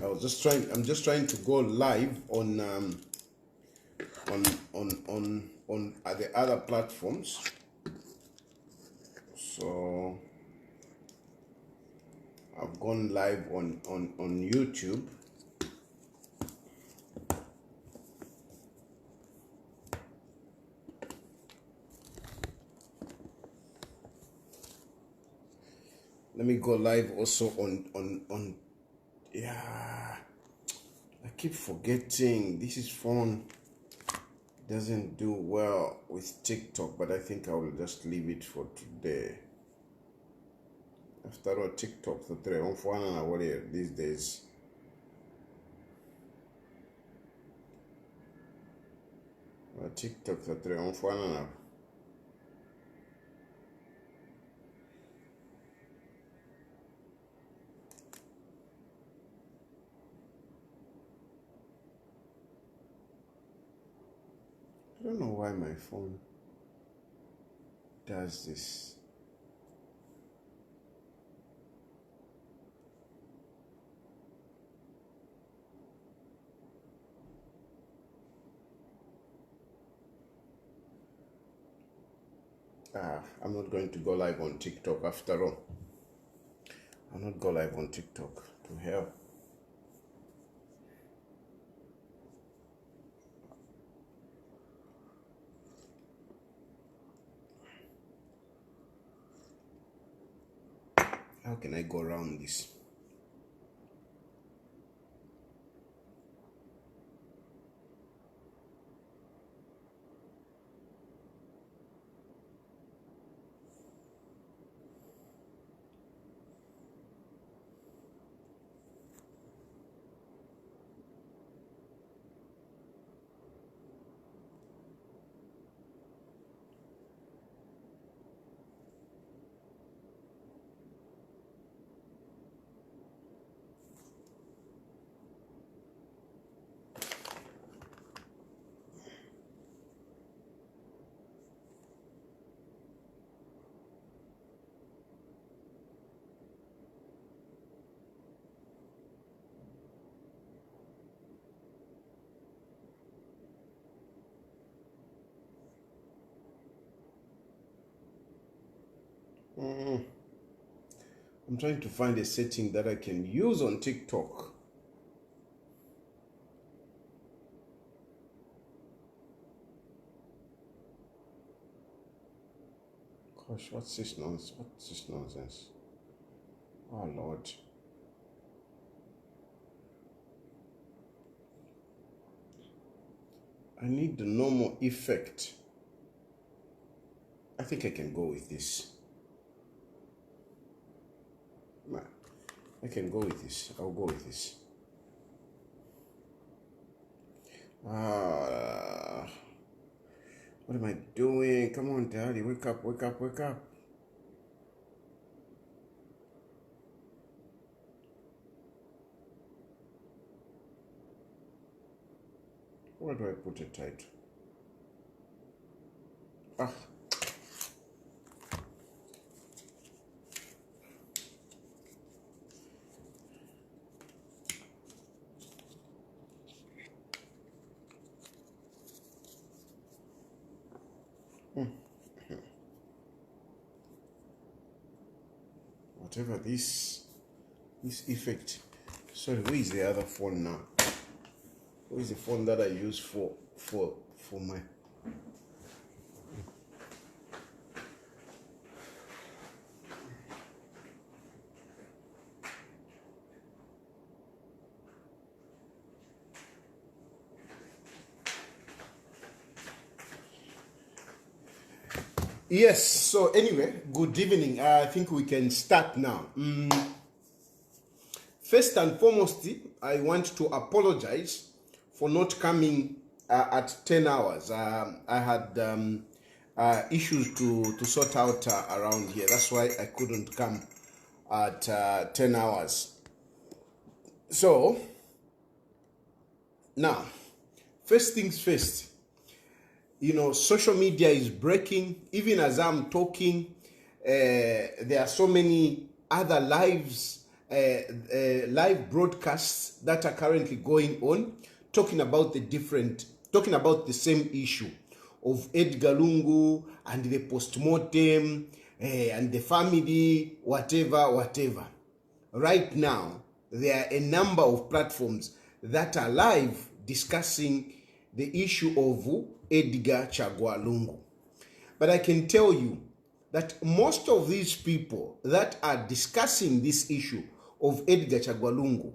I'm just trying to go live on the other platforms. So I've gone live on YouTube. Let me go live also on yeah. I keep forgetting this phone doesn't do well with TikTok, but I think I will just leave it for today. After all, TikTok the three on phone and warrior these days. TikTok the three on phone and I don't know why my phone does this. I'm not going to go live on TikTok after all. I'll not go live on TikTok. To hell. How can I go around this? I'm trying to find a setting that I can use on TikTok. Gosh, what's this nonsense? What's this nonsense? Oh Lord. I need the normal effect. I think I can go with this. I can go with this. I'll go with this. What am I doing? Come on, Daddy. Wake up, wake up, wake up. Where do I put a title? Whatever this effect. Sorry, where is the other phone now? Where is the phone that I use for my? Yes, so anyway, good evening. I think we can start now. First and foremost, I want to apologize for not coming at 10 hours. I had issues to sort out around here. That's why I couldn't come at 10 hours. So, now, first things first. You know, social media is breaking. Even as I'm talking, there are so many other lives live broadcasts that are currently going on, talking about the same issue of Edgar Lungu and the post-mortem and the family, whatever. Right now, there are a number of platforms that are live discussing the issue of Edgar Chagwa Lungu. But I can tell you that most of these people that are discussing this issue of Edgar Chagwa Lungu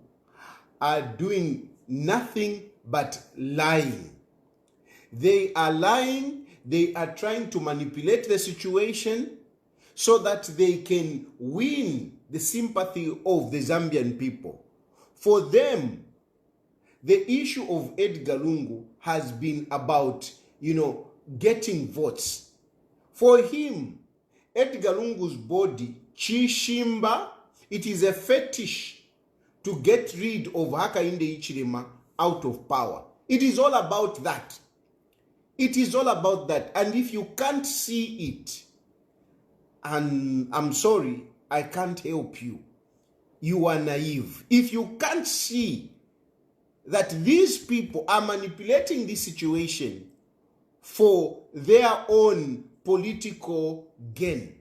are doing nothing but lying. They are lying. They are trying to manipulate the situation so that they can win the sympathy of the Zambian people. For them, the issue of Edgar Lungu has been about, getting votes. For him, Edgar Lungu's body, Chishimba, it is a fetish to get rid of Hakainde Hichilema out of power. It is all about that. It is all about that. And if you can't see it, and I'm sorry, I can't help you. You are naive. If you can't see that these people are manipulating this situation for their own political gain,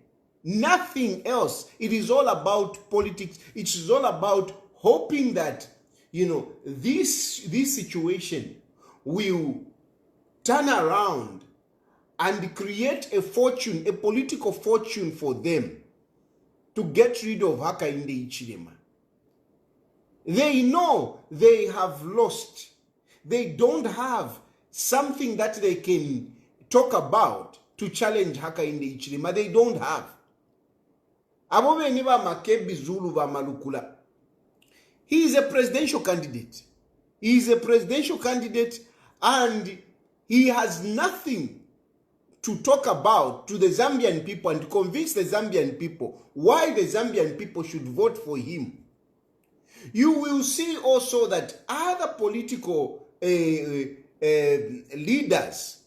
nothing else. It is all about politics. It is all about hoping that, this situation will turn around and create a fortune, a political fortune for them to get rid of Hakainde Hichilema. They know they have lost. They don't have something that they can talk about to challenge Hakainde Hichilema. They don't have. Abobeni ba Makebi Zulu ba Malukula. He is a presidential candidate. He is a presidential candidate and he has nothing to talk about to the Zambian people and to convince the Zambian people why the Zambian people should vote for him. You will see also that other political leaders,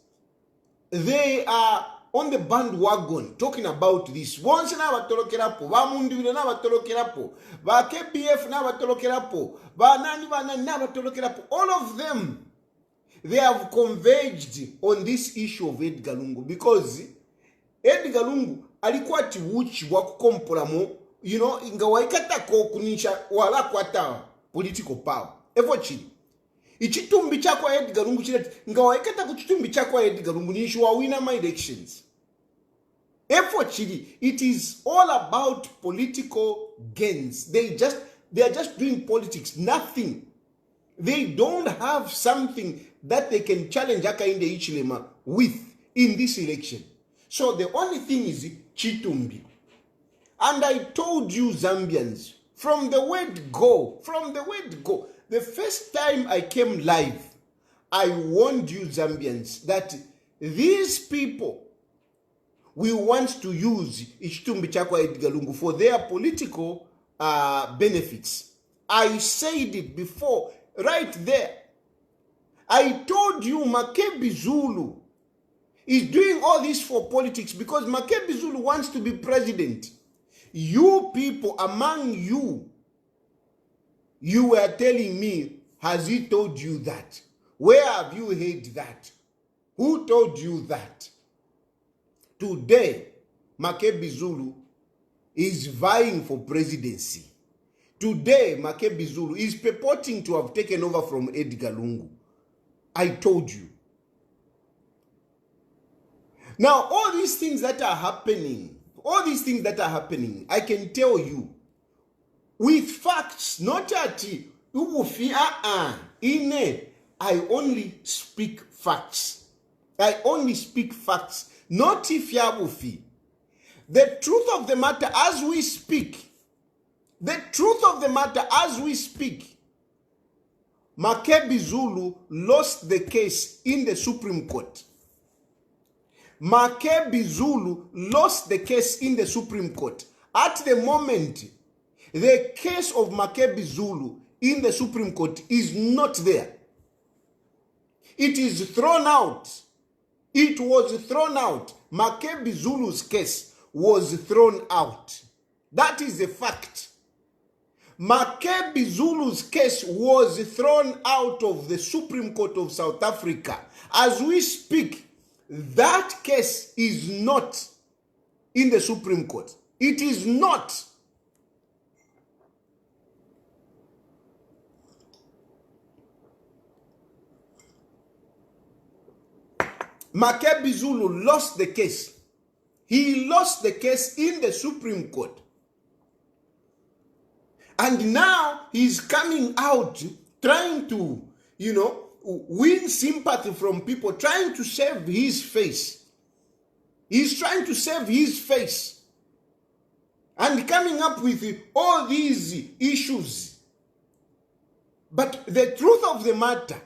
they are on the bandwagon talking about this. Once na batolokerapo, ba Mundibile na batolokerapo, ba KPF na batolokerapo, ba nani na batolokerapo. All of them, they have converged on this issue of Edgar Lungu because Edgar Lungu alikuwa tiwuchi wa kukomporamo, inga waikatako kunisha wala kwata political power. Evo chini. Ichitumbi chakwa Edgar Lungu chileti, nga waikata kuchitumbi chakwa Edgar Lungu nishu wa wina my elections. Evo chini, it is all about political gains. They are just doing politics, nothing. They don't have something that they can challenge Hakainde Hichilema with in this election. So the only thing is Chitumbi. And I told you Zambians, from the word go, the first time I came live, I warned you Zambians that these people will want to use Ichitumbi Chakwa Edgar Lungu for their political benefits. I said it before, right there. I told you Makebi Zulu is doing all this for politics because Makebi Zulu wants to be president. You people among you were telling me, has he told you that? Where have you heard that? Who told you that? Today, Makebi Zulu is vying for presidency. Today, Makebi Zulu is purporting to have taken over from Edgar Lungu. I told you. Now, all these things that are happening, I can tell you with facts, not at I only speak facts. I only speak facts, not if yabufi. The truth of the matter as we speak, Makebi Zulu lost the case in the Supreme Court. Makebi Zulu lost the case in the Supreme Court. At the moment, the case of Makebi Zulu in the Supreme Court is not there. It is thrown out. It was thrown out. Makebi Zulu's case was thrown out. That is a fact. Makebi Zulu's case was thrown out of the Supreme Court of South Africa. As we speak, that case is not in the Supreme Court. It is not. Makebi Zulu lost the case. He lost the case in the Supreme Court. And now he's coming out trying to, win sympathy from people, trying to save his face. He's trying to save his face. And coming up with all these issues. But the truth of the matter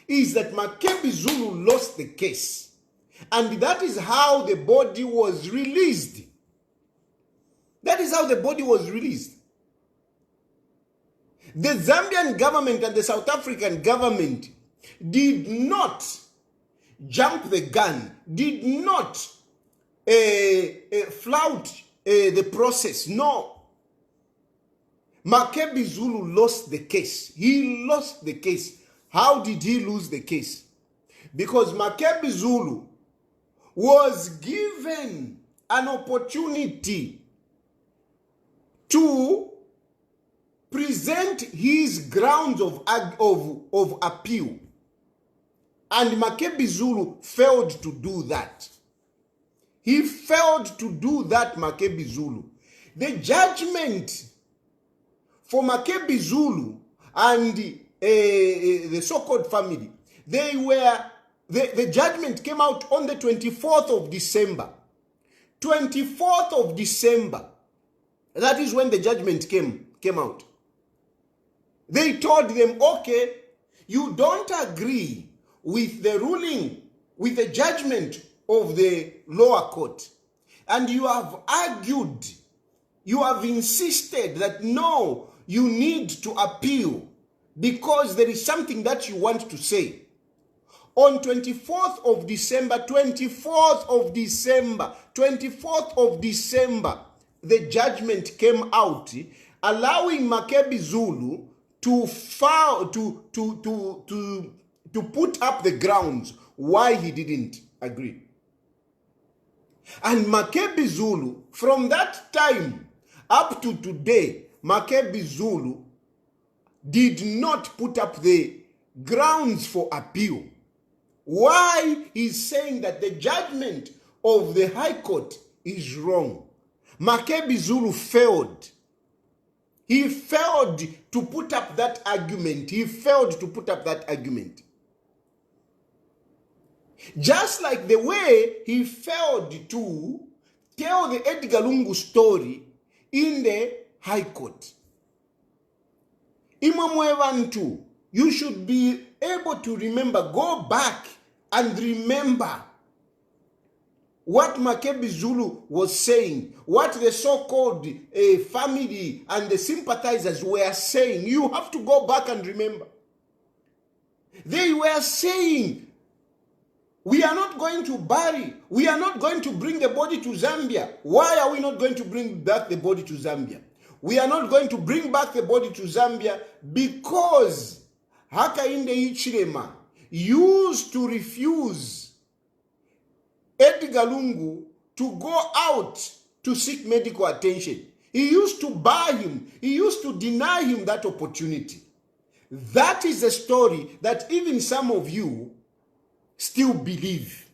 is that Makebi Zulu lost the case. And that is how the body was released. That is how the body was released. The Zambian government and the South African government did not jump the gun, did not flout the process. No. Makebi Zulu lost the case. He lost the case. How did he lose the case? Because Makebi Zulu was given an opportunity to present his grounds of appeal. And Makebi Zulu failed to do that. He failed to do that, Makebi Zulu. The judgment for Makebi Zulu and the so-called family, the judgment came out on the 24th of December. 24th of December. That is when the judgment came out. They told them, okay, you don't agree with the ruling, with the judgment of the lower court. And you have argued, you have insisted that no, you need to appeal because there is something that you want to say. On 24th of December, the judgment came out, allowing Makebi Zulu to put up the grounds why he didn't agree. And Makebi Zulu, from that time up to today, Makebi Zulu did not put up the grounds for appeal. Why? He's saying that the judgment of the High Court is wrong. Makebi Zulu failed. He failed to put up that argument. Just like the way he failed to tell the Edgar Lungu story in the High Court. Imamwevantu, you should be able to remember, go back and remember what Makebi Zulu was saying, what the so-called family and the sympathizers were saying. You have to go back and remember. They were saying, we are not going to bury, we are not going to bring the body to Zambia. Why are we not going to bring back the body to Zambia? We are not going to bring back the body to Zambia because Hakainde Hichilema used to refuse Edgar Lungu to go out to seek medical attention. He used to bar him. He used to deny him that opportunity. That is a story that even some of you still believe.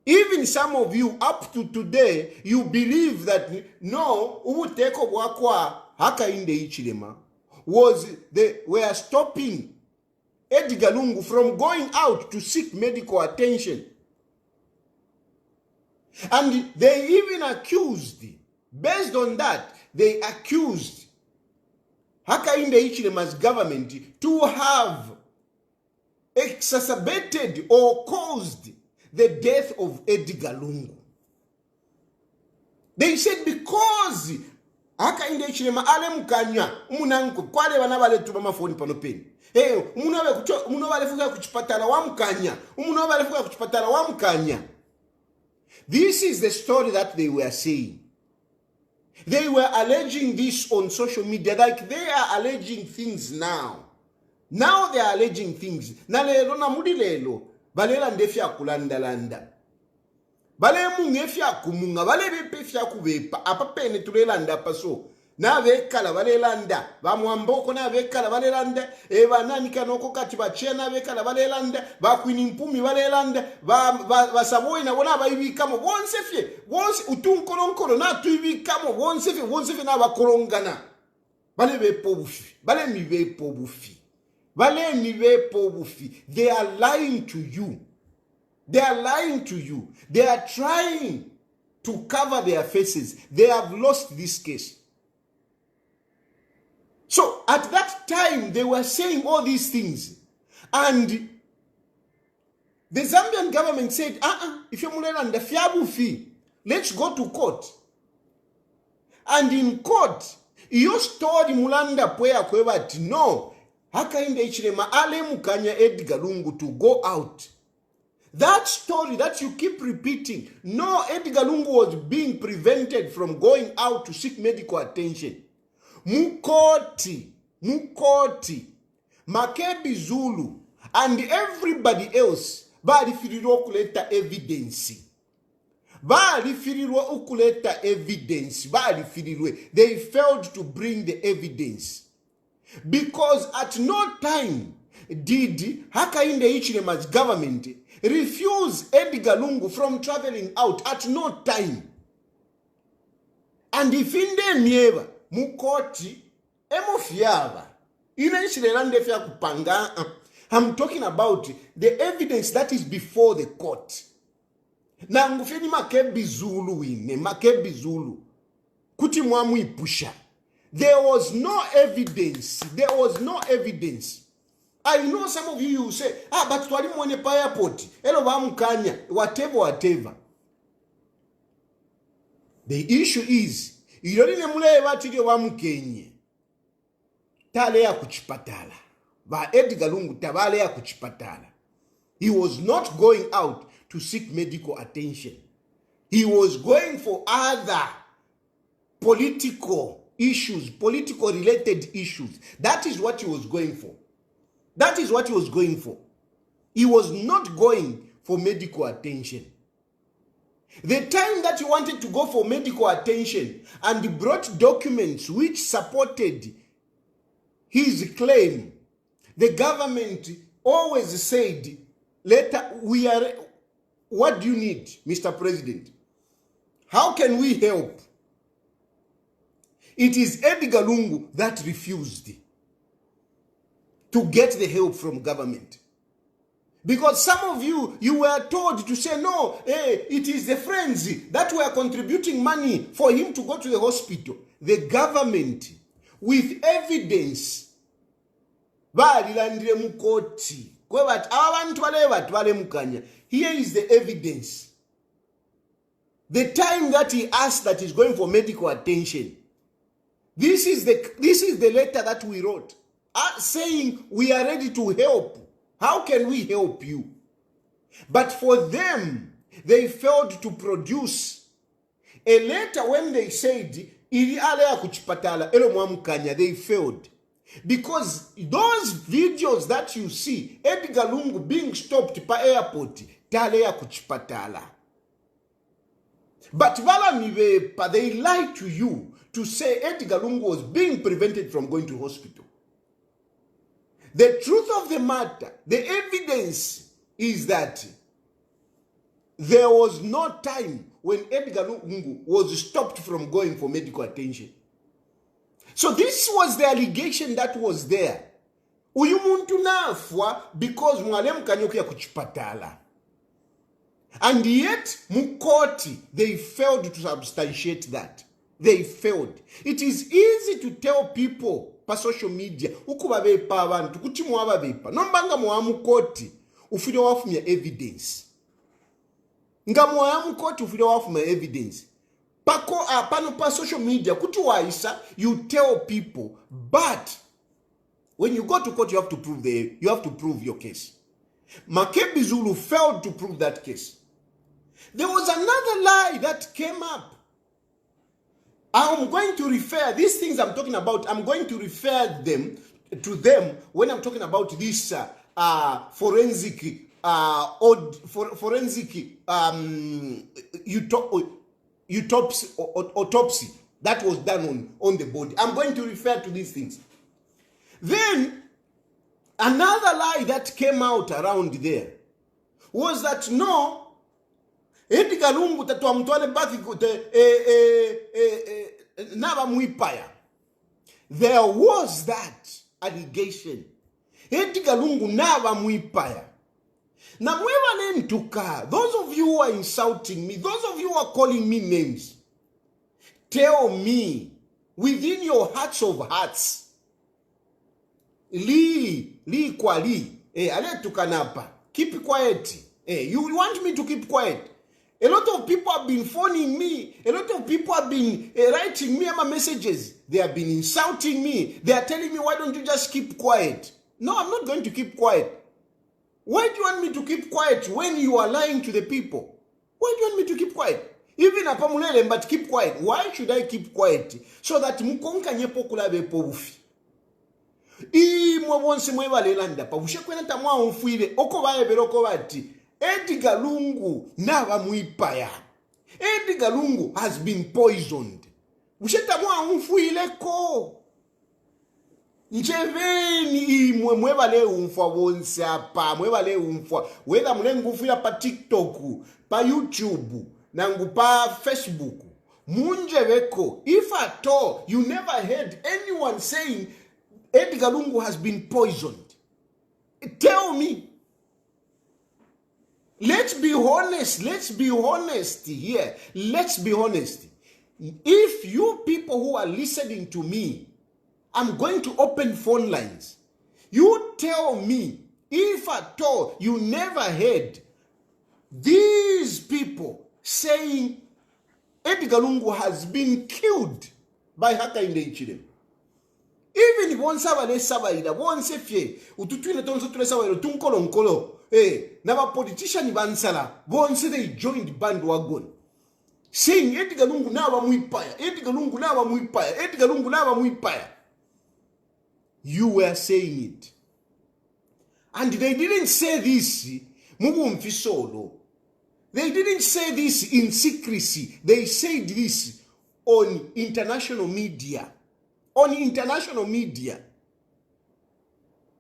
Even some of you up to today, you believe that no, Ubuteko Wakwa Hakainde Hichilema were stopping Edgar Lungu from going out to seek medical attention. And they even accused, based on that, they accused Hakainde Hichilema's government to have exacerbated or caused the death of Edgar Lungu. They said because Hakainde Hichilema alemukanya umunanko kwale bana bale tuba mafoni panopeni. Umuno bale fuka kuchipatala wamukanya. Umuno bale fuka kuchipatala wamukanya. This is the story that they were saying. They were alleging this on social media, like they are alleging things now. Now they are alleging things. Na lelo na mudi lelo, balela ndefya kulandalanda. Bale mungefya kumunga, bale bepefya kubepa, apa pene tulelanda paso. Na vekala balelanda, bamwamboko na vekala balelanda, eba nani kanoko kati bachena vekala balelanda, ba kwinimpumi balelanda, ba saboyi na bona bayibikamo bonsefye, bonse utunkolonkolo na tuyibikamo bonsefye na bakolongana. Bale bepo bufi, bale mi bepo bufi. Bale mi bepo bufi. They are lying to you. They are lying to you. They are trying to cover their faces. They have lost this case. So at that time, they were saying all these things. And the Zambian government said, if you're the fiabu fee, let's go to court. And in court, you told Mulanda Pwea Kwebati, no, Hakainde Ichirema Ale Mukanya Edgar Lungu to go out. That story that you keep repeating, no, Edgar Lungu was being prevented from going out to seek medical attention. Mukoti, Makebi Zulu, and everybody else, bali firiro kuleta evidence. They failed to bring the evidence. Because at no time did Hakainde Hichilema's government refuse Edgar Lungu from traveling out. At no time. And if in the mieva, Mukoti, Emofiava, I'm talking about the evidence that is before the court. Na ngufeni Makebi Zulu wine, Makebi Zulu. Kuti mwamu ipusha. There was no evidence. There was no evidence. I know some of you say, but twali mwone pa airport. Elo wamukanya, whatever. The issue is, Iyorine mule watiri wamukenye. Tale ya kuchipatala. Ba Edgar Lungu tabale ya kuchipatala. He was not going out to seek medical attention. He was going for other political issues, political related issues. That is what he was going for. That is what he was going for. He was not going for medical attention. The time that he wanted to go for medical attention and he brought documents which supported his claim, the government always said, what do you need, Mr. President? How can we help? It is Edgar Lungu that refused to get the help from government. Because some of you were told to say, no, it is the friends that were contributing money for him to go to the hospital. The government, with evidence, here is the evidence. The time that he asked that he's going for medical attention. This is the letter that we wrote. Saying we are ready to help. How can we help you? But for them, they failed to produce a letter when they said, they failed. Because those videos that you see, Edgar Lungu being stopped by airport, but they lied to you to say Edgar Lungu was being prevented from going to hospital. The truth of the matter, the evidence is that there was no time when Edgar Lungu was stopped from going for medical attention. So this was the allegation that was there. Uyu muntu nafwa because mwalemu kanyoku ya kuchipatala. And yet, mukoti, they failed to substantiate that. They failed. It is easy to tell people pa social media, ukubabepa abantu, kuti mwababepa. Nombanga mukoti, ufide wafumia evidence. Nga mukoti ufide wafumia evidence. Pano pa social media, kuti waisa, you tell people, but when you go to court, you have to prove your case. Makebi Zulu failed to prove that case. There was another lie that came up. I'm going to refer these things I'm talking about. I'm going to refer them to them when I'm talking about this forensic autopsy that was done on the body. I'm going to refer to these things. Then another lie that came out around there was that no, Edgar Lungu tatwa mtwale baki naba muipaya. There was that allegation. Edgar Lungu naba muipaya. Na mwewa nentuka, those of you who are insulting me, those of you who are calling me names, tell me within your hearts of hearts, li kwa li, ale tukanapa, keep quiet. You want me to keep quiet? A lot of people have been phoning me. A lot of people have been writing me messages. They have been insulting me. They are telling me, why don't you just keep quiet? No, I'm not going to keep quiet. Why do you want me to keep quiet when you are lying to the people? Why do you want me to keep quiet? Even apamulele, but keep quiet. Why should I keep quiet? So that mukonka nyepo kulabe pobufi. Mwa bonse mwewa lelanda. Pabushe kwena tamwa unfuile. Oko baye beroko bati. Edgar Lungu naba muipaya. Edgar Lungu has been poisoned. Busheta mwa unfuile ko. Njeveni mweba le umfwa bonse apa. Mweba le umfwa. Weda mlengu fuya pa TikTok, pa YouTube, nangu pa Facebook. Munjeveko. If at all you never heard anyone saying Edgar Lungu has been poisoned, tell me. Let's be honest. Let's be honest here. Let's be honest. If you people who are listening to me, I'm going to open phone lines. You tell me if at all you never heard these people saying Edgar Lungu has been killed by Hakainde Ichilem. Even once abale sabaida, once fie, ututwine tonso tule sabaida, tunkolo nkolo. Naba politician bansala, bonse they joined bandwagon. Saying Edgar Lungu naba muipaya, Edgar Lungu naba muipaya, Edgar Lungu naba muipaya. You were saying it. And they didn't say this mubu mfisolo. They didn't say this in secrecy. They said this on international media. On international media.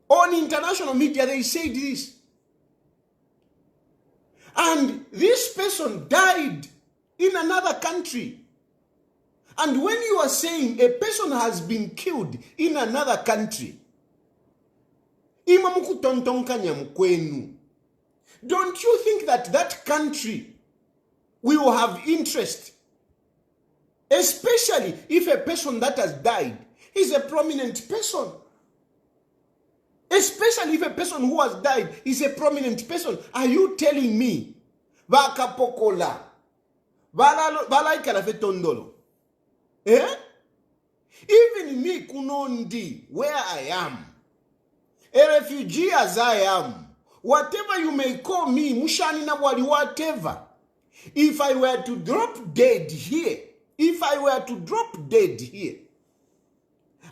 On international media, they said this. And this person died in another country. And when you are saying a person has been killed in another country, don't you think that that country will have interest? Especially if a person that has died is a prominent person. Especially if a person who has died is a prominent person. Are you telling me Vakapokola Balaikala Fetondolo? Even me Kunondi, where I am, a refugee as I am, whatever you may call me, Mushani Nawali, whatever, if I were to drop dead here,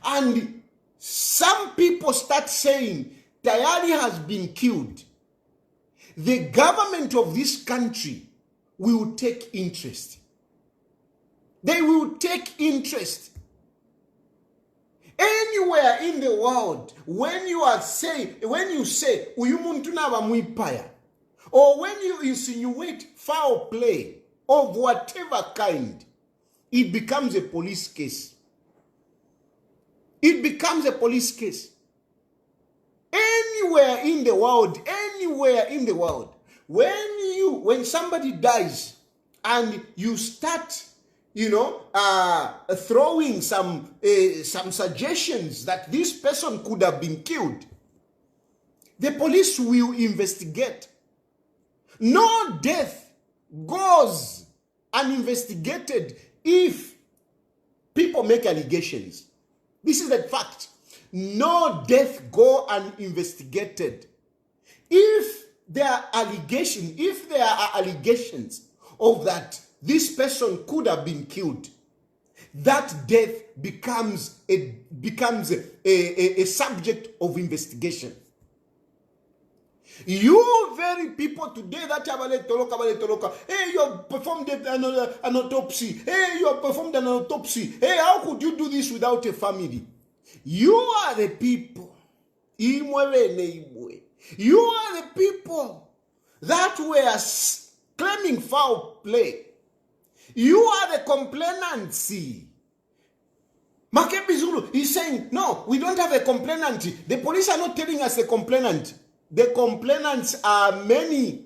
and some people start saying Tayari has been killed, the government of this country will take interest. They will take interest. Anywhere in the world, when you say uyumuntu naba muipaya, or when you insinuate foul play of whatever kind, it becomes a police case. It becomes a police case. Anywhere in the world, when somebody dies and you start throwing some suggestions that this person could have been killed, the police will investigate. No death goes uninvestigated if people make allegations. This is a fact. No death go uninvestigated. If there are allegations of that this person could have been killed, that death becomes a subject of investigation. You very people today that have hey, you have performed an autopsy. Hey, you have performed an autopsy. Hey, how could you do this without a family? You are the people. You are the people that were claiming foul play. You are the complainants. Makebi Zulu is saying, no, we don't have a complainant. The police are not telling us the complainant. The complainants are many.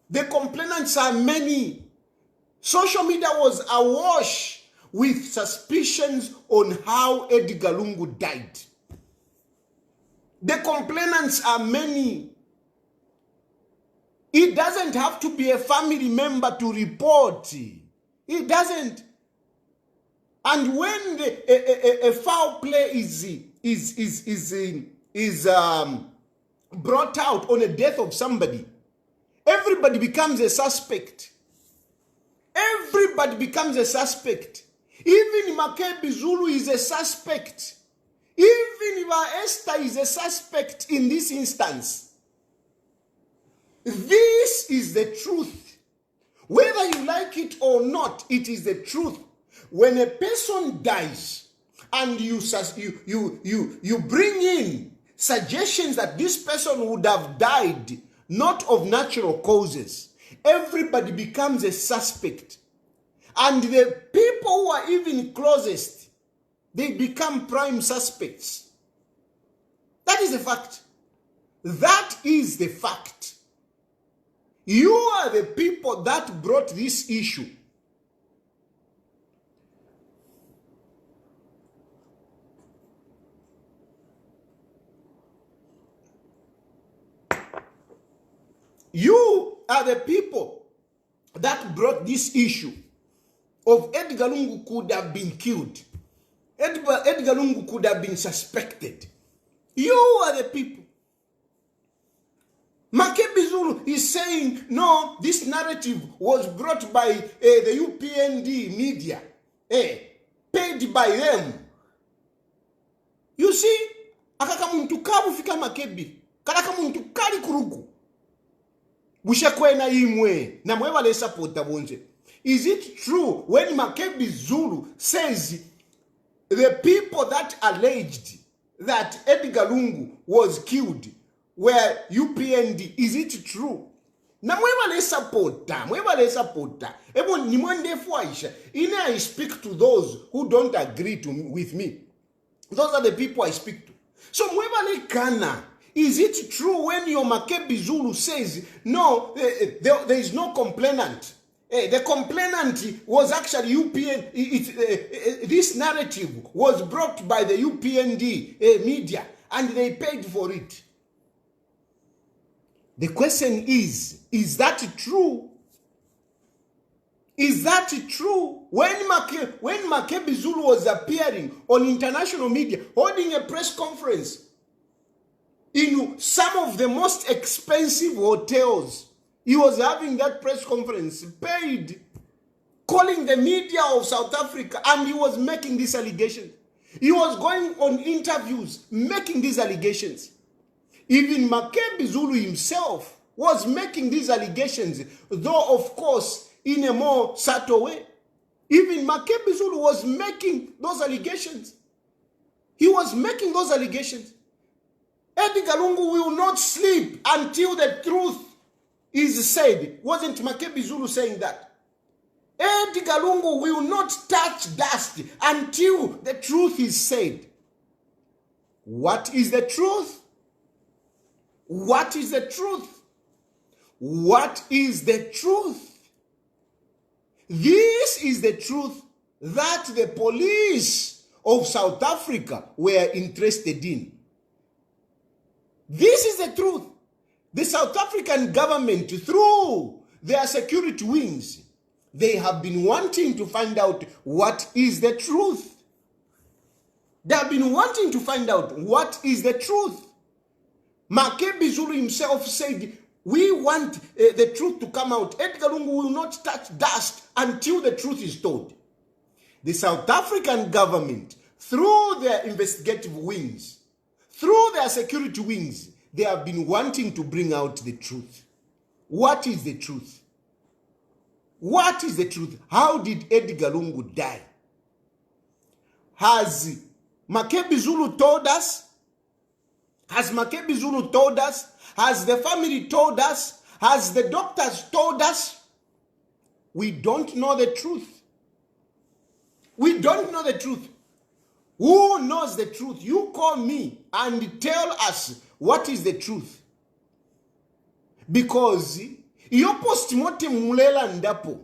The complainants are many. Social media was awash with suspicions on how Edgar Lungu died. The complainants are many. It doesn't have to be a family member to report. It doesn't. And when a foul play is brought out on the death of somebody, everybody becomes a suspect. Everybody becomes a suspect. Even Makebi Zulu is a suspect. Even Esther is a suspect in this instance. This is the truth. Whether you like it or not, it is the truth. When a person dies and you bring in suggestions that this person would have died not of natural causes, everybody becomes a suspect. And the people who are even closest, they become prime suspects. That is the fact. That is the fact. You are the people that brought this issue. You are the people that brought this issue of Edgar Lungu could have been killed. Edgar Lungu could have been suspected. You are the people. Makebi Zulu is saying, no, this narrative was brought by the UPND media, paid by them. You see, akakamuntu kabu fika Makebi, kalakamuntu kali kurugu. Bushakwena imwe, na mwe wale supporta bonje. Is it true when Makebi Zulu says the people that alleged that Edgar Lungu was killed were UPND? Is it true? Na mwe wale supporta. Ebo ni mwende fuaisha. Ine I speak to those who don't agree with me. Those are the people I speak to. So mwe wale kana. Is it true when your Makebi Zulu says, no, there is no complainant? The complainant was actually UPN. This narrative was brought by the UPND media, and they paid for it. The question is that true? Is that true? When Makebi Zulu was appearing on international media, holding a press conference in some of the most expensive hotels, he was having that press conference, paid, calling the media of South Africa, and he was making these allegations. He was going on interviews, making these allegations. Even Makebi Zulu himself was making these allegations, though of course in a more subtle way. Even Makebi Zulu was making those allegations. He was making those allegations. Edgar Lungu will not sleep until the truth is said. Wasn't Makebi Zulu saying that? Edgar Lungu will not touch dust until the truth is said. What is the truth? What is the truth? What is the truth? This is the truth that the police of South Africa were interested in. This is the truth. The South African government, through their security wings, they have been wanting to find out what is the truth. They have been wanting to find out what is the truth. Makebi Zulu himself said, we want the truth to come out. Edgar Lungu will not touch dust until the truth is told. The South African government, through their investigative wings, through their security wings, they have been wanting to bring out the truth. What is the truth? What is the truth? How did Edgar Lungu die? Has Makebi Zulu told us? Has Makebi Zulu told us? Has the family told us? Has the doctors told us? We don't know the truth. We don't know the truth. Who knows the truth? You call me and tell us what is the truth. Because your postmortem mulela ndapo,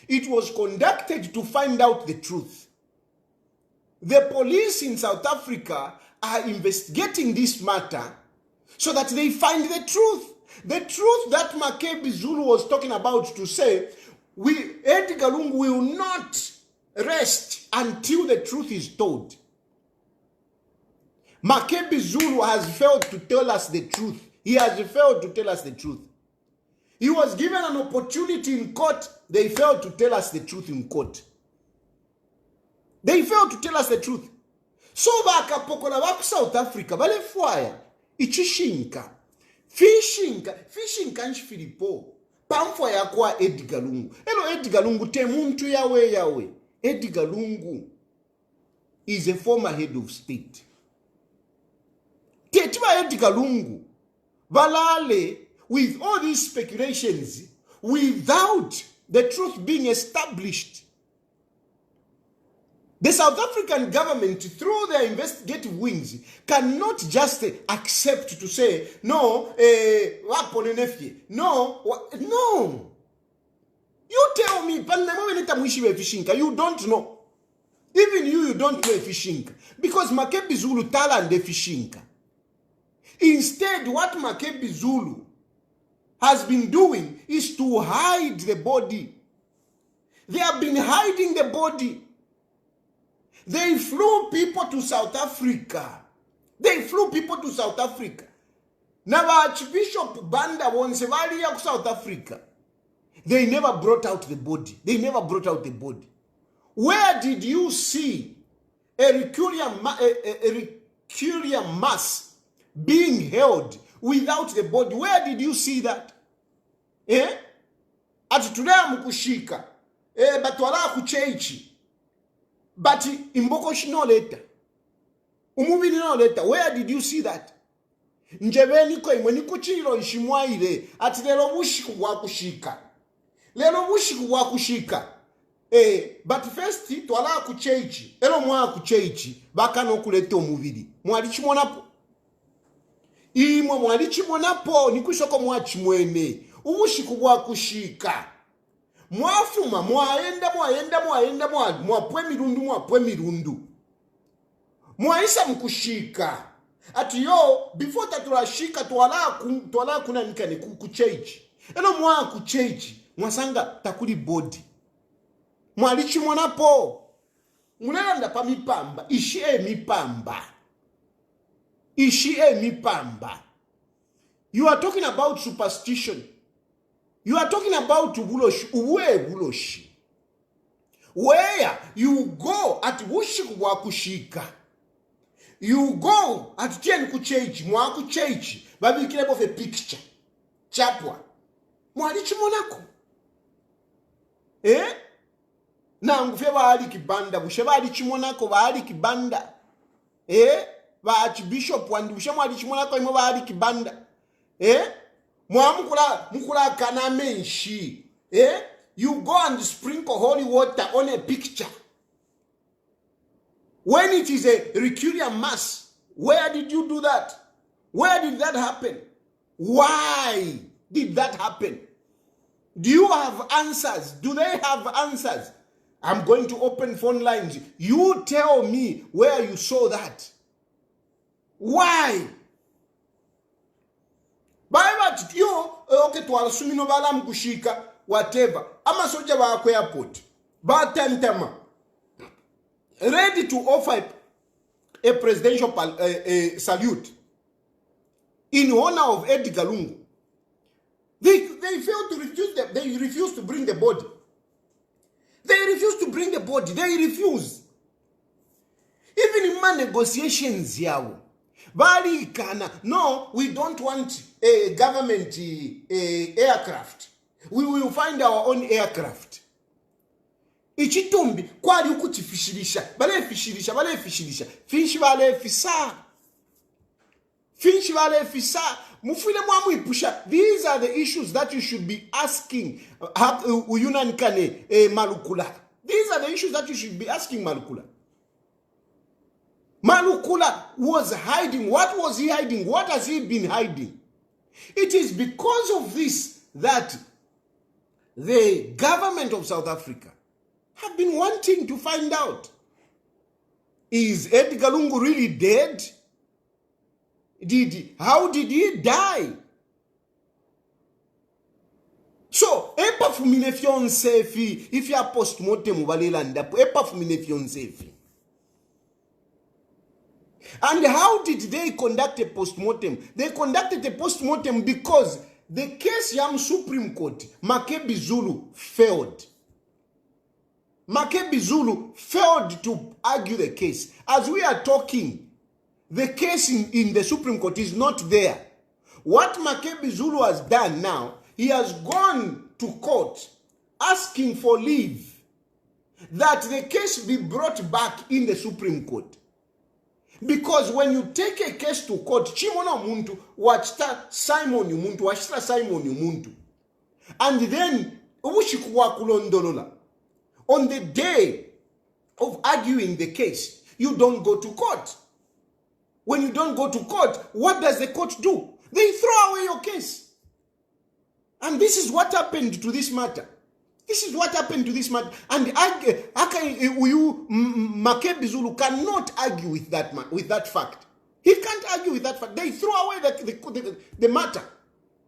it was conducted to find out the truth. The police in South Africa are investigating this matter so that they find the truth. The truth that Makebi Zulu was talking about, to say, Edgar Lungu will not rest until the truth is told. Makebi Zulu has failed to tell us the truth. He has failed to tell us the truth. He was given an opportunity in court. They failed to tell us the truth in court. They failed to tell us the truth. So bakapokola baku South Africa bale fwaya ichishinka fishinka nchifilipo pamfwaya kwa Edgar Lungu. Elo Edgar Lungu te muntu yawe. Edgar Lungu is a former head of state. Tetiba Edgar Lungu balale with all these speculations without the truth being established. The South African government, through their investigative wings, cannot just accept to say, no, no. You tell me, you don't know. Even you don't know Fishinka. Because Makebi Zulu tala and Fishinka. Instead, what Makebi Zulu has been doing is to hide the body. They have been hiding the body. They flew people to South Africa. Now, Archbishop Banda Wonsevali of South Africa. They never brought out the body. Where did you see a requiem mass being held without the body? Where did you see that? Atutulea mukushika. Batwala kucheichi. But imbokoshi no later. Umubili no later. Where did you see that? Njebeni ko imwe nikuchiro ishimwaire ati lelo bushiku bwa kushika. But first twala kucheichi. Elo mwa kucheichi baka no kuleta omubili. Mwalichimonapo. Imwe mwalichimonapo nikushoko mwachimwene. Ubushiku bwa kushika. Mwafuma mwaenda mwapwe mirundu mwaisa mkushika ati yo before tatulashika twala kuna nikane kuchechi eno mwa kuchechi mwasanga takuli body mwalichi mwonapo mulenda pa mipamba ishie mipamba. You are talking about superstition. You are talking about ubuloshi. Where you go at wushiku wakushika. You go at tieni kuchechi, mwakuchechi, babi kilebo fe picture. Chapwa. Mwalichi monako. Na ngufe baali kibanda, bushe baali chimonako baali kibanda. Ba Archbishop wandi bushe mwalichi monako imo baali kibanda. Mukula kanamenshi. You go and sprinkle holy water on a picture. When it is a requiem mass, where did you do that? Where did that happen? Why did that happen? Do you have answers? Do they have answers? I'm going to open phone lines. You tell me where you saw that. Why? But yo, okay, to assume balam kushika, whatever. Ama soja ba kwa airport. Ba tentama. Ready to offer a presidential salute in honor of Edgar Lungu. They failed to refuse them. They refused to bring the body. They refuse to bring the body. They refuse. Even in my negotiations, no, we don't want a government aircraft. We will find our own aircraft. Ichitumbi kwali ukutifishilisha balefishilisha finshi balefisa mufile mwamwipusha. These are the issues that you should be asking uyunanikane Malukula. These are the issues that you should be asking Malukula. Malukula was hiding. What was he hiding? What has he been hiding? It is because of this that the government of South Africa have been wanting to find out, is Edgar Lungu really dead? How did he die? So, epa fumine fiancé fi, if you are post-mortem ubalilanda, epa fumine fiancé fi. And how did they conduct a post-mortem? They conducted a post-mortem because the case Yam Supreme Court, Makebi Zulu, failed. Makebi Zulu failed to argue the case. As we are talking, the case in the Supreme Court is not there. What Makebi Zulu has done now, he has gone to court asking for leave that the case be brought back in the Supreme Court. Because when you take a case to court, chimona muntu wachita Simon Yumuntu. And then ubushikuwa kulondolola. On the day of arguing the case, you don't go to court. When you don't go to court, what does the court do? They throw away your case. And this is what happened to this matter. This is what happened to this matter. And Makebi Zulu cannot argue with that fact. He can't argue with that fact. They throw away the matter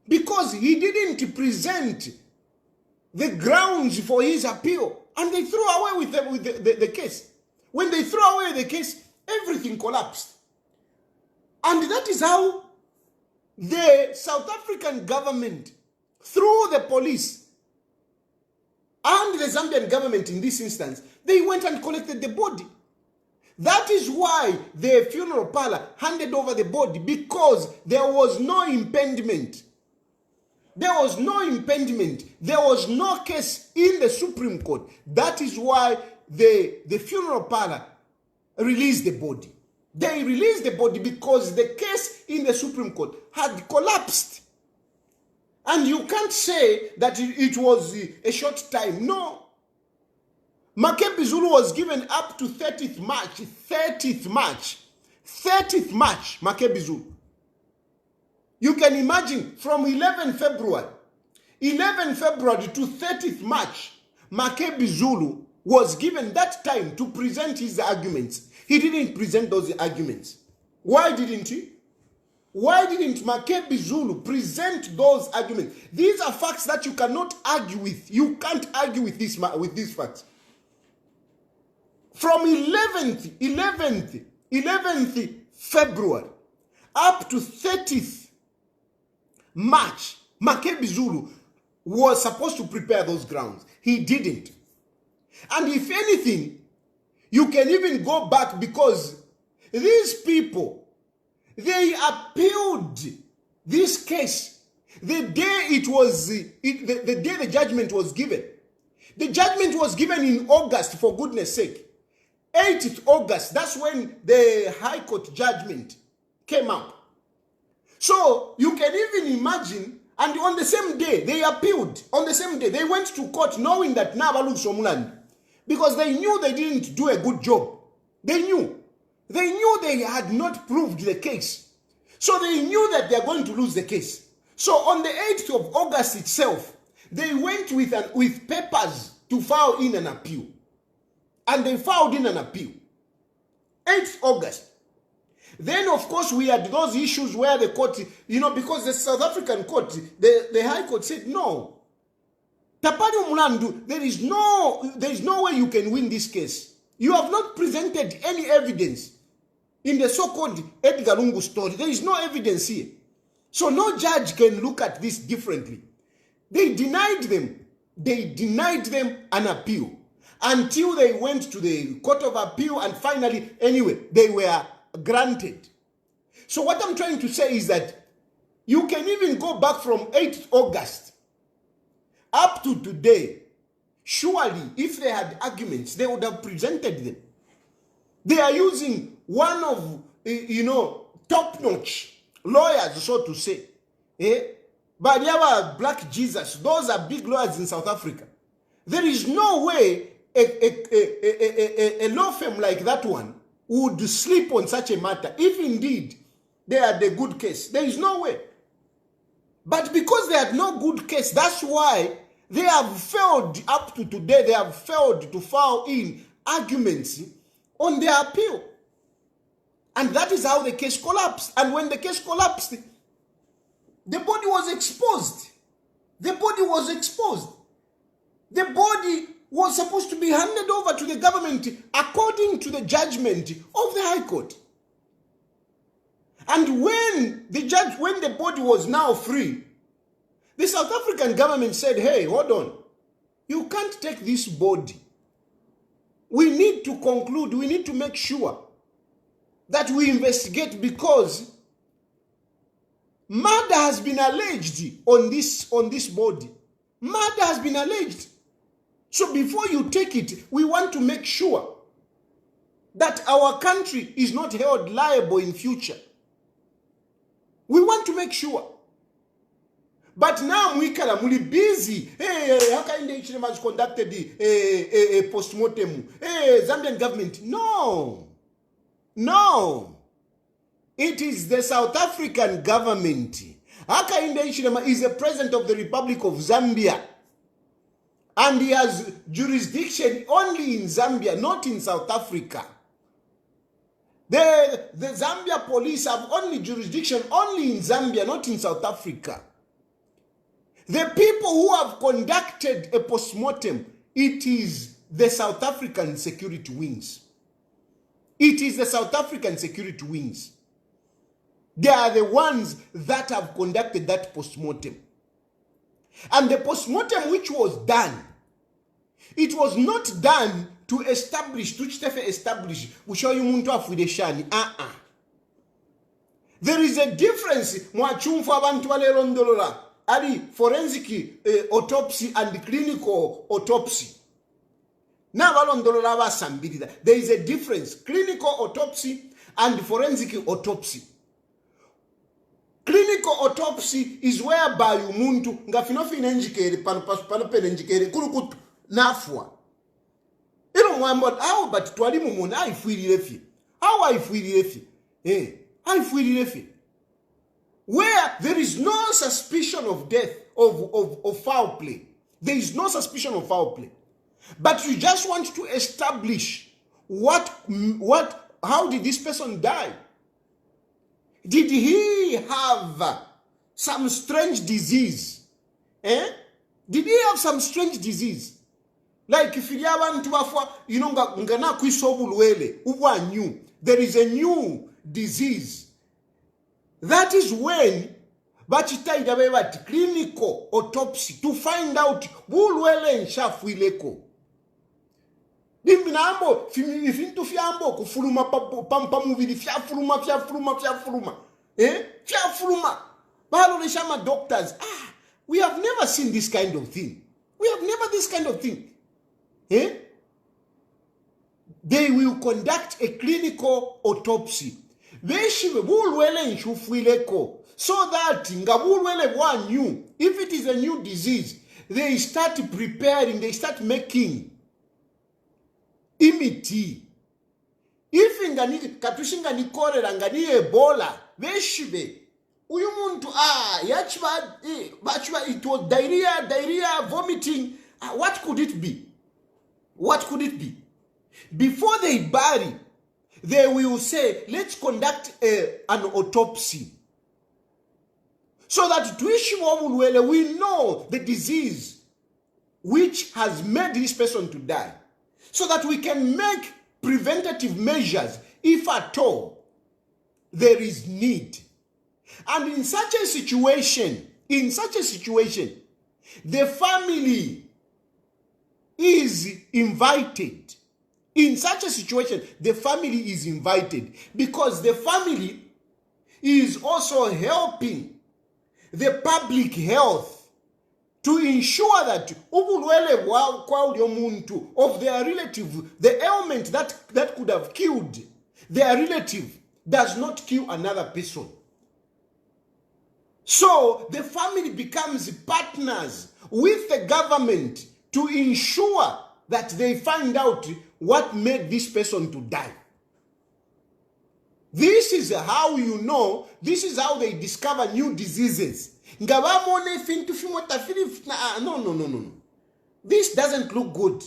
because he didn't present the grounds for his appeal. And they threw away with the case. When they threw away the case, everything collapsed. And that is how the South African government, through the police and the Zambian government in this instance, they went and collected the body. That is why the funeral parlor handed over the body, because there was no impediment. There was no impediment. There was no case in the Supreme Court. That is why the funeral parlor released the body. They released the body because the case in the Supreme Court had collapsed. And you can't say that it was a short time. No. Makebi Zulu was given up to 30th March. 30th March, Makebi Zulu. You can imagine from 11 February to 30th March, Makebi Zulu was given that time to present his arguments. He didn't present those arguments. Why didn't he? Why didn't Makebi Zulu present those arguments? These are facts that you cannot argue with. You can't argue with these facts. From 11th February up to 30th March, Makebi Zulu was supposed to prepare those grounds. He didn't. And if anything, you can even go back because these people, they appealed this case the day the day the judgment was given. The judgment was given in August, for goodness sake. 8th August, that's when the High Court judgment came out. So you can even imagine, and on the same day, they appealed. On the same day, they went to court knowing that Nabalu Somuland, because they knew they didn't do a good job. They knew they had not proved the case. So they knew that they're going to lose the case. So on the 8th of August itself, they went with papers to file in an appeal. And they filed in an appeal. 8th August. Then, of course, we had those issues where the court, because the South African court, the High Court said, no. Tapani Mulandu, there is no way you can win this case. You have not presented any evidence in the so-called Edgar Lungu story. There is no evidence here. So no judge can look at this differently. They denied them. They denied them an appeal. until they went to the Court of Appeal, and finally, anyway, they were granted. So what I'm trying to say is that you can even go back from 8th August up to today. Surely, if they had arguments, they would have presented them. They are using one of, top-notch lawyers, so to say. But they have Black Jesus. Those are big lawyers in South Africa. There is no way a law firm like that one would sleep on such a matter, if indeed they had a good case. There is no way. But because they had no good case, that's why they have failed up to today. They have failed to file in arguments on their appeal. And that is how the case collapsed. And when the case collapsed, the body was exposed. The body was exposed. The body was supposed to be handed over to the government according to the judgment of the High Court. And when the body was now free, the South African government said, hey, hold on. You can't take this body. We need to conclude, we need to make sure that we investigate, because murder has been alleged on this body. Murder has been alleged. So before you take it, we want to make sure that our country is not held liable in future. We want to make sure. But now we are busy. Hey, how can the HM has conducted a post-mortem? Hey, Zambian government. No. It is the South African government. Hakainde Hichilema is the president of the Republic of Zambia. And he has jurisdiction only in Zambia, not in South Africa. The Zambia police have only jurisdiction only in Zambia, not in South Africa. The people who have conducted a post-mortem, it is the South African security wings. It is the South African security wings. They are the ones that have conducted that post-mortem. And the post-mortem which was done, it was not done to establish, to establish, there is a difference. Forensic autopsy and clinical autopsy. There is a difference. Clinical autopsy and forensic autopsy. Clinical autopsy is whereby umuntu ngafinofi nenjikere penenjikere kurukutu nafwa. Ino mwamba how but twali mumuna aifwirire fi. How aifwirire fi? Aifwirire fi. Where there is no suspicion of death, of foul play. There is no suspicion of foul play. But you just want to establish how did this person die? Did he have some strange disease? Did he have some strange disease? Like if you have there is a new disease. That is when clinical autopsy to find out bulwele nshafwileko. Dimbinambo ifintu fiambo kufuluma pamuvili fiafuluma. Fiafuluma. Balo reshama doctors. We have never seen this kind of thing. They will conduct a clinical autopsy. So that if it is a new disease, they start preparing, they start making imiti. If katushinga ni cholera ngani Ebola, veshibe uyu muntu yachba it was diarrhea, vomiting. What could it be? Before they bury, they will say, let's conduct an autopsy. So that we know the disease which has made this person to die. So that we can make preventative measures if at all there is need. And in such a situation, the family is is invited. In such a situation, the family is invited because the family is also helping the public health to ensure that ubulwele kwa ulio muntu of their relative, the ailment that could have killed their relative does not kill another person. So the family becomes partners with the government to ensure that they find out what made this person to die. This is how you know, this is how they discover new diseases. No. This doesn't look good.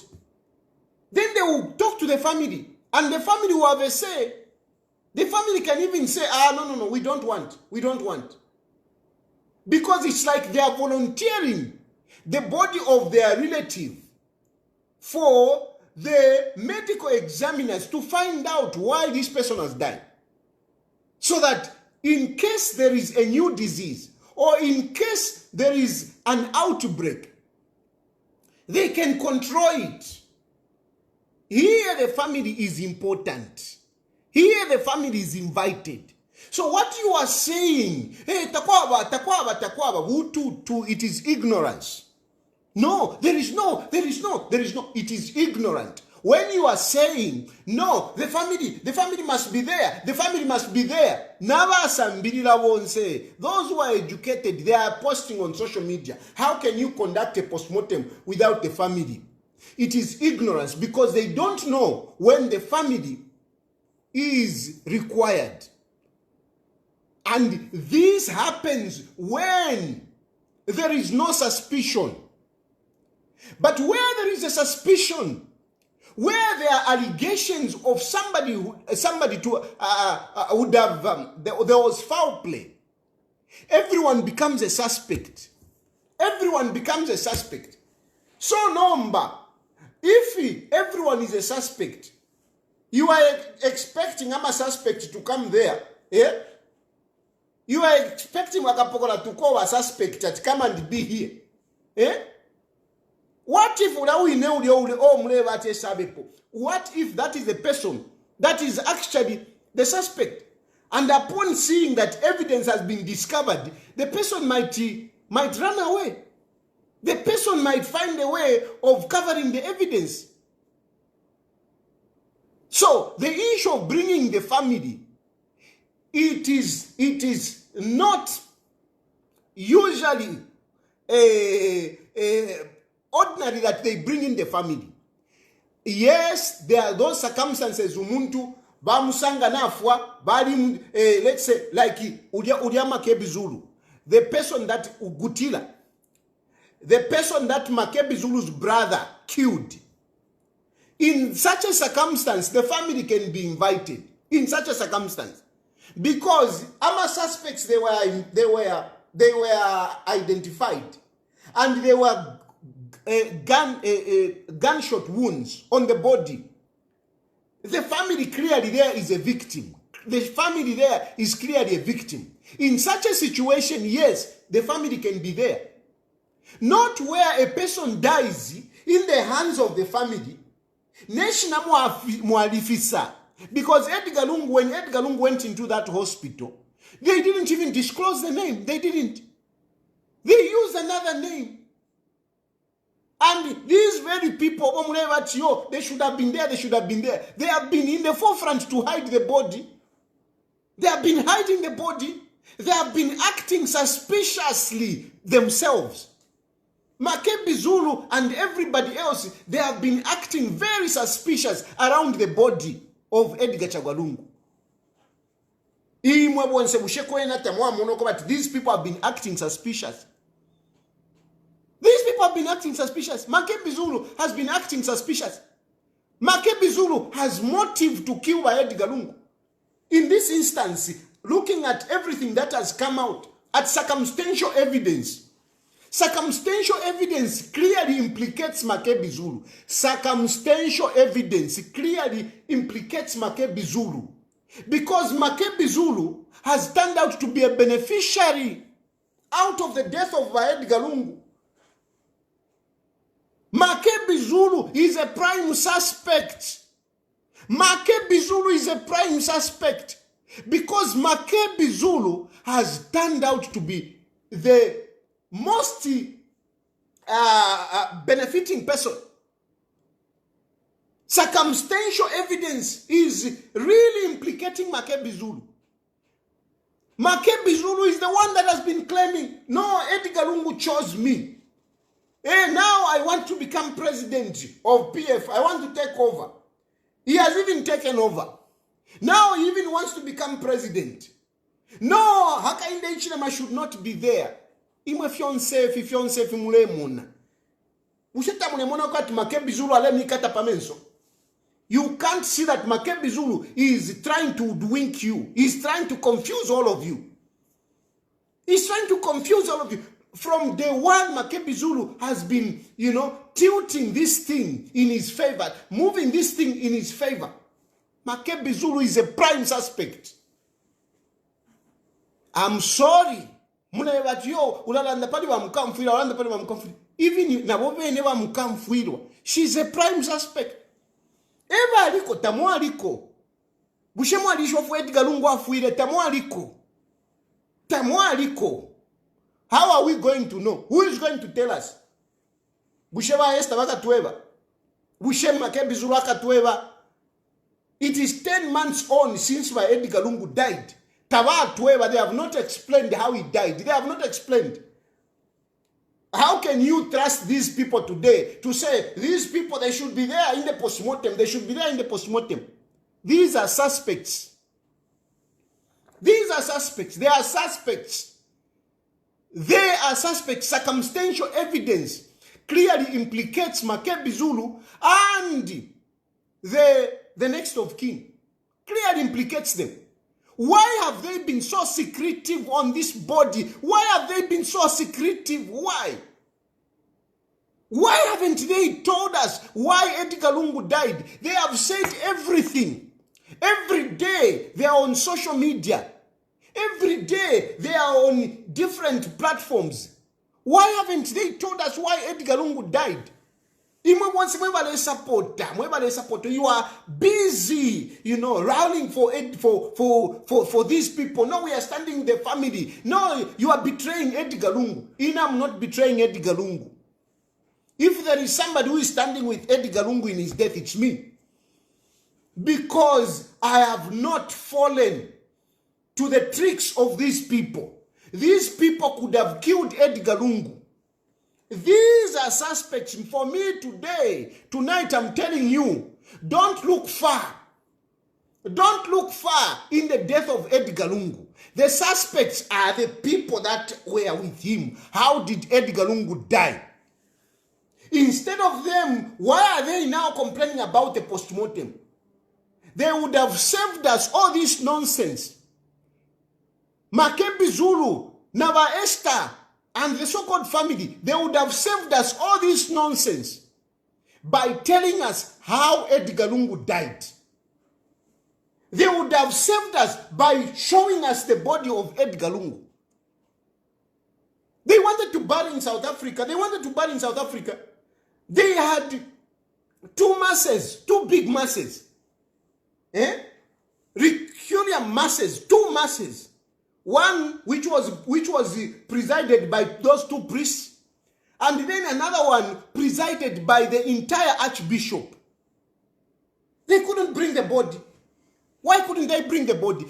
Then they will talk to the family, and the family will have a say. The family can even say, no, we don't want. Because it's like they are volunteering the body of their relative for the medical examiners to find out why this person has died. So that in case there is a new disease or in case there is an outbreak, they can control it. Here the family is important. Here the family is invited. So what you are saying, hey, takwaba, it is ignorance. No, there is no, it is ignorant. When you are saying, no, the family must be there, Navasambirila won't say, those who are educated, they are posting on social media. How can you conduct a postmortem without the family? It is ignorance because they don't know when the family is required. And this happens when there is no suspicion. But where there is a suspicion, where there are allegations of somebody would have, there was foul play, everyone becomes a suspect. So number, if everyone is a suspect, you are expecting a suspect to come there, yeah? You are expecting Wakapokola to call a suspect to come and be here. Eh? What if that is the person that is actually the suspect? And upon seeing that evidence has been discovered, the person might run away. The person might find a way of covering the evidence. So the issue of bringing the family, it is not usually ordinary that they bring in the family. Yes, there are those circumstances umuntu bamusanga nafwa bali let's say like Makebi Zulu, the person that Ugutila, the person that Makebi Zulu's brother killed. In such a circumstance, the family can be invited. In such a circumstance, because our suspects they were identified, and there were gunshot wounds on the body. The family clearly there is a victim. The family there is clearly a victim. In such a situation, yes, the family can be there. Not where a person dies in the hands of the family. Because when Edgar Lungu went into that hospital, they didn't even disclose the name. They didn't. They used another name. And these very people, they should have been there, They have been in the forefront to hide the body. They have been hiding the body. They have been acting suspiciously themselves. Makebi Zulu and everybody else, they have been acting very suspicious around the body of Edgar Chagwalungu. But these people have been acting suspicious. These people have been acting suspicious. Makebi Zulu has been acting suspicious. Makebi Zulu has motive to kill by Edgar Lungu. In this instance, looking at everything that has come out, at circumstantial evidence clearly implicates Makebi Zulu. Circumstantial evidence clearly implicates Makebi Zulu. Because Makebi Zulu has turned out to be a beneficiary out of the death of Edgar Lungu. Makebi Zulu is a prime suspect. Makebi Zulu is a prime suspect because Makebi Zulu has turned out to be the most benefiting person. Circumstantial evidence is really implicating Makebi Zulu. Makebi Zulu is the one that has been claiming, no, Edgar Lungu chose me. Hey, now I want to become president of PF. I want to take over. He has even taken over. Now he even wants to become president. No, Hakainde Ichilema should not be there. Imwe fiancé mulemuna. Usheta mulemuna kwa Makebi Zulu alemi kata pamenso. You can't see that Makebi Zulu is trying to hoodwink you. He's trying to confuse all of you. He's trying to confuse all of you. From day one, Makebi Zulu has been, tilting this thing in his favor, moving this thing in his favor. Makebi Zulu is a prime suspect. I'm sorry. Even she's a prime suspect. Eva aliko, tamo aliko. Bushemo alisho fu Edgar Lungu afuire, tamo aliko. Tamo aliko. How are we going to know? Who is going to tell us? Bushema Esther wakatueva. Bushema Makebi Zulu wakatueva. It is 10 months on since my Edgar Lungu died. Tawa tueva, they have not explained how he died. They have not explained. How can you trust these people today to say, these people, they should be there in the postmortem. They should be there in the postmortem. These are suspects. These are suspects. They are suspects. They are suspects. Circumstantial evidence clearly implicates Makebi Zulu and the next of kin. Clearly implicates them. Why have they been so secretive on this body? Why have they been so secretive? Why? Why haven't they told us why Edgar Lungu died? They have said everything. Every day they are on social media. Every day they are on different platforms. Why haven't they told us why Edgar Lungu died? You are busy, rallying for these people. No, we are standing with the family. No, you are betraying Edgar Lungu. I'm not betraying Edgar Lungu. If there is somebody who is standing with Edgar Lungu in his death, it's me. Because I have not fallen to the tricks of these people. These people could have killed Edgar Lungu. These are suspects for me today. Tonight I'm telling you, don't look far. Don't look far in the death of Edgar Lungu. The suspects are the people that were with him. How did Edgar Lungu die? Instead of them, why are they now complaining about the postmortem? They would have saved us all this nonsense. Makebi Zulu, Nava Esther, and the so-called family, they would have saved us all this nonsense by telling us how Edgar Lungu died. They would have saved us by showing us the body of Edgar Lungu. They wanted to bury in South Africa. They had two big masses. Requiem masses, two masses. One which was presided by those two priests, and then another one presided by the entire archbishop. They couldn't bring the body. Why couldn't they bring the body?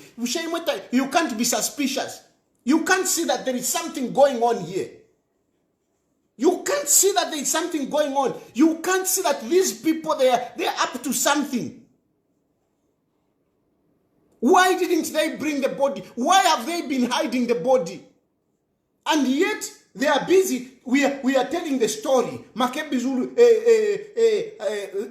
You can't be suspicious. You can't see that there is something going on here. You can't see that there is something going on. You can't see that these people, they're up to something. Why didn't they bring the body? Why have they been hiding the body? And yet they are busy. We are telling the story. Makebi Zulu,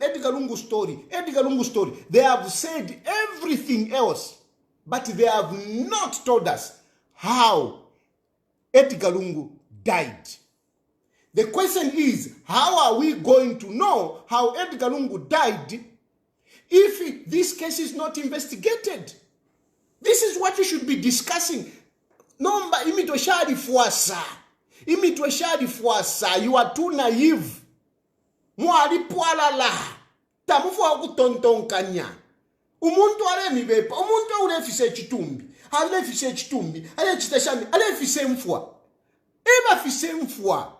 Edgar Lungu story. Edgar Lungu story. They have said everything else, but they have not told us how Edgar Lungu died. The question is, how are we going to know how Edgar Lungu died if this case is not investigated? This is what we should be discussing. Nomba imitweshadi fuasa. You are too naive. mwali pwalala tamufuwa kutontonkanya umuntu alemibepa umuntu ulefise chitumbi alefise chitumbi alechitashami alefise mfwa eba fise mfwa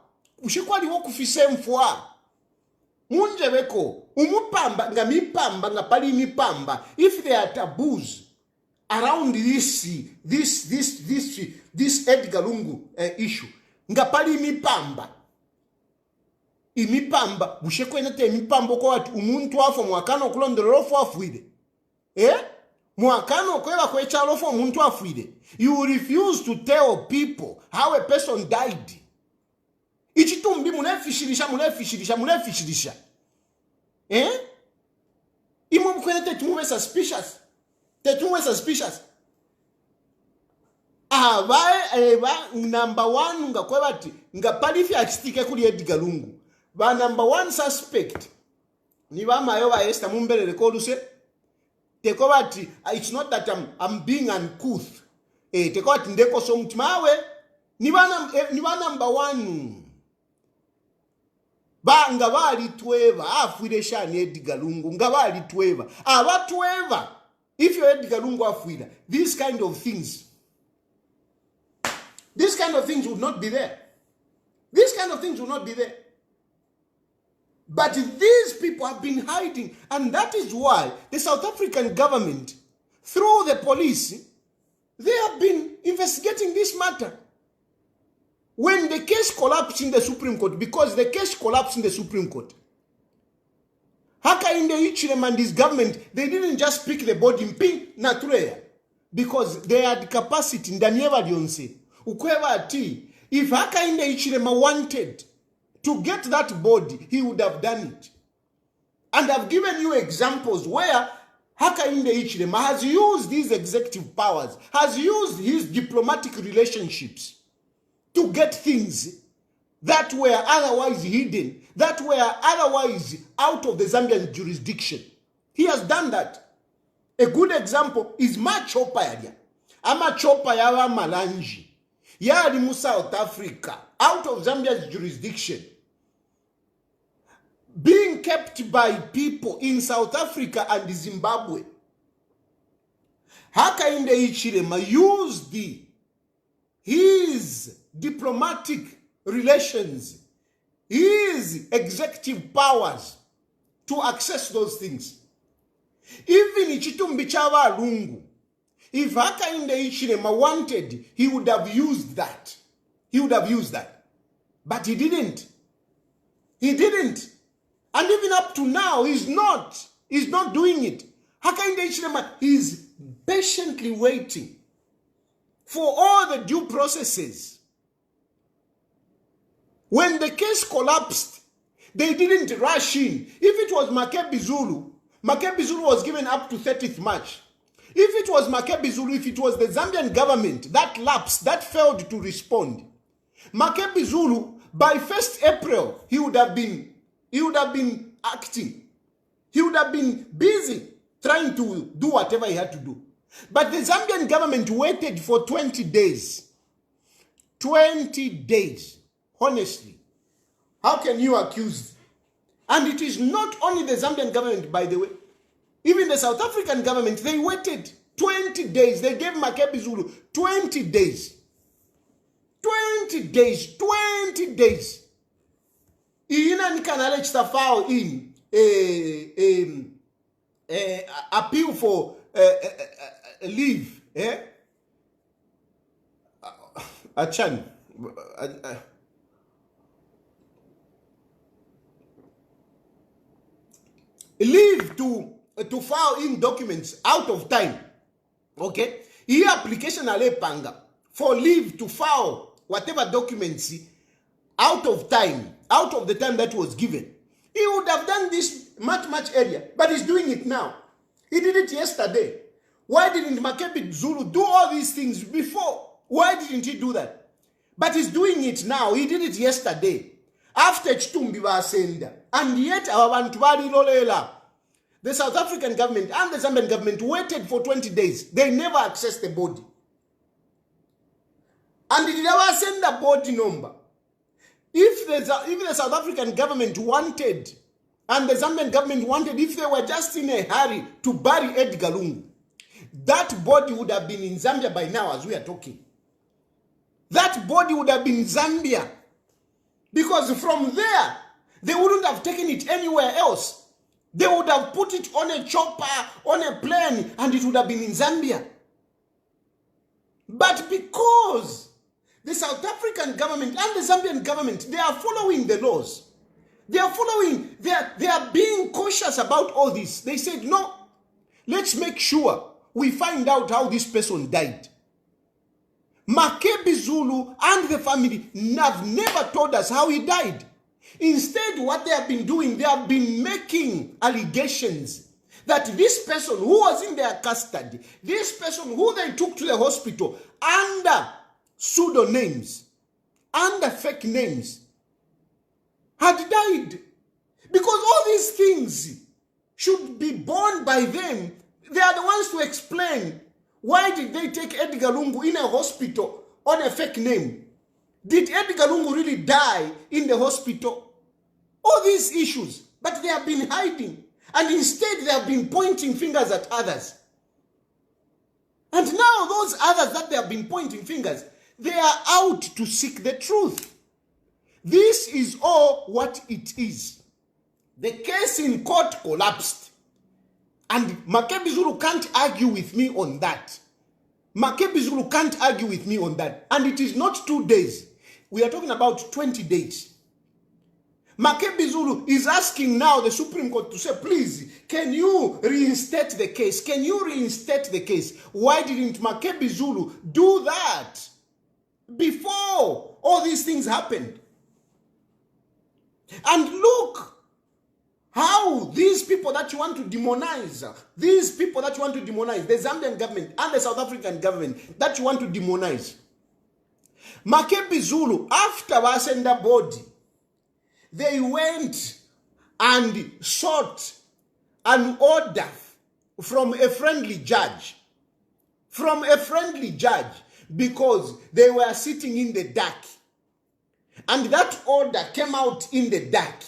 ushikwali wo kufise mfwa munje beko umupamba ngamipamba ngapali mipamba if there are taboos around this Edgar Lungu issue ngapali mipamba imipamba bushekwena te mipambo ko ati umuntu afo mwakano kulondolero fo afuide mwakano kweba kwechalo fo umuntu afuide. You refuse to tell people how a person died. Ichitumbi munefishirisha imo mkwena te tumuwe suspicious eba number 1 ngakweba ati ngapalifi achitike kuli Edgar Lungu ba number 1 suspect ni ba mayo ba Esther mumbelele ko luse teko bati it's not that I'm being uncouth teko bati ndeko so mtimawe ni ba number 1 ba ngabali tweva afwire shani Edgar Lungu ngabali tweva abatweva if you Edgar Lungu afwira these kind of things would not be there. But these people have been hiding, and that is why the South African government, through the police, they have been investigating this matter. When the case collapsed in the Supreme Court, because the case collapsed in the Supreme Court, Hakainde Hichilema and his government, they didn't just pick the body in pink naturea, because they had capacity in Daniela Dionse. Ukweva ati, if Hakainde Hichilema wanted to get that body, he would have done it. And I've given you examples where Hakainde Hichilema has used his executive powers, has used his diplomatic relationships to get things that were otherwise hidden, that were otherwise out of the Zambian jurisdiction. He has done that. A good example is Machopa Yadia. Amachopa Yawa Malanji. Yari mu South Africa, out of Zambia's jurisdiction, being kept by people in South Africa and Zimbabwe. Hakainde Hichilema used his diplomatic relations, his executive powers to access those things. Even Ichitumbi Chava Lungu, if Hakainde Hichilema wanted, he would have used that. But he didn't. And even up to now, he's not doing it. Hakainde Hichilema is patiently waiting for all the due processes. When the case collapsed, they didn't rush in. If it was Makebi Zulu was given up to 30th March. If it was Makebi Zulu, if it was the Zambian government that lapsed, that failed to respond, Makebi Zulu, by 1st April, he would have been acting. He would have been busy trying to do whatever he had to do. But the Zambian government waited for 20 days. 20 days. Honestly. How can you accuse? And it is not only the Zambian government, by the way. Even the South African government, they waited 20 days. They gave Makebi Zulu 20 days. 20 days. 20 days. Ina nikanale chitafao in appeal for leave. Achan. Leave to file in documents out of time. Okay? Here application ale panga for leave to file whatever documents out of time, out of the time that was given. He would have done this much earlier, but he's doing it now. He did it yesterday. Why didn't Makebi Zulu do all these things before? Why didn't he do that? But he's doing it now. He did it yesterday. After Chitumbi Basenda. And yet our Bantwari Lolela, the South African government and the Zambian government waited for 20 days. They never accessed the body. And they never send a body number. If the South African government wanted And the Zambian government wanted, if they were just in a hurry to bury Edgar Lungu, that body would have been in Zambia by now as we are talking. That body would have been in Zambia. Because from there, they wouldn't have taken it anywhere else. They would have put it on a chopper, on a plane, and it would have been in Zambia. But because the South African government and the Zambian government, they are following the laws. They are being cautious about all this. They said, no, let's make sure we find out how this person died. Makebi Zulu and the family have never told us how he died. Instead, what they have been doing, they have been making allegations that this person who was in their custody, this person who they took to the hospital under pseudonyms, under fake names, had died. Because all these things should be borne by them. They are the ones to explain, why did they take Edgar Lungu in a hospital on a fake name? Did Edgar Lungu really die in the hospital? All these issues, but they have been hiding. And instead they have been pointing fingers at others. And now those others that they have been pointing fingers, they are out to seek the truth. This is all what it is. The case in court collapsed. And Makebi Zulu can't argue with me on that. Makebi Zulu can't argue with me on that. And it is not 2 days. We are talking about 20 days. Makebi Zulu is asking now the Supreme Court to say, please, can you reinstate the case? Can you reinstate the case? Why didn't Makebi Zulu do that before all these things happened? And look how these people that you want to demonize, the Zambian government and the South African government that you want to demonize. Makebi Zulu, after Wasenda body, they went and sought an order from a friendly judge. Because they were sitting in the dark. And that order came out in the dark.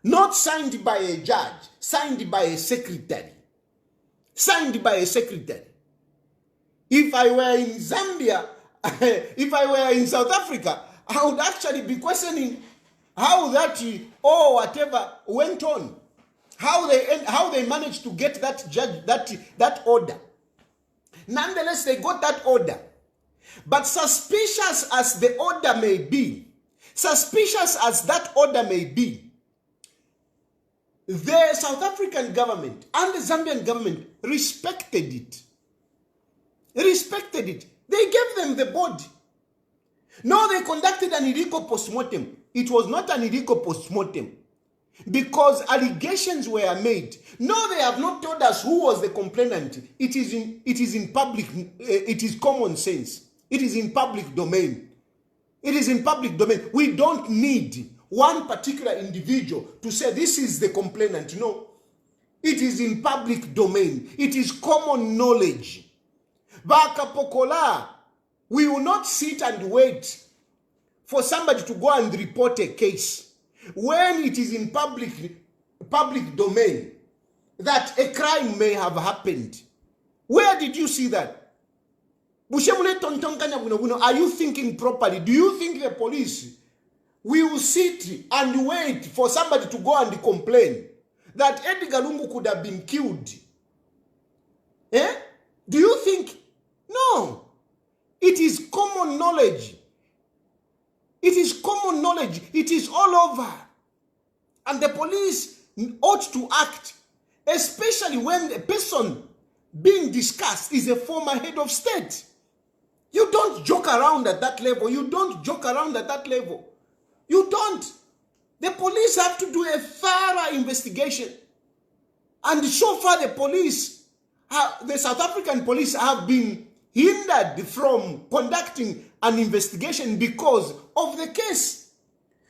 Not signed by a judge, signed by a secretary. If I were in Zambia, if I were in South Africa, I would actually be questioning how that or whatever went on. How they managed to get that judge, that order. Nonetheless, they got that order. But suspicious as the order may be, suspicious as that order may be, the South African government and the Zambian government respected it. They gave them the body. No, they conducted an illegal postmortem. It was not an illegal postmortem because allegations were made. No, they have not told us who was the complainant. It is in public. It is common sense. It is in public domain. We don't need one particular individual to say this is the complainant. No, it is in public domain. It is common knowledge. Bakapokola, we will not sit and wait for somebody to go and report a case when it is in public domain that a crime may have happened. Where did you see that? Are you thinking properly? Do you think the police will sit and wait for somebody to go and complain that Edgar Lungu could have been killed? Do you think? No. It is common knowledge. It is common knowledge. It is all over. And the police ought to act, especially when the person being discussed is a former head of state. You don't joke around at that level. You don't. The police have to do a thorough investigation. And so far the police, the South African police have been hindered from conducting an investigation because of the case.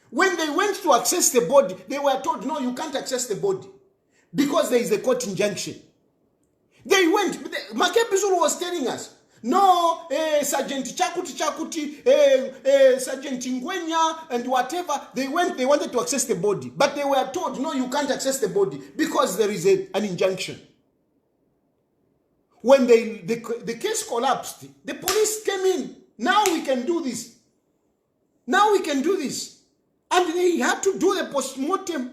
When they went to access the body, they were told, no, you can't access the body because there is a court injunction. They went, Makebi Zulu was telling us, No, Sergeant Chakuti, Sergeant Ngwenya, and whatever, they wanted to access the body. But they were told, no, you can't access the body because there is an injunction. When the case collapsed, the police came in. Now we can do this. Now we can do this. And they had to do the post-mortem.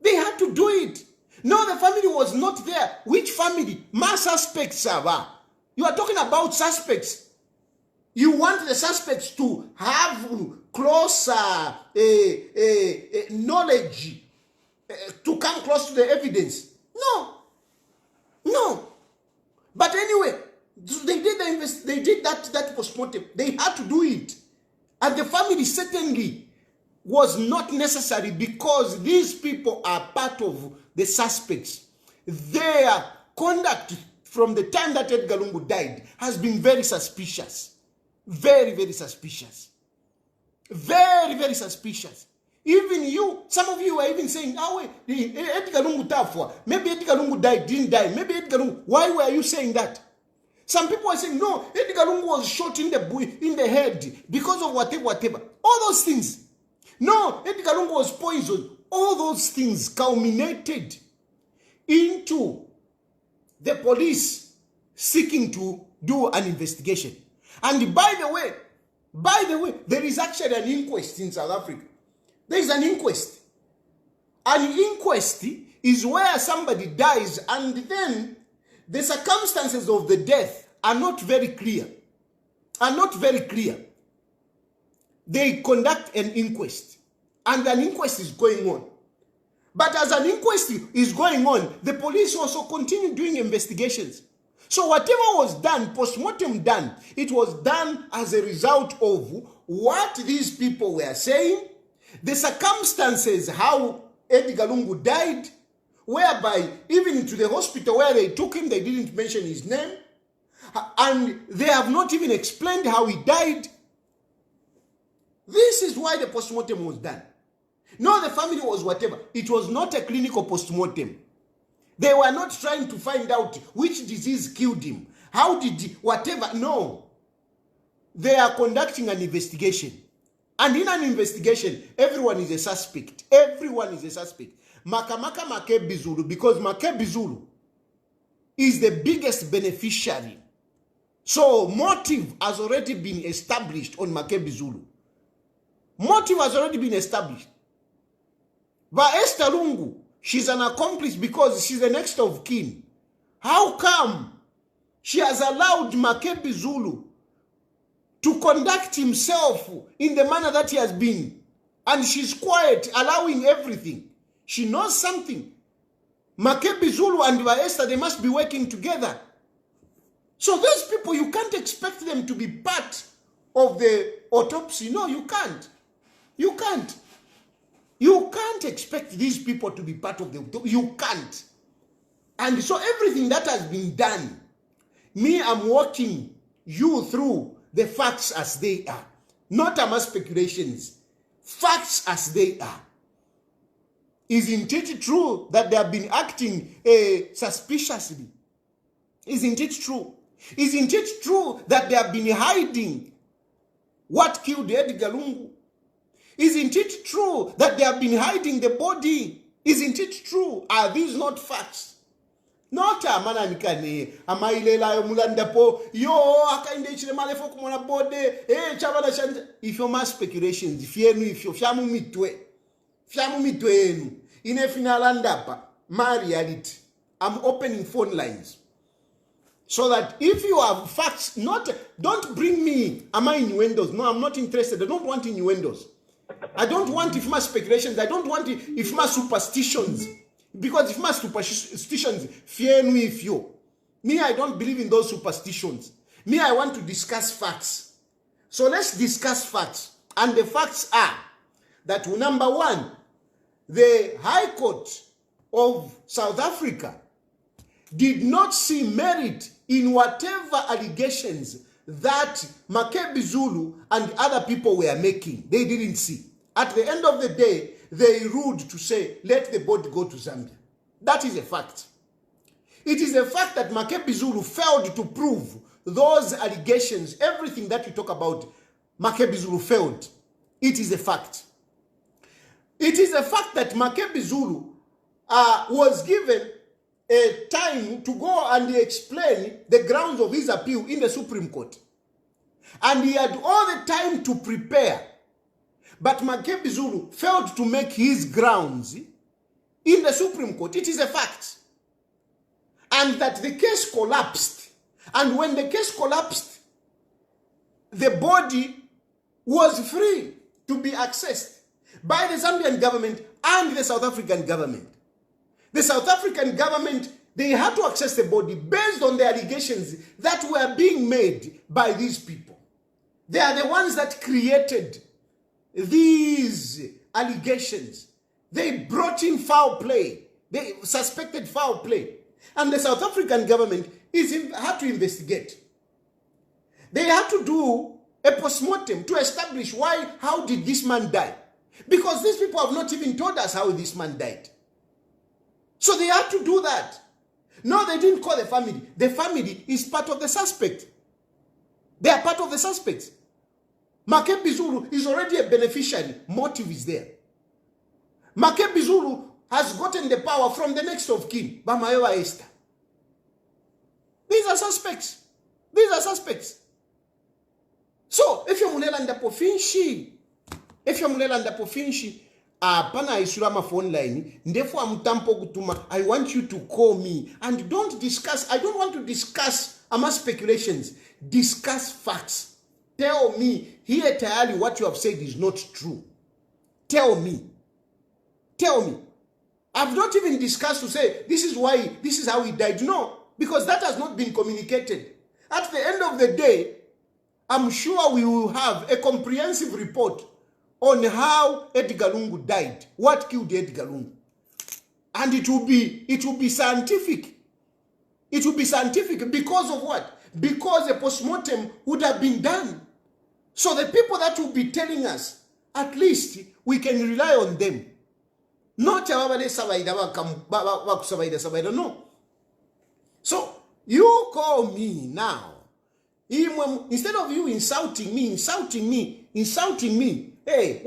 They had to do it. No, the family was not there. Which family? My suspects, Sava. You are talking about suspects. You want the suspects to have closer knowledge, to come close to the evidence. No. No. But anyway, they did that postmortem. They had to do it. And the family certainly was not necessary because these people are part of the suspects. Their conduct from the time that Edgar Lungu died has been very suspicious. Very, very suspicious. Very, very suspicious. Even you, some of you are even saying, oh wait, Edgar Lungu tafwa. Maybe Edgar Lungu didn't die. Maybe Edgar Lungu, why were you saying that? Some people are saying, no, Edgar Lungu was shot in the head because of whatever. All those things. No, Edgar Lungu was poisoned. All those things culminated into the police seeking to do an investigation. And by the way, there is actually an inquest in South Africa. There is an inquest. An inquest is where somebody dies and then the circumstances of the death are not very clear. They conduct an inquest. And an inquest is going on. But as an inquest is going on, the police also continue doing investigations. So whatever was done, post-mortem done, it was done as a result of what these people were saying, the circumstances, how Edgar Lungu died, whereby even to the hospital where they took him, they didn't mention his name, and they have not even explained how he died. This is why the post-mortem was done. No, the family was whatever. It was not a clinical post-mortem. They were not trying to find out which disease killed him. How did he, whatever. No. They are conducting an investigation. And in an investigation, everyone is a suspect. Everyone is a suspect. Makebi Zulu, because Makebi Zulu is the biggest beneficiary. So motive has already been established on Makebi Zulu. Motive has already been established. But Esther Lungu, she's an accomplice because she's the next of kin. How come she has allowed Makebi Zulu to conduct himself in the manner that he has been? And she's quiet, allowing everything. She knows something. Makebi Zulu and Esther, they must be working together. So those people, you can't expect them to be part of the autopsy. No, you can't. You can't. You can't expect these people to be part of the autopsy. You can't. And so everything that has been done, me, I'm walking you through the facts as they are. Not my speculations. Facts as they are. Isn't it true that they have been acting suspiciously? Isn't it true? Isn't it true that they have been hiding what killed Edgar Lungu? Isn't it true that they have been hiding the body? Isn't it true? Are these not facts? Not a man amailela mulandapo yo akainde chile malefo kumona body chabana chanda. If you must speculations, if you fyamu mitwe enu ine finalandapa my reality. I'm opening phone lines. So that if you have facts, don't bring me, am I innuendos? No, I'm not interested. I don't want innuendos. I don't want if my speculations. I don't want if my superstitions. Because if my superstitions, fear me if you. Me, I don't believe in those superstitions. Me, I want to discuss facts. So let's discuss facts. And the facts are that number one, the High Court of South Africa did not see merit in whatever allegations that Makebi Zulu and other people were making. They didn't see. At the end of the day, they ruled to say, let the body go to Zambia. That is a fact. It is a fact that Makebi Zulu failed to prove those allegations, everything that you talk about, Makebi Zulu failed. It is a fact. It is a fact that Makebi Zulu was given a time to go and explain the grounds of his appeal in the Supreme Court. And he had all the time to prepare. But Makebi Zulu failed to make his grounds in the Supreme Court. It is a fact. And that the case collapsed. And when the case collapsed, the body was free to be accessed by the Zambian government and the South African government. The South African government, they had to access the body based on the allegations that were being made by these people. They are the ones that created these allegations. They brought in foul play. They suspected foul play. And the South African government had to investigate. They had to do a postmortem to establish how did this man die? Because these people have not even told us how this man died. So they had to do that. No, they didn't call the family. The family is part of the suspect. They are part of the suspects. Makebi Zulu is already a beneficiary. Motive is there. Makebi Zulu has gotten the power from the next of kin, Bamayowa Esther. These are suspects. These are suspects. So, if you're Mulelanda Pofinshi, pana isurama phone line, therefore amtampo kutuma, I want you to call me and don't discuss, I don't want to discuss speculations, discuss facts. Tell me, here tayari what you have said is not true. Tell me. Tell me. I've not even discussed to say, this is how he died. No, because that has not been communicated. At the end of the day, I'm sure we will have a comprehensive report on how Edgar Lungu died, what killed Edgar Lungu. And it will be scientific. It will be scientific because of what? Because a postmortem would have been done. So the people that will be telling us, at least we can rely on them. Not no. So you call me now. Instead of you insulting me, hey,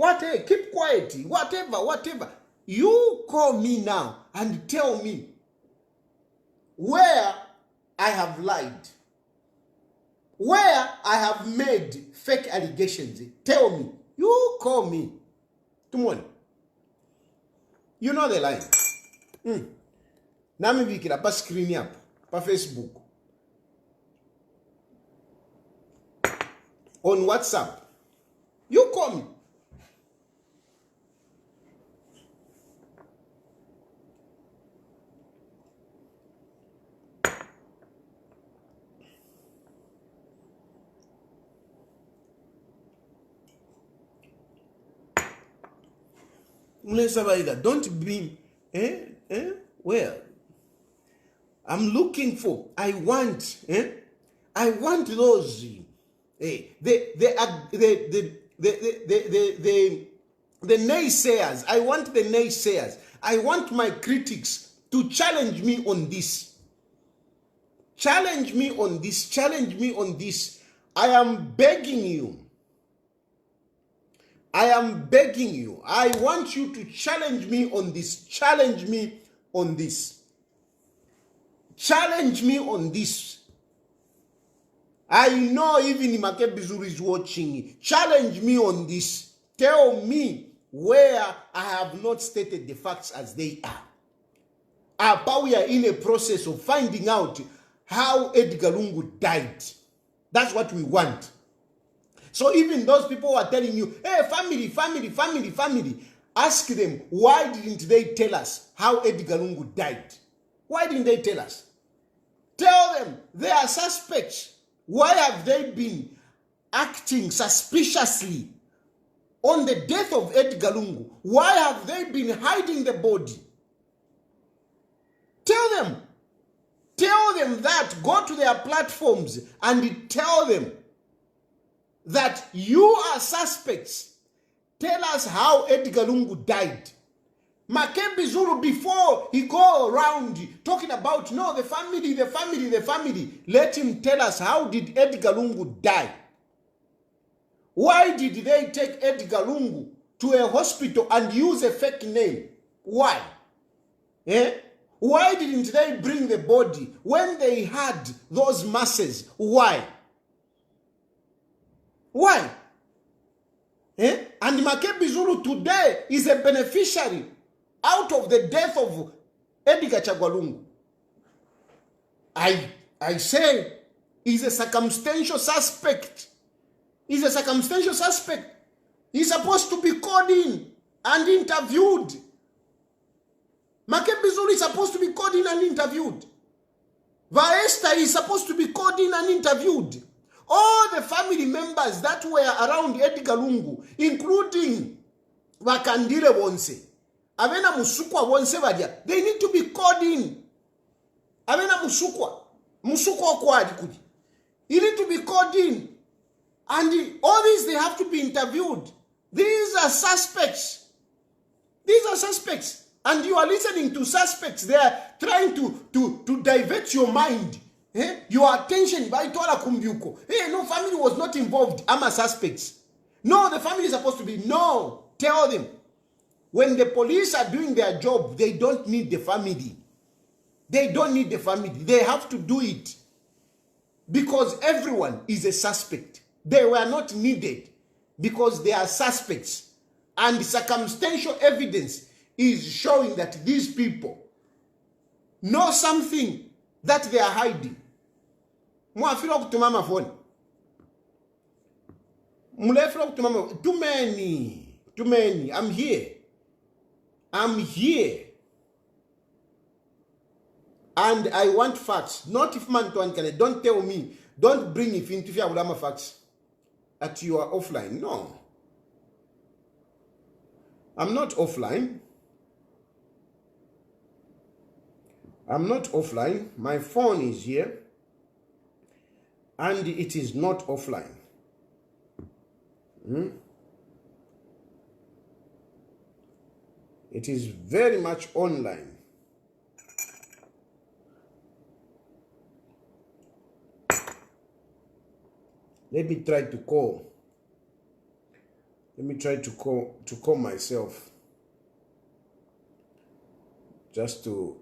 keep quiet, whatever. You call me now and tell me where I have lied, where I have made fake allegations. Tell me. You call me. Tomorrow. You know the line. Nami vikira pa screen up, pa Facebook, on WhatsApp. You call me. Don't be, where? I'm looking for, I want those, the naysayers. I want the naysayers. I want my critics to challenge me on this. Challenge me on this. Challenge me on this. I am begging you. I am begging you. I want you to challenge me on this. Challenge me on this. Challenge me on this. I know even Makebi Zulu is watching. Challenge me on this. Tell me where I have not stated the facts as they are. But we are in a process of finding out how Edgar Lungu died. That's what we want. So even those people who are telling you, hey, family, ask them, why didn't they tell us how Edgar Lungu died? Why didn't they tell us? Tell them they are suspects. Why have they been acting suspiciously on the death of Edgar Lungu? Why have they been hiding the body? Tell them. Tell them that. Go to their platforms and tell them that you are suspects. Tell us how Edgar Lungu died. Makebi Zulu, before he go around talking about, no, the family, let him tell us, how did Edgar Lungu die? Why did they take Edgar Lungu to a hospital and use a fake name? Why? Why didn't they bring the body when they had those masses? Why? Why? And Makebi Zulu today is a beneficiary out of the death of Edgar Chagwa. I say he's a circumstantial suspect. He's a circumstantial suspect. He's supposed to be called in and interviewed. Makebi Zulu is supposed to be called in and interviewed. Vaesta is supposed to be called in and interviewed. All the family members that were around Edgar Lungu, including Vakandile Wonse, Avena Musukwa Wonse Vadia, they need to be called in. Avena Musukwa Kwadi. You need to be called in. And all these, they have to be interviewed. These are suspects. These are suspects. And you are listening to suspects. They are trying to divert your mind. Your attention by Tola Kumbyuko. No, family was not involved. I'm a suspects. No, the family is supposed to be. No, tell them. When the police are doing their job, they don't need the family. They don't need the family. They have to do it. Because everyone is a suspect. They were not needed because they are suspects. And circumstantial evidence is showing that these people know something that they are hiding. Too many. I'm here. And I want facts. Not if man to can. Don't tell me. Don't bring if into your facts. At you are offline. No. I'm not offline. My phone is here. And it is not offline. It is very much online. Let me try to call. Let me try to call myself. Just to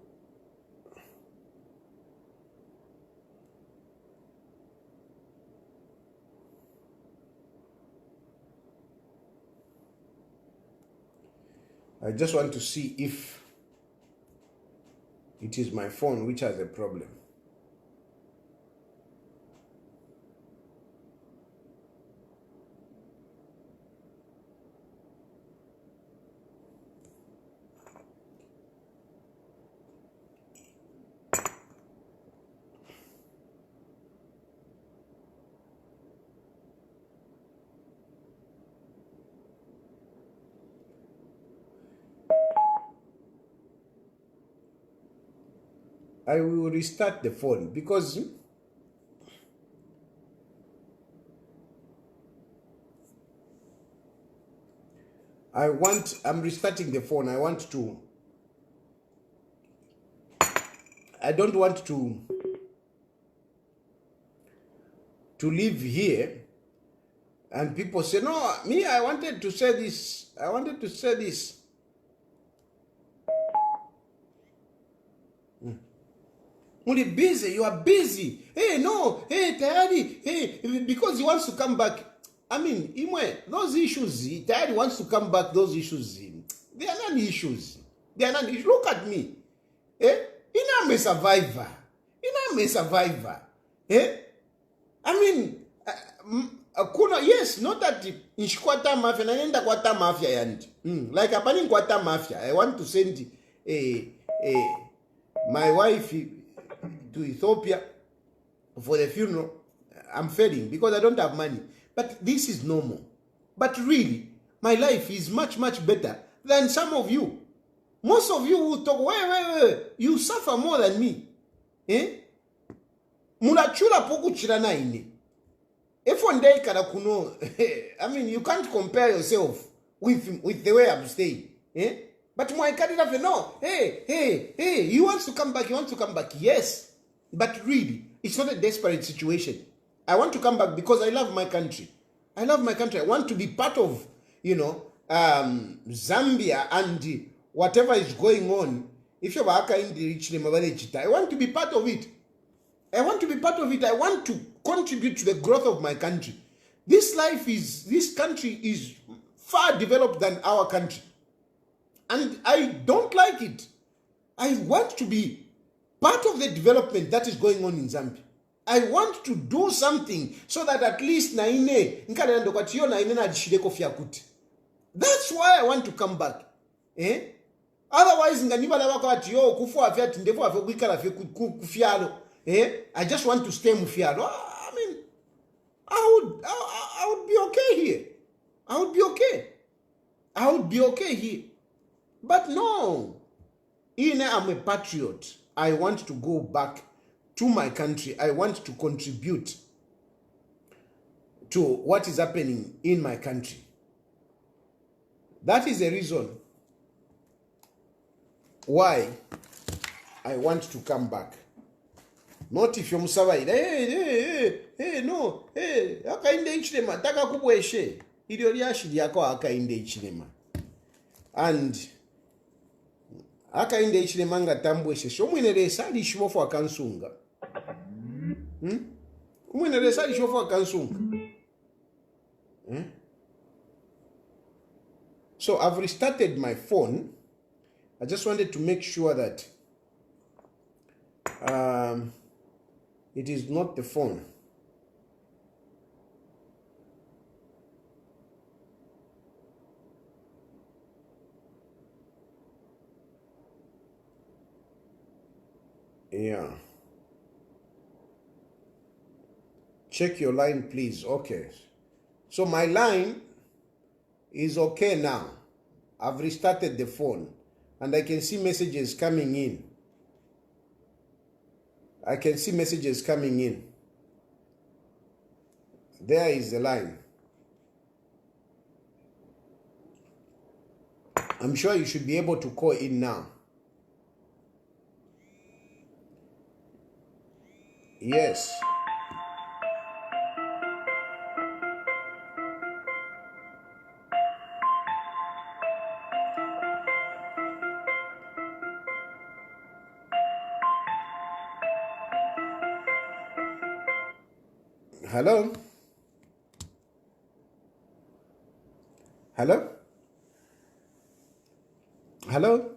I just want to see if it is my phone which has a problem. I will restart the phone because I'm restarting the phone. I don't want to live here and people say, no, me, I wanted to say this. When you're busy, you are busy. Hey, no, hey, Tayari, hey, because he wants to come back. I mean, those issues, Tayari wants to come back, those issues, they are not issues. Look at me. I'm a survivor. I mean, yes, not that in Shkwata Mafia, naenda Kwata Mafia yandi. Like apani Kwata Mafia, I want to send my wife to Ethiopia for the funeral. I'm failing because I don't have money. But this is normal. But really, my life is much, much better than some of you. Most of you who talk, wait, you suffer more than me. Mulachula poku chirana ini. If one day karakuno, I mean, you can't compare yourself with the way I'm staying. But Mwaikadira, no, hey, he wants to come back, yes. But really, it's not a desperate situation. I want to come back because I love my country. I want to be part of, Zambia and whatever is going on. If you're in the I want to be part of it. I want to contribute to the growth of my country. This country is far developed than our country. And I don't like it. I want to be part of the development that is going on in Zambia. I want to do something so that at least that's why I want to come back. Otherwise, I just want to stay mufialo. I mean, I would be okay here. I would be okay here. But no, I'm a patriot. I want to go back to my country. I want to contribute to what is happening in my country. That is the reason why I want to come back. Not if you're Musavai, no, akainde ichilema, taka kubweshe. Idioria yako akainde ichilema. And akainde ichilema nga tambweshe. So mwinere sali shimofu akansunga. Mwinere sali shimofu akansunga. So I've restarted my phone. I just wanted to make sure that it is not the phone. Yeah. Check your line, please. Okay. So my line is okay now. I've restarted the phone and I can see messages coming in. There is the line. I'm sure you should be able to call in now. Yes. Hello? Hello? Hello?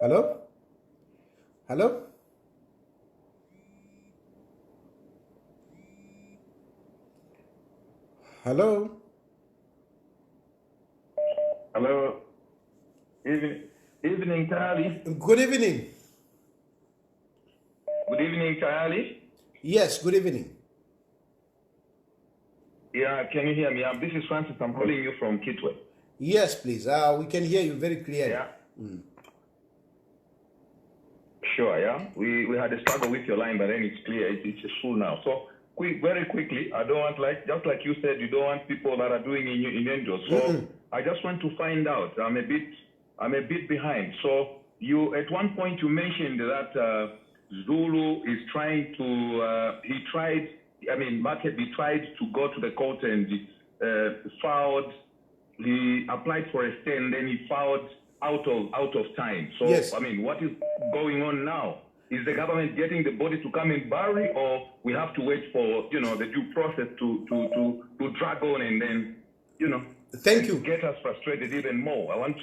Hello? Hello? Hello? Hello. Evening, Charlie. Good evening. Good evening, Charlie. Yes, good evening. Yeah, can you hear me? This is Francis. I'm calling you from Kitwe. Yes, please. We can hear you very clearly. Yeah. Sure, yeah. We had a struggle with your line, but then it's clear. It's full now. So, very quickly, I don't want, just like you said, you don't want people that are doing innuendos. So, I just want to find out. I'm a bit behind. So, at one point you mentioned that Zulu is trying to, Makebi tried to go to the court and he applied for a stay and then he filed out of time. So, yes. What is going on now? Is the government getting the body to come and bury, or we have to wait for, the due process to drag on and then, Thank you. Get us frustrated even more? I want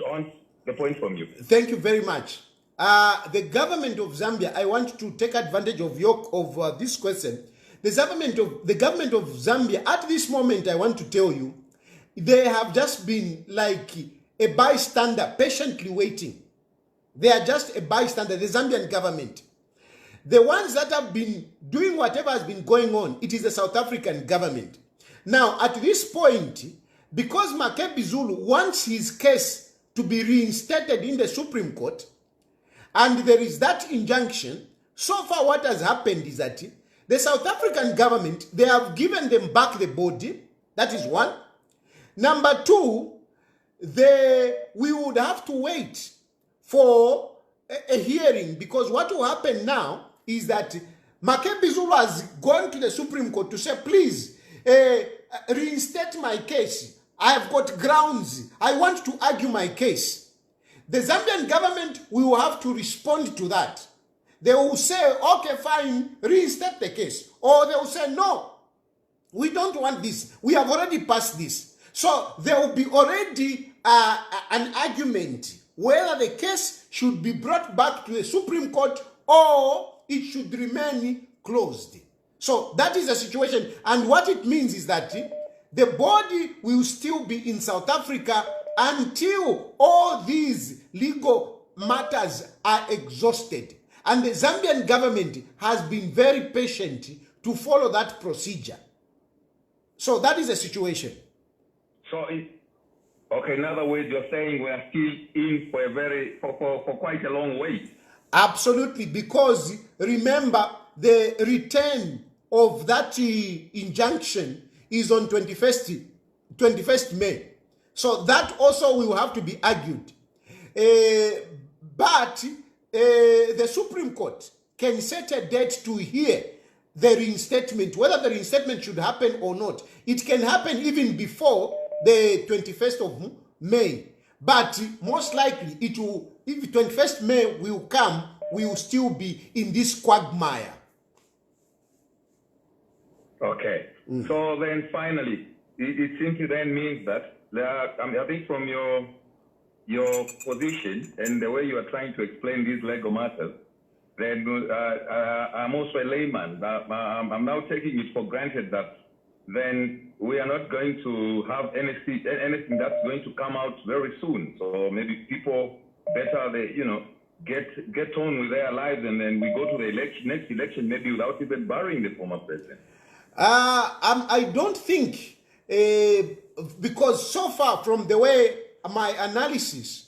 the point from you. Thank you very much. The government of Zambia, I want to take advantage of this question. The government of Zambia, at this moment, I want to tell you, they have just been like a bystander, patiently waiting. They are just a bystander, the Zambian government. The ones that have been doing whatever has been going on, it is the South African government. Now, at this point, because Makebi Zulu wants his case to be reinstated in the Supreme Court, and there is that injunction. So far what has happened is that the South African government, they have given them back the body. That is one. Number two, we would have to wait for a hearing, because what will happen now is that Makebi Zulu has gone to the Supreme Court to say, please, reinstate my case. I have got grounds. I want to argue my case. The Zambian government will have to respond to that. They will say, okay, fine, reinstate the case. Or they will say, no, we don't want this. We have already passed this. So there will be already an argument whether the case should be brought back to the Supreme Court or it should remain closed. So that is the situation. And what it means is that the body will still be in South Africa until all these legal matters are exhausted. And the Zambian government has been very patient to follow that procedure. So that is the situation. So, okay, in other words, you're saying we are still in for quite a long wait. Absolutely, because remember, the return of that injunction is on 21st May. So that also will have to be argued. But the Supreme Court can set a date to hear the reinstatement, whether the reinstatement should happen or not. It can happen even before the 21st of May. But most likely, it will, if 21st May will come, we will still be in this quagmire. Okay. So then finally, it simply then means that I think from your position and the way you are trying to explain these legal matters, then I'm also a layman. I'm now taking it for granted that then we are not going to have anything that's going to come out very soon. So maybe people better get on with their lives, and then we go to the next election maybe without even burying the former president. I don't think, because so far from the way my analysis,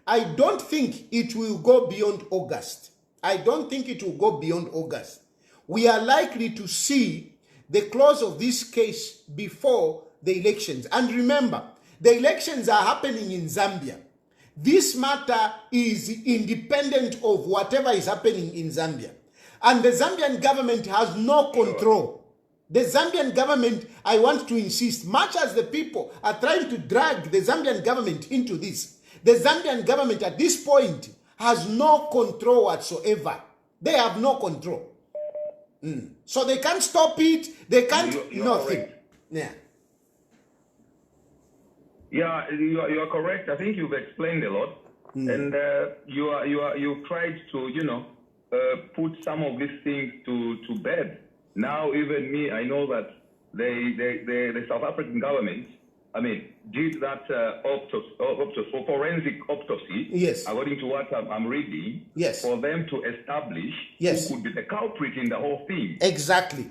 I don't think it will go beyond August. I don't think it will go beyond August. We are likely to see the close of this case before the elections. And remember, the elections are happening in Zambia. This matter is independent of whatever is happening in Zambia. And the Zambian government has no control. The Zambian government, I want to insist, much as the people are trying to drag the Zambian government into this, the Zambian government at this point has no control whatsoever. They have no control. So they can't stop it. They can't nothing. Correct. Yeah. Yeah, you are correct. I think you've explained a lot, and you've tried to put some of these things to bed. Now even me, I know that the South African government, did that forensic autopsy. Yes. According to what I'm reading. Yes. For them to establish Yes. who could be the culprit in the whole thing. Exactly.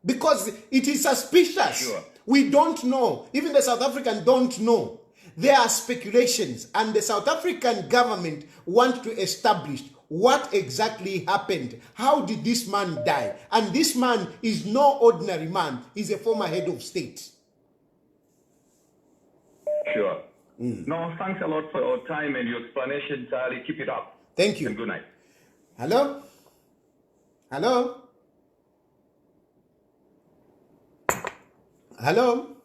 Because it is suspicious. Sure. We don't know. Even the South African don't know. There are speculations, and the South African government want to establish what exactly happened. How did this man die? And this man is no ordinary man. He's a former head of state. Sure. No, thanks a lot for your time and your explanation, Charlie. Keep it up. Thank you. And good night. Hello? Hello? Hello?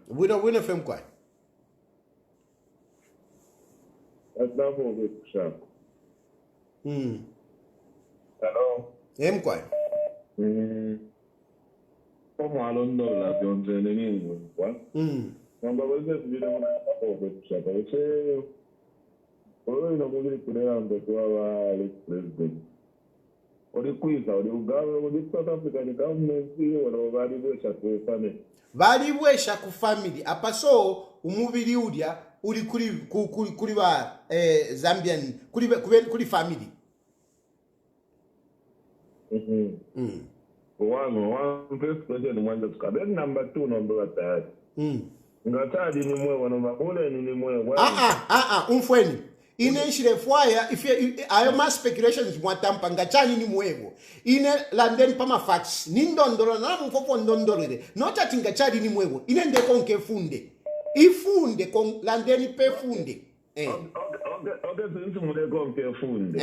We don't win a film quite. Hello. Him quite. Valibwesha ku family apa so umubiri udya uli kuli ba Zambian kuli family. One first question, one that's covered. Number two, number that. Ngatadi ni mwewe no bakule ni mwewe. Umfweni. Ine shirefwaya if ayo ma speculations mwatampa ngachani ni mwevo. Ine landen pama facts. Nindondoro na mfofo ndondorere. Not ati ngachani ni mwevo. Ine ndekonke funde. Ifunde kon landeni pe funde. Okay, so mule konke funde.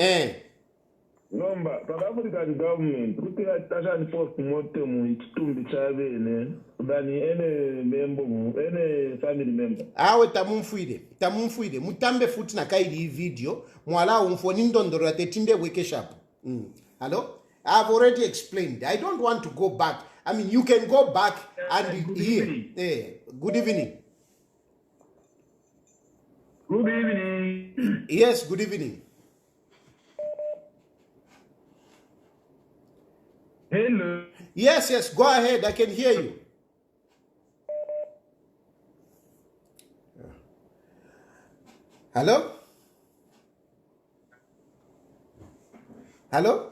Nomba, South African government, kuti atashani post mortem ichitumbi chavene, dani ene member, ene family member. Awe tamumfuide, mutambe futi na kaidi video, mwala umfoni ndondoro atetinde weke sharp. Hello? I've already explained. I don't want to go back. I mean, you can go back and hear. Good evening. Good evening. Yes, good evening. Hello. Yes, go ahead. I can hear you. Hello? Hello?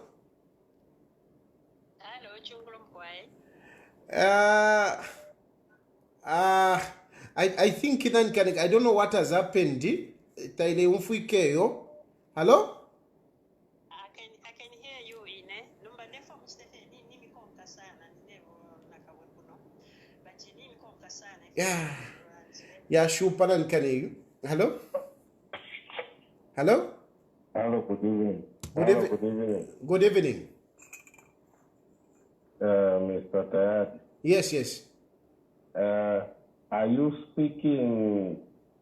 Hello, Chungulumkwai. I think I don't know what has happened. Taile umfuikeyo. Hello? I can hear you ine. Lumba nefo mstefe ni mikonka sana nevo nakawekuno. But ni mikonka sana. Yeah, shupana nkane. Hello? Hello? Hello, good evening. Good evening. Mr. Tayat. Yes. Are you speaking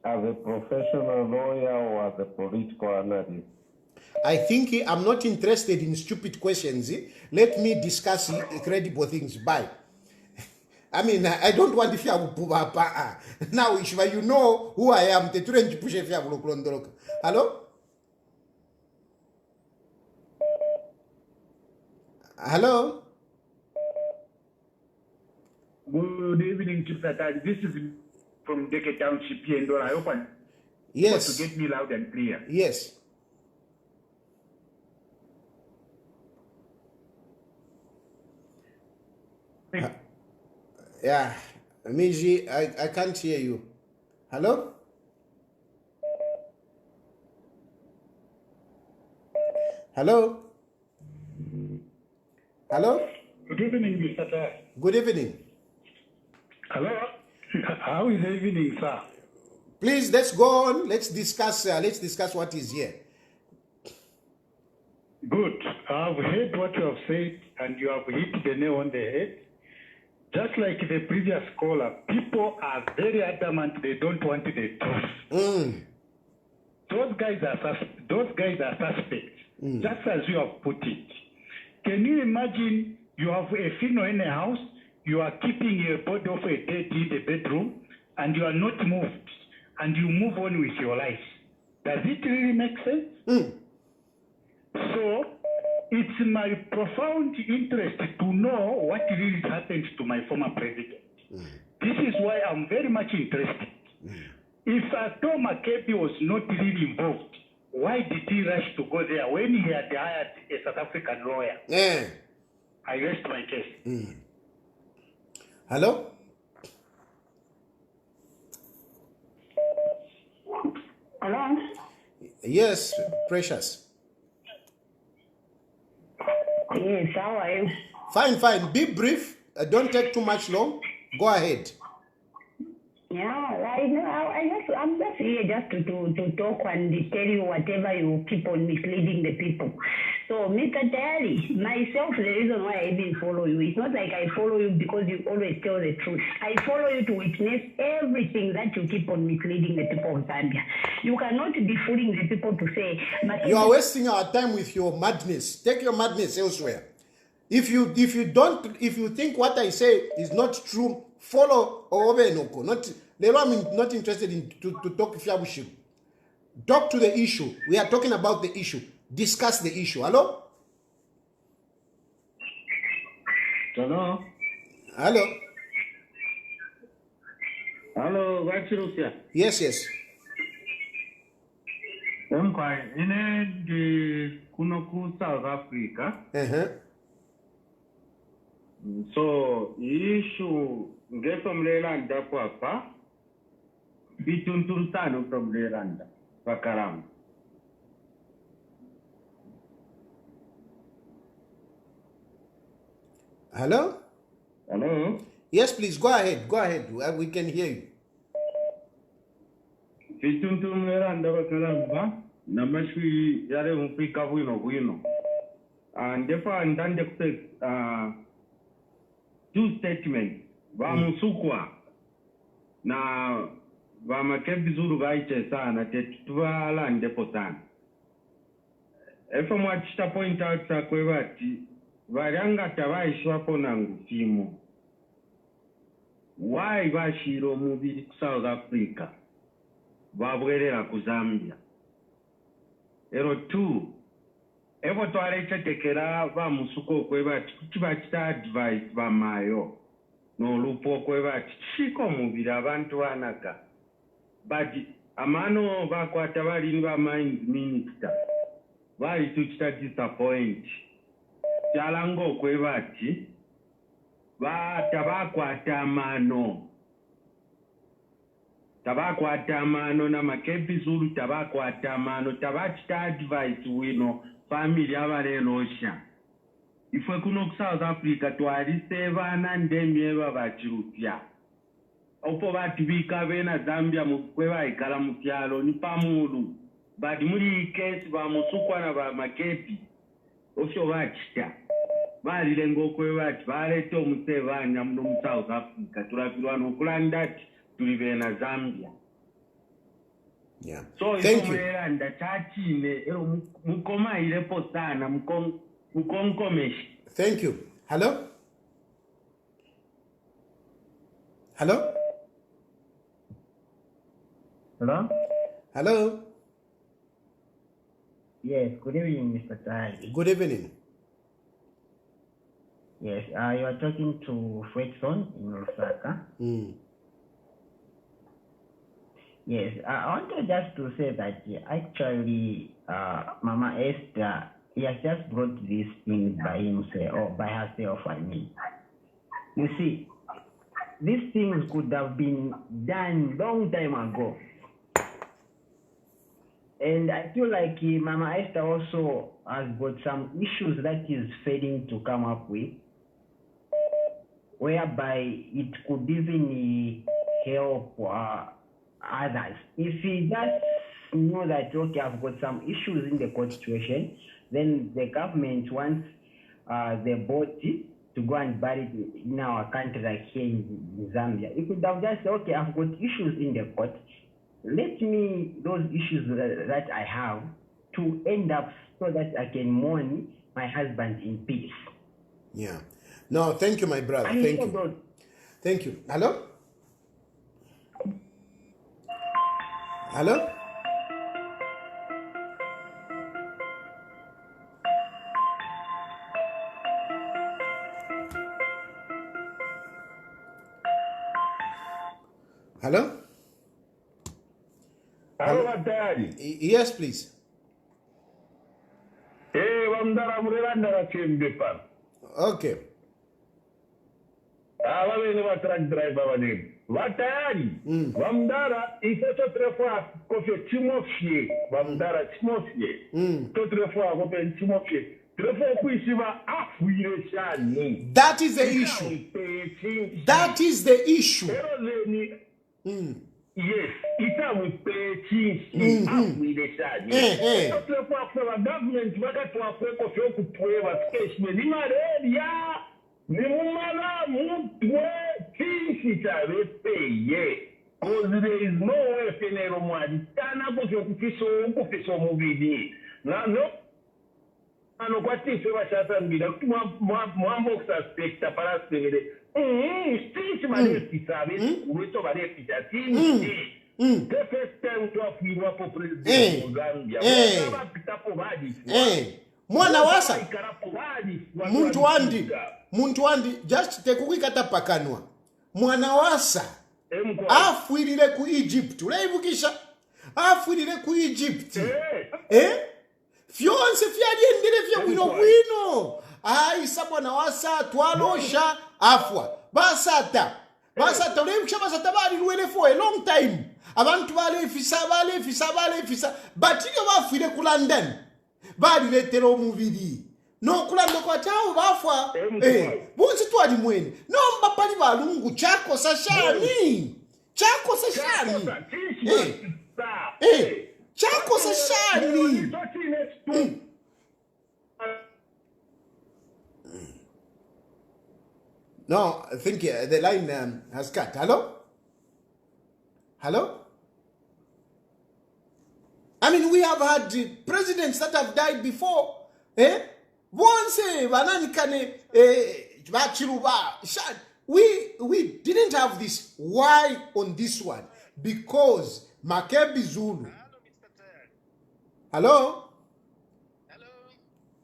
as a professional lawyer or as a political analyst? I think I'm not interested in stupid questions. Let me discuss credible things. Bye. I mean, I don't want if you have now, you know who I am. Hello? Hello? Good evening, Chief Satari. This is from Deke Township here in Dora. I hope Yes. to get me loud and clear. Yes. Yeah. Miji, I can't hear you. Hello? Hello? Hello? Good evening, Mr. Satari. Good evening. Hello? How is the evening, sir? Please, let's go on. Let's discuss what is here. Good. I've heard what you have said, and you have hit the nail on the head. Just like the previous caller, people are very adamant they don't want the truth. Those guys are suspects, just as you have put it. Can you imagine you have a funeral in a house, you are keeping a body of a dead in the bedroom, and you are not moved, and you move on with your life? Does it really make sense? So, it's my profound interest to know what really happened to my former president. This is why I'm very much interested. If Ato Makebi was not really involved, why did he rush to go there when he had hired a South African lawyer? I rest my case. Hello? Hello? Yes, Precious. Yes, how are you? Fine. Be brief. Don't take too much long. Go ahead. Yeah, I know. I'm just here just to talk and tell you whatever you keep on misleading the people. So, Mr. Tayari, myself, the reason why I even follow you, it's not like I follow you because you always tell the truth. I follow you to witness everything that you keep on misleading the people of Zambia. You cannot be fooling the people to say... You are wasting our time with your madness. Take your madness elsewhere. If you think what I say is not true, follow Obenoko. I'm not interested in to talk Fiabushi. Talk to the issue. We are talking about the issue. Discuss the issue. Hello? Hello? Hello, what's Russia? Yes. Kunoku South Africa. So, issue get from Leland Dakwapa, Bitunturutano from Leranda, Pakaram. Hello? Hello? Yes, please, go ahead. Go ahead. We can hear you. Bituntum Leranda Pakaramba, Namashui Yare Umpika Wino. And therefore, I'm done the two statements. Vamusukwa na Makebi Zulu vaiche sana tetuvala ndipo sana. Efa mwachita point out sakwevati varanga tavaishwapo nangu fimo. Why vashiro muviri ku South Africa vabwerera ku Zambia. Ero 2 evo twalechetekera vamusuko kwevati kuti vachita advice vamayo nolupo kwevati chiko muviri abantu vanaka. But amano vakwata valini va mines minister vari tuchita disappoint chalango kwevati tavakwata mano na Makebi Zulu tavakwata mano tavachita advice wino family avarelosha ifwe kuno ku South Africa twarise vana ndemieva vachirupya opo vati vika vena Zambia mukwevaigara mukyalo ni pamulu but muri case vamusukwa na vaMakebi osho vachita valile ngokwevati valete omusevanya muno mu South Africa turapirwa nokulandati tuli vena Zambia. Yeah. So Thank you. Thank you. Hello? Hello? Hello? Hello? Yes, good evening, Mr. Tahali. Good evening. Yes, you are talking to Fredson in Osaka. Yes, I wanted just to say that actually Mama Esther, he has just brought this thing by himself, or by herself, I mean. You see, these things could have been done long time ago. And I feel like Mama Esther also has got some issues that is failing to come up with, whereby it could even help others. If he just know that, okay, I've got some issues in the court situation, then the government wants the body to go and bury it in our country, like here in Zambia. It could have just said, okay, I've got issues in the court. Let me, those issues that I have, to end up so that I can mourn my husband in peace. Yeah. No, thank you, my brother. Thank you. Thank you. Hello? Hello? Hello? Hello, Daddy. Yes, please. Hey, Wamdara Muranda Chimbipa. Okay. Avaveni truck driver vane vatari vamdara isototrefa kofe timofye vamdara timofye totrefa kofe timofye trefa kuisiva afuire chani. That is the issue. That is the issue. Yes, itamupechi afuire chani. Totrefa kwa government vakatwa kofe okupweva skeshme ni malaria. Nimumala mutwe tinsi tarepeye. Because there is no way fenero mwadi. Tana kufiso mubidi. Na no. Ano kwa tinsi wa shata mbida. Mwambo suspecta para spengede. Tinsi marefi sabe. Uweto marefi cha tinsi. The first time to afuirwa po president of Zambia. Mwaba pitapo vadi. Mwana wasa. Muntu wandi just tekukikata pakanwa. Mwana wasa afwirire ku Egypt. Ulaivukisha afwirire ku Egypt. Fyonse fyaliendele vya wino. Isa mwana wasa twalosha afwa. Basata ulaivukisha basata bali luwele for a long time. abantu balefisa but iyo bafire ku London baliletera omubiri nokulanda kwati awo bafa bunzi twali mwene nomba pali balungu chakosa shani chakosa shani No, I think the line has cut. Hello? I mean, we have had presidents that have died before. Once, we didn't have this. Why on this one? Because Makebi Zulu. Hello?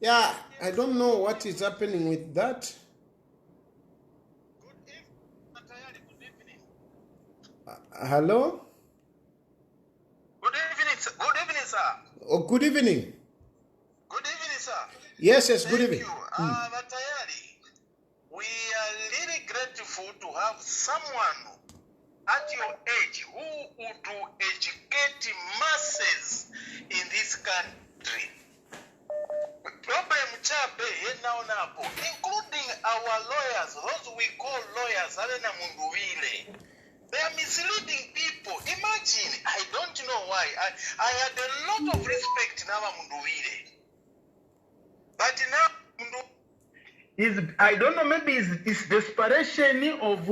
Yeah, I don't know what is happening with that. Hello? Good evening, sir. Oh, good evening. Good evening, sir. Yes, good evening. Thank you. Vatayari, we are really grateful to have someone at your age who would educate masses in this country. Problem chape now, including our lawyers, those we call lawyers, Alena Munduwile. They are misleading people. Imagine, I don't know why. I had a lot of respect now Munduwile. But now I don't know, maybe it's desperation of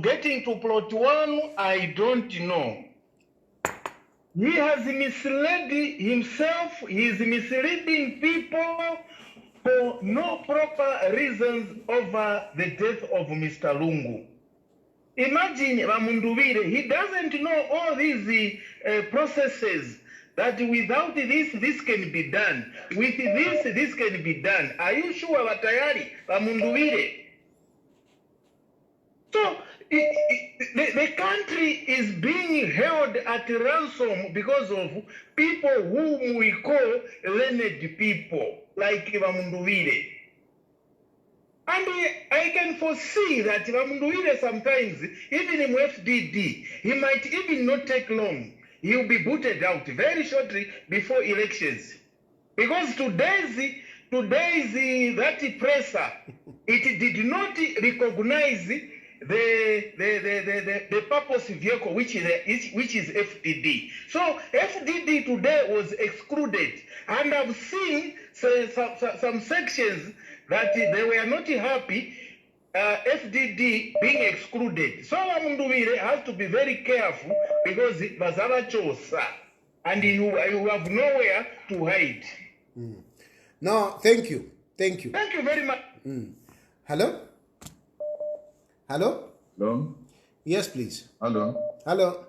getting to plot one, I don't know. He has misled himself, he is misleading people for no proper reasons over the death of Mr. Lungu. Imagine Munduwile, he doesn't know all these processes, that without this can be done. With this can be done. Are you sure Vatayari, Munduwile? So, the country is being held at ransom because of people whom we call learned people, like Munduwile. And I can foresee that Munduwile sometimes, even in FDD, he might even not take long. He will be booted out very shortly before elections. Because today's that presser, it did not recognize the purpose vehicle, which is FDD. So FDD today was excluded, and I've seen some sections that they were not happy FDD being excluded. So Munduwile has to be very careful because it was our choice, and you have nowhere to hide. No, thank you. Thank you very much. Hello? Hello? Yes, please. Hello? Hello?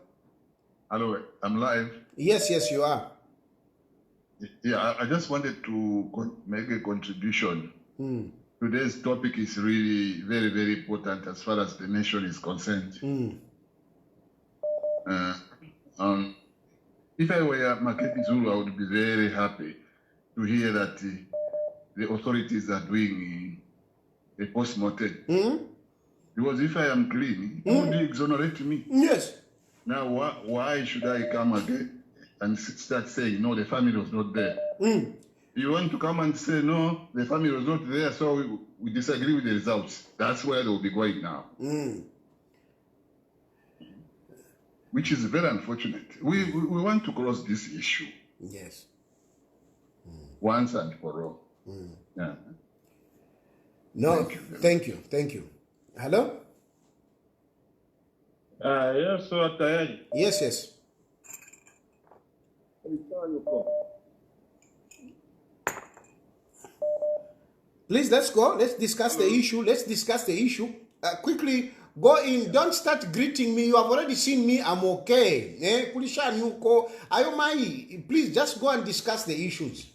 I'm live. Yes, you are. Yeah, I just wanted to make a contribution. Today's topic is really very, very important as far as the nation is concerned. If I were Makebi Zulu, I would be very happy to hear that the authorities are doing a post-mortem. Because if I am clean, who would exonerate me? Yes. Now, why should I come again and start saying, no, the family was not there? You want to come and say, no, the family was not there, so we disagree with the results. That's where they will be going now. Which is very unfortunate. We want to cross this issue. Yes. Once and for all. Yeah. No, thank you. Hello? Yes, sir. Yes. Please, let's go. Let's discuss the issue. Quickly, go in. Don't start greeting me. You have already seen me. I'm okay. Please, just go and discuss the issues.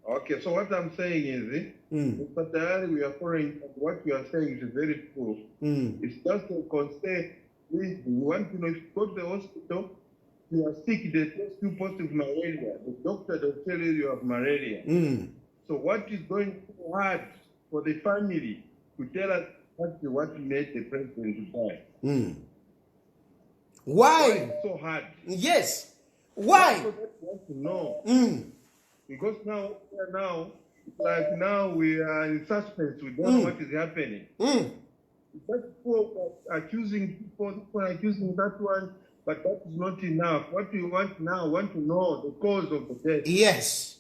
Okay, so what I'm saying is, Mr. Tayari, we are following what you are saying is very true. It's just a concern. Please, we want to know if you go to the hospital, you are sick, they test you positive malaria. The doctor will tell you you have malaria. So what is going so hard for the family to tell us what made the president die? Why? It's so hard. Yes. Why? People want to know. Because now we are in suspense. We don't know what is happening. Just people accusing people accusing that one, but that is not enough. What we want now, want to know the cause of the death. Yes.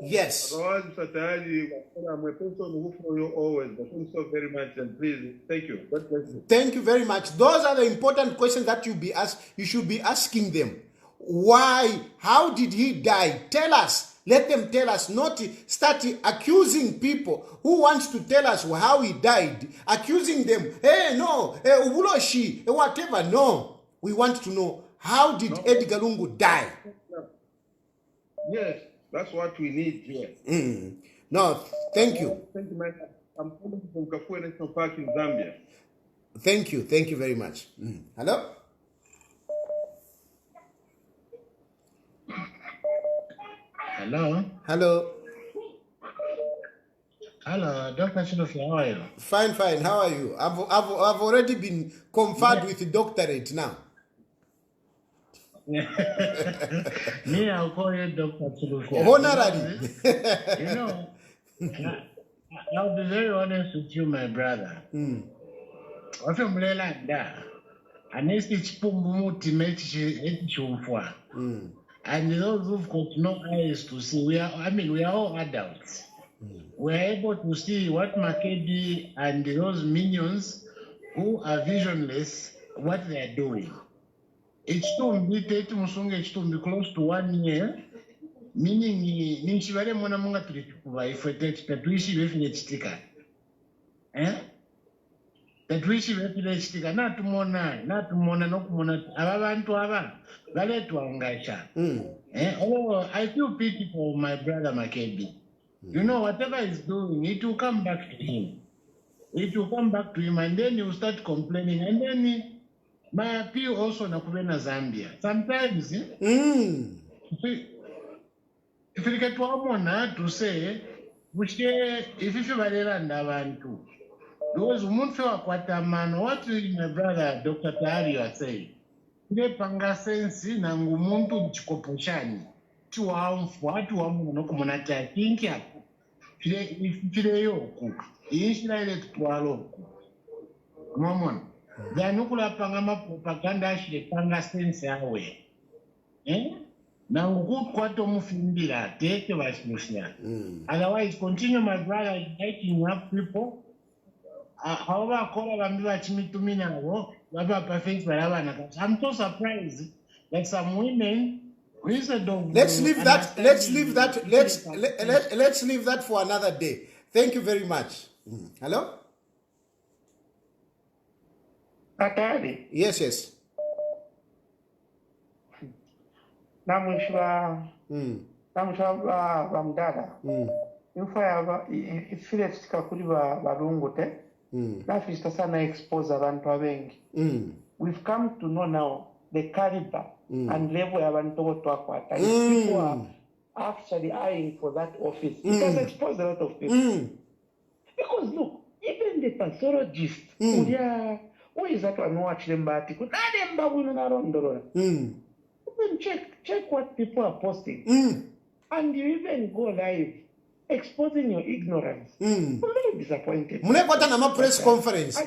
Yes. Otherwise, Mr. Tayali, I'm a person who follow you always. But thank you so very much, and please, thank you. God bless you. Thank you very much. Those are the important questions that you should be asking them. Why? How did he die? Tell us. Let them tell us, not start accusing people who wants to tell us how he died. Accusing them, hey, no, hey, ubuloshi, hey, whatever. No. We want to know, how did Edgar Lungu die? Yes, that's what we need here. No, thank you. Thank you, man. I'm calling from Kafue National Park in Zambia. Thank you. Thank you very much. Hello? Hello. Hello. Hello, Dr. Chilufi, how are you? Fine, fine. How are you? I've already been conferred with the doctorate now. Me, I'll call you Dr. Chilufi. Honorary. You know, I'll be very honest with you, my brother. Wafe mlela nda. Anesti chipungumuti mechi chumfwa. And those who've got no eyes to see, we are all adults. We are able to see what Makebi and those minions who are visionless, what they are doing. It's to be close to 1 year, meaning Ninchivare Monamunga Trikuba, if we take that we see refugee sticker. That we see refugee sticker, not to Mona, no Kumona, Avan to Ava, Valet to Angasha. Oh, I feel pity for my brother Makebi. You know, whatever he's doing, it will come back to him. It will come back to him, and then he will start complaining. And then my appeal also na kubena Zambia. Sometimes, if you get one more to say, which if you valera ndabantu, because umuntu wakwata man, what my brother Dr. Tari was saying, ile panga sensi na ngumuntu chikoposhani. Watu wa muno kumonata think ya file yoku inshira ile twaloku momon danukula panga mapropaganda ashile panga sense yawe na nguku kwato mufimbira teke basmushya otherwise continue my brother inviting up people however kola bambi bachimitumina nabo baba perfect barabana. I'm so surprised that some women. Let's leave that. Let's leave that for another day. Thank you very much. Hello? Atari. Yes. Namushwa bamdala. Info ifile fika kuli balungu te. Nafista sana expose abantu abengi. We've come to know now the caliber and level abantu twakwata. People are actually eyeing for that office. It has exposed a lot of people. Because look, even the pathologist, who is that one who actually even check what people are posting. And you even go live exposing your ignorance. I'm very disappointed. Munekwata na press conference.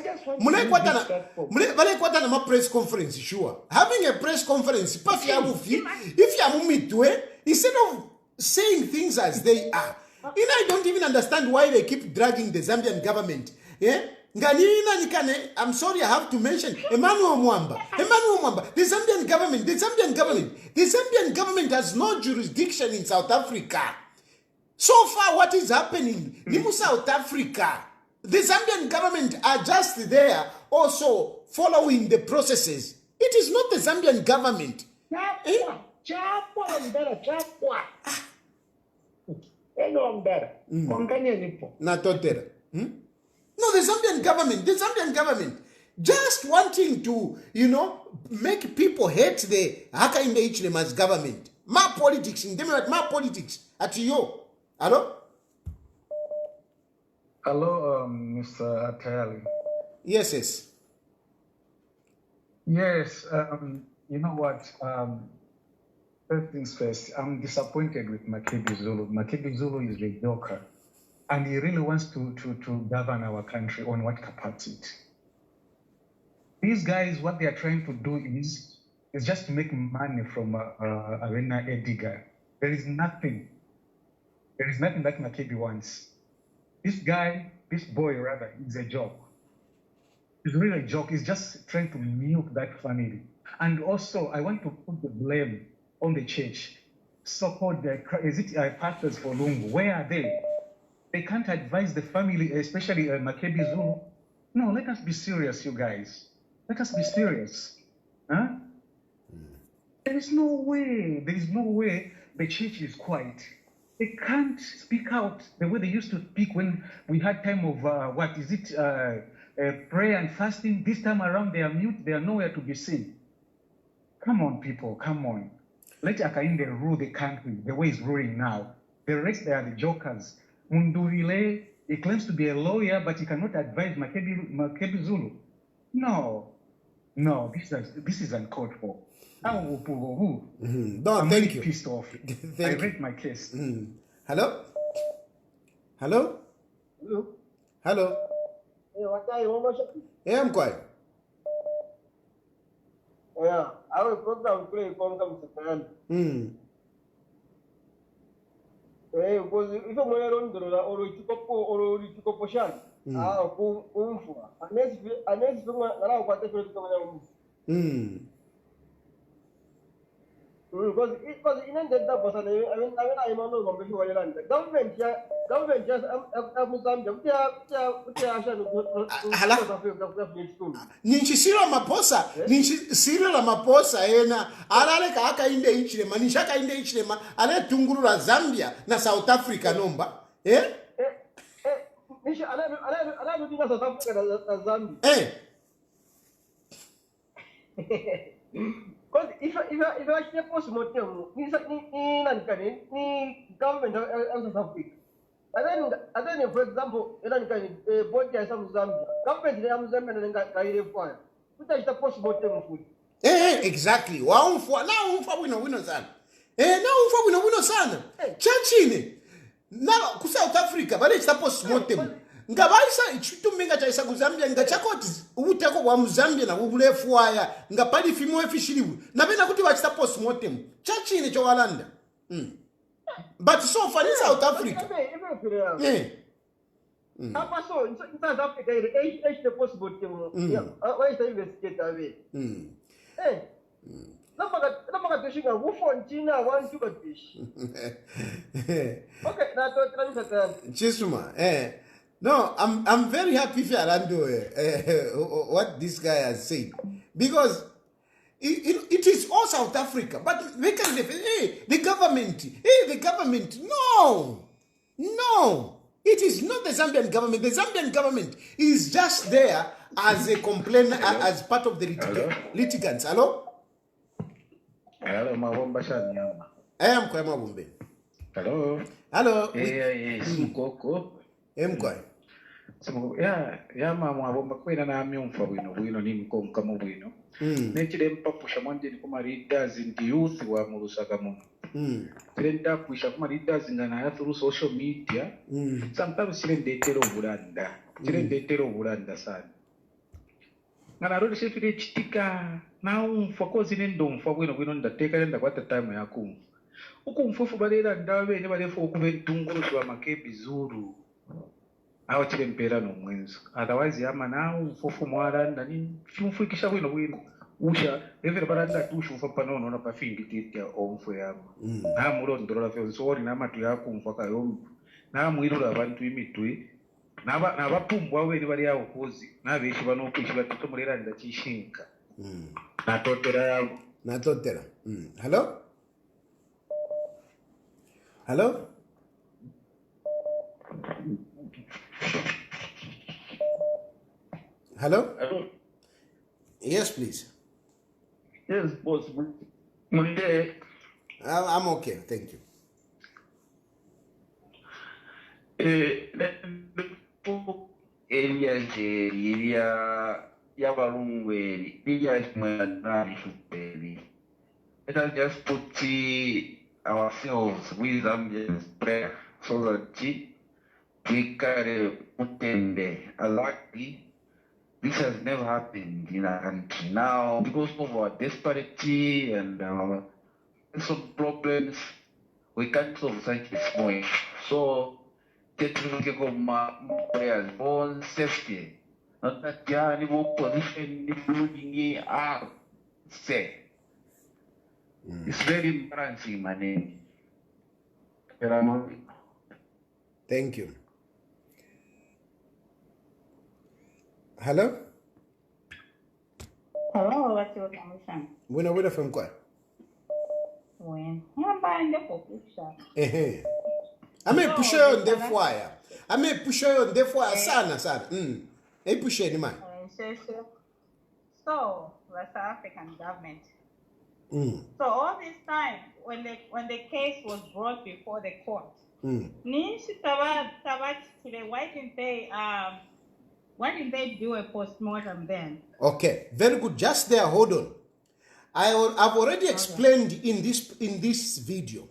Munekwata na press conference, sure. Having a press conference, if you midway, instead of saying things as they are. I don't even understand why they keep dragging the Zambian government. I'm sorry, I have to mention Emmanuel Mwamba. The Zambian government has no jurisdiction in South Africa. So far, what is happening in South Africa? The Zambian government are just there, also following the processes. It is not the Zambian government. No, the Zambian government just wanting to, make people hate the Hakainde Hichilema's government. Ma politics, at you. Hello? Hello, Mr. Atayali. Yes. Yes, you know what? First things first, I'm disappointed with Makebi Zulu. Makebi Zulu is a joker, and he really wants to govern our country on what capacity. These guys, what they are trying to do is just to make money from Arena Edgar. There is nothing that Makebi wants. This guy, this boy rather, is a joke. It's really a joke. He's just trying to milk that family. And also, I want to put the blame on the church. So-called, pastors for Lungu. Where are they? They can't advise the family, especially Makebi Zulu. No, let us be serious, you guys. Let us be serious. Huh? There is no way the church is quiet. They can't speak out the way they used to speak when we had time of, prayer and fasting. This time around, they are mute. They are nowhere to be seen. Come on, people. Come on. Let Akainde rule the country the way he's ruling now. The rest, they are the jokers. Mundurile, he claims to be a lawyer, but he cannot advise Makebi Zulu. No, this is uncalled for. No, I'm thank really you. pissed off. I read my case. Hello? Hello? Hello? Yeah, I'm quiet. Yeah, our program play come to because if I'm on the or Chikopo Shan, Umfua, unless because in that was I mean, I'm on the government just ninchi Cyril Ramaphosa yena alale ka akainde ichilema nishaka inde ichilema ale tungurura Zambia na South Africa nomba nisha ala dinga South Africa na Zambia because if I actually post mortem ni nankani ni government of South Africa. And then, for example, body ya Zambia, government ya Zambia na kaire fire. Kuta post-mortem food. Exactly. Waumfwa wino sana. Na wino sana. Chachine. Na ku South Africa bale chita post-mortem. Ngabaisa chitumenga cha isa ku Zambia ngachakoti ubuteko bwa Mzambia na ubulefu waya ngapali fimo efishiribu. Na bena kuti wachita post-mortem. Chachine cho walanda. But so far in South Africa. So in South Africa, the possible why is the investigator? Hey, Namaga fishing a wolf on China, one sugar fish. Okay, that's Chisuma, no, I'm very happy for Arando, what this guy has said. Because it is all South Africa, but they can say, the government. No, it is not the Zambian government. The Zambian government is just there as a complainer, as part of the litigants. Hello? Hello, Mawomba Shanyama. I am Kwema Bumbe. Hello. Sukoko. Mkwai. So, yeah, Mawomba Kwena na Myumfa Wino, Nimko Kamuino. Nechile mpapusha mwanje ni kuma leaders in the youth wa Murusaka Muno. Tilenda pusha kuma leaders ngana through social media. Sometimes tilendetero bulanda sana. Ngana rodi shefile chitika na umfa kozi nendo umfa wino ndateka nenda kwata time ya kumfa. Uku mfufu balera ndawe ne balefo okube ntunguru wa Makebi Zulu. Aho chile mpera no mwenzo. Otherwise yama na umfufu mwara ndani chumfuikisha wino usha evera baranda tushufa panono na pafingi titia omfu yama. Na mulondorola fe sori na matu yakumfa kayo. Na mwirura abantu imitwe. Na bapumbwa we bali yawo kozi. Na beshi banokwishi batutomulera ndachishinka. Natotera. Hello? Hello? Hello? Yes, please. Yes, boss. I'm okay, thank you. Area yabalungweri liyashimwenanisupeli. Let us just put ourselves with Zambians prayer so that we can utende. Luckily, this has never happened in our country. Now, because of our disparity and some problems, we can't solve such a small issue. So, take my prayers for safety. Not that you are any more position in are safe. It's very embarrassing, my name. Thank you. Hello? Hello, what's your commission? Wina from kwa? When? I'm buying the picture. I may push you on the fire. I may push you on the fire. Sana. I push any man. So, the South African government. So all this time, when the case was brought before the court, why didn't they do a postmortem then? Okay, very good. Just there, hold on. I've already explained in this video.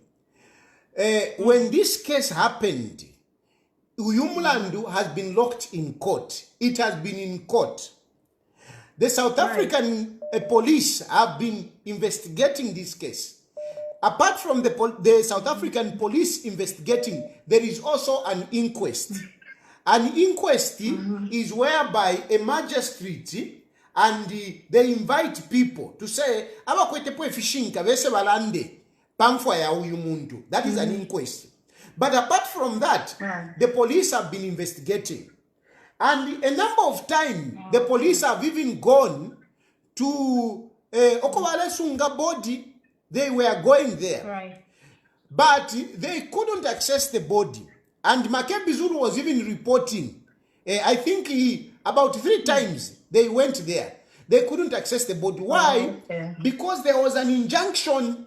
When this case happened, Uyumlandu has been locked in court. It has been in court. The South African police have been investigating this case. Apart from the South African police investigating, there is also an inquest. An inquest is whereby a magistrate and they invite people to say, that is an inquest. But apart from that, the police have been investigating. And a number of times, the police have even gone to Okowale Sunga body. They were going there. But they couldn't access the body. And Makebi Zulu was even reporting. I think about 3 times they went there. They couldn't access the body. Why? Because there was an injunction.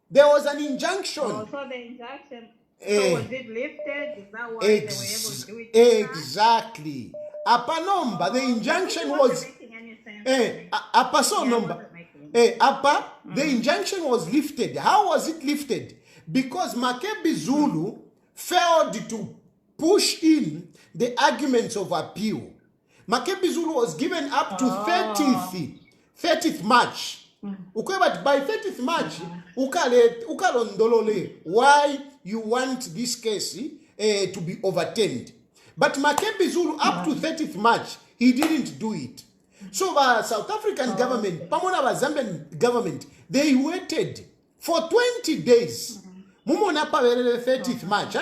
There was an injunction. So the injunction... So was it lifted? Is that why they were able to do it? Exactly. Apanomba, the injunction was the injunction was lifted. How was it lifted? Because Makebi Zulu failed to push in the arguments of appeal. Makebi Zulu was given up to 30th March. But by 30th March, ukalondolole why you want this case to be overturned. But Makebi Zulu, up to 30th March, he didn't do it. So the South African government, Pamona Zambian government, they waited for 20 days. Mumona pa 30th March,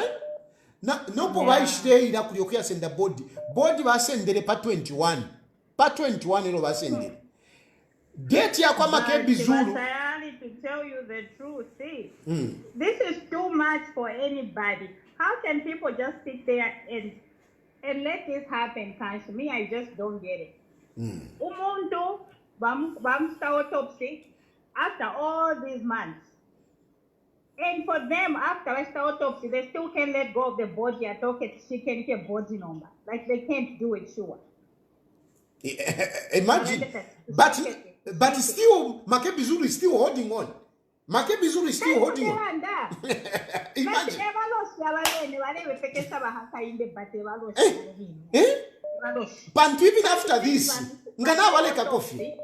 no provide stay na kuyokia senda body. Body was sendere pa 21. Pa 21 ilo was sendere. Date ya kwa Makebi Zulu. To tell you the truth, see, this is too much for anybody. How can people just sit there and let this happen? Cash me, I just don't get it. Umuntu bam autopsy after all these months, and for them after autopsy, they still can't let go of the body. I thought she can get body number, like they can't do it. Sure. Imagine, but still, Makebi Zulu is still holding on. Makebi Zulu is still holding on. Imagine. But even after this, because they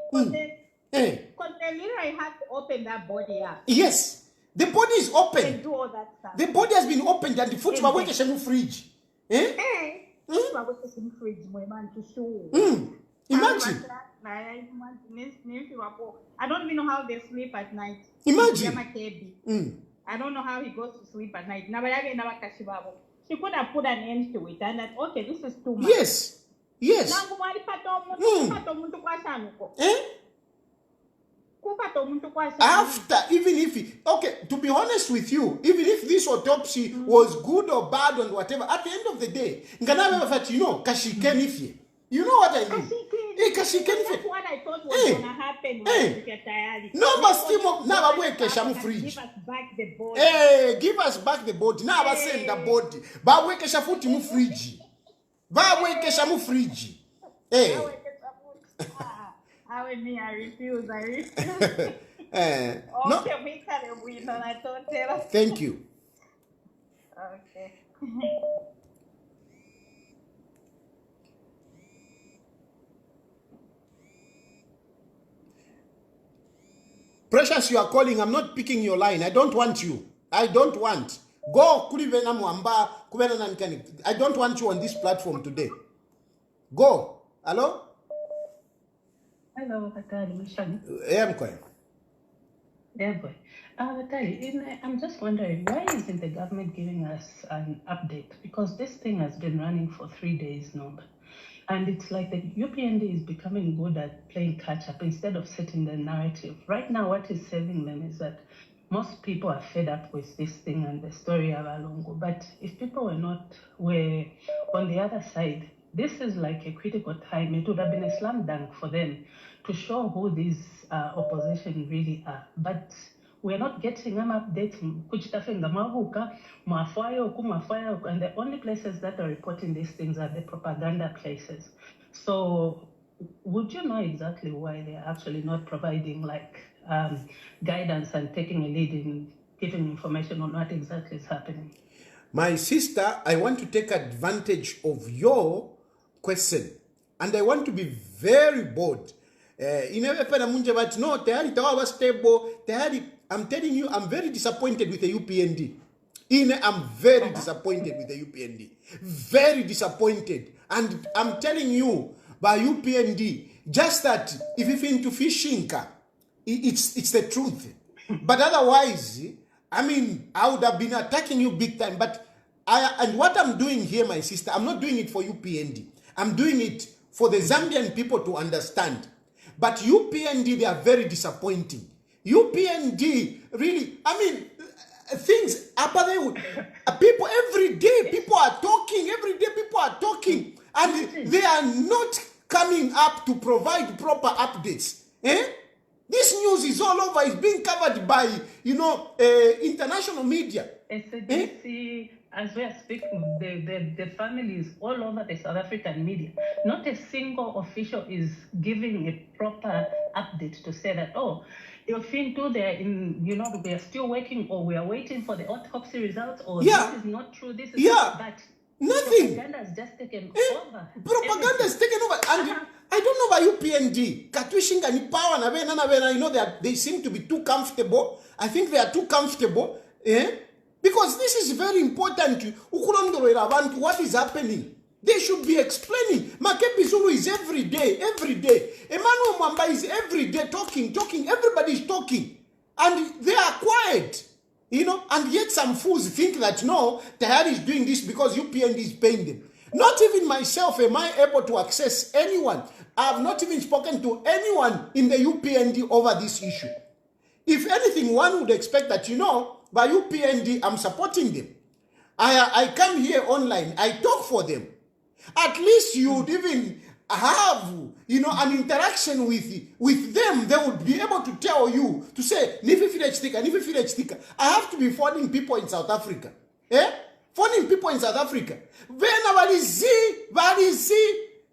literally had to open that body up. Yes, the body is open. And do all that stuff. The body has been opened and the foot was in the fridge. Imagine. I don't even know how they sleep at night. Imagine. I don't know how he goes to sleep at night. She could have put an end to it and that, okay, this is too much. Yes. After, even if, okay, to be honest with you, even if this autopsy was good or bad or whatever, at the end of the day, you know what I mean? That's what I thought was going to happen. No, but still, now we can fridge. Give us back the body. Give us back the body. Now I send the body. But we can foot mu fridge. But we can fridge. I mean, I refuse. No. Okay, we can win on I don't tell. Thank you. Okay. Precious, you are calling. I'm not picking your line. I don't want you. I don't want. Go. I don't want you on this platform today. Go. Hello? Hello, Batali. Yeah, I'm calling. Yeah, boy. Batali, I'm just wondering, why isn't the government giving us an update? Because this thing has been running for 3 days now. And it's like the UPND is becoming good at playing catch-up instead of setting the narrative. Right now, what is saving them is that most people are fed up with this thing and the story of Alongo. But if people were on the other side, this is like a critical time. It would have been a slam dunk for them to show who these opposition really are. But we're not getting an update. And the only places that are reporting these things are the propaganda places. So would you know exactly why they're actually not providing guidance and taking a lead in giving information on what exactly is happening? My sister, I want to take advantage of your question. And I want to be very bold. I'm telling you, I'm very disappointed with the UPND. I'm very disappointed with the UPND. Very disappointed. And I'm telling you, by UPND, just that if you're into fishing, it's the truth. But otherwise, I mean, I would have been attacking you big time. But and what I'm doing here, my sister, I'm not doing it for UPND. I'm doing it for the Zambian people to understand. But UPND, they are very disappointing. UPND, really, I mean, things happen. People every day, people are talking. Every day, people are talking, and they are not coming up to provide proper updates. This news is all over. It's being covered by, international media. SABC, as we are speaking, the families all over the South African media. Not a single official is giving a proper update to say that, oh, you'll think too, they're we are still working, or we are waiting for the autopsy results, or this is not true, this is but nothing. Propaganda has just taken over. Propaganda has taken over. And I don't know about UPND. Katwishinga ni power na they seem to be too comfortable. I think they are too comfortable. Because this is very important. What is happening? They should be explaining. Makebi Zulu is every day. Emmanuel Mwamba is every day talking. Everybody is talking. And they are quiet. And yet some fools think that, no, Tahari is doing this because UPND is paying them. Not even myself am I able to access anyone. I have not even spoken to anyone in the UPND over this issue. If anything, one would expect that, by UPND, I'm supporting them. I come here online, I talk for them. At least you would even have, an interaction with them. They would be able to tell you, to say, I have to be phoning people in South Africa. Phoning people in South Africa.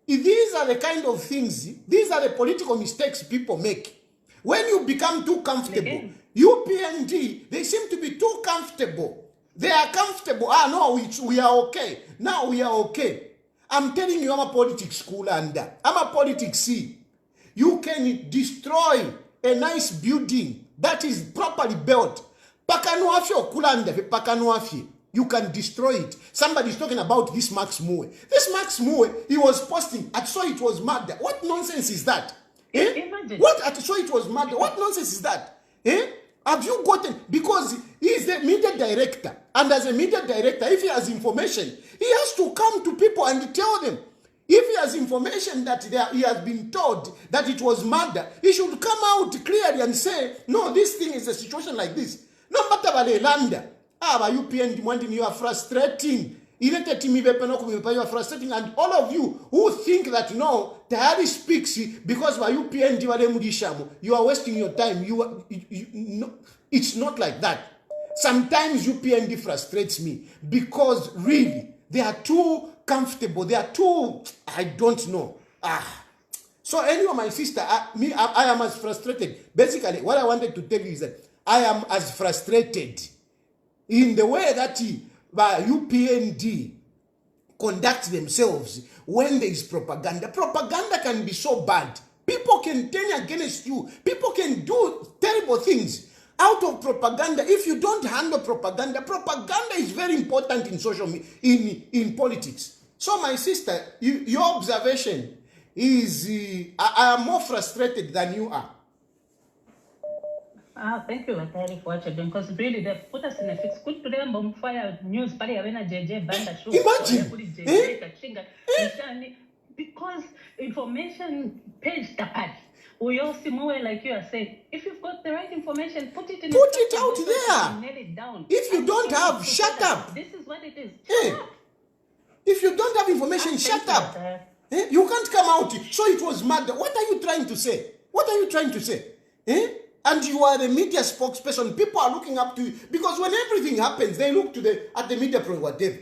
These are the kind of things, these are the political mistakes people make. When you become too comfortable, UPND, they seem to be too comfortable. They are comfortable. No, we are okay. Now we are okay. I'm telling you, I'm a politics school and I'm a politics C. You can destroy a nice building that is properly built. You can destroy it. Somebody is talking about this Max Moe. This Max Moe, he was posting, I saw it was murder. What nonsense is that? What? I saw it was murder. What nonsense is that? Have you gotten? Because he is the media director. And as a media director, if he has information, he has to come to people and tell them. If he has information that he has been told that it was murder, he should come out clearly and say, no, this thing is a situation like this. No matter what they land. UPND, you are frustrating. You are frustrating. And all of you who think that, no, Tahari speaks because UPND, you are wasting your time. No, it's not like that. Sometimes UPND frustrates me because really, they are too comfortable. They are too, I don't know. So anyway, my sister, I am as frustrated. Basically, what I wanted to tell you is that I am as frustrated in the way that UPND conduct themselves when there is propaganda. Propaganda can be so bad. People can turn against you. People can do terrible things out of propaganda. If you don't handle propaganda, propaganda is very important in social in politics. So my sister, your observation is I am more frustrated than you are. Thank you, Atari, for what you're doing, because really they put us in a fix. Could today fire news party JJ Banda show. Imagine. Because information page tapad. We all see more like you are saying. If you've got the right information, put it out there. Nail it down. If you don't have, shut up. This is what it is. If you don't have information, shut up. You can't come out. So it was murder. What are you trying to say? What are you trying to say? And you are the media spokesperson. People are looking up to you. Because when everything happens, they look at the media program, whatever.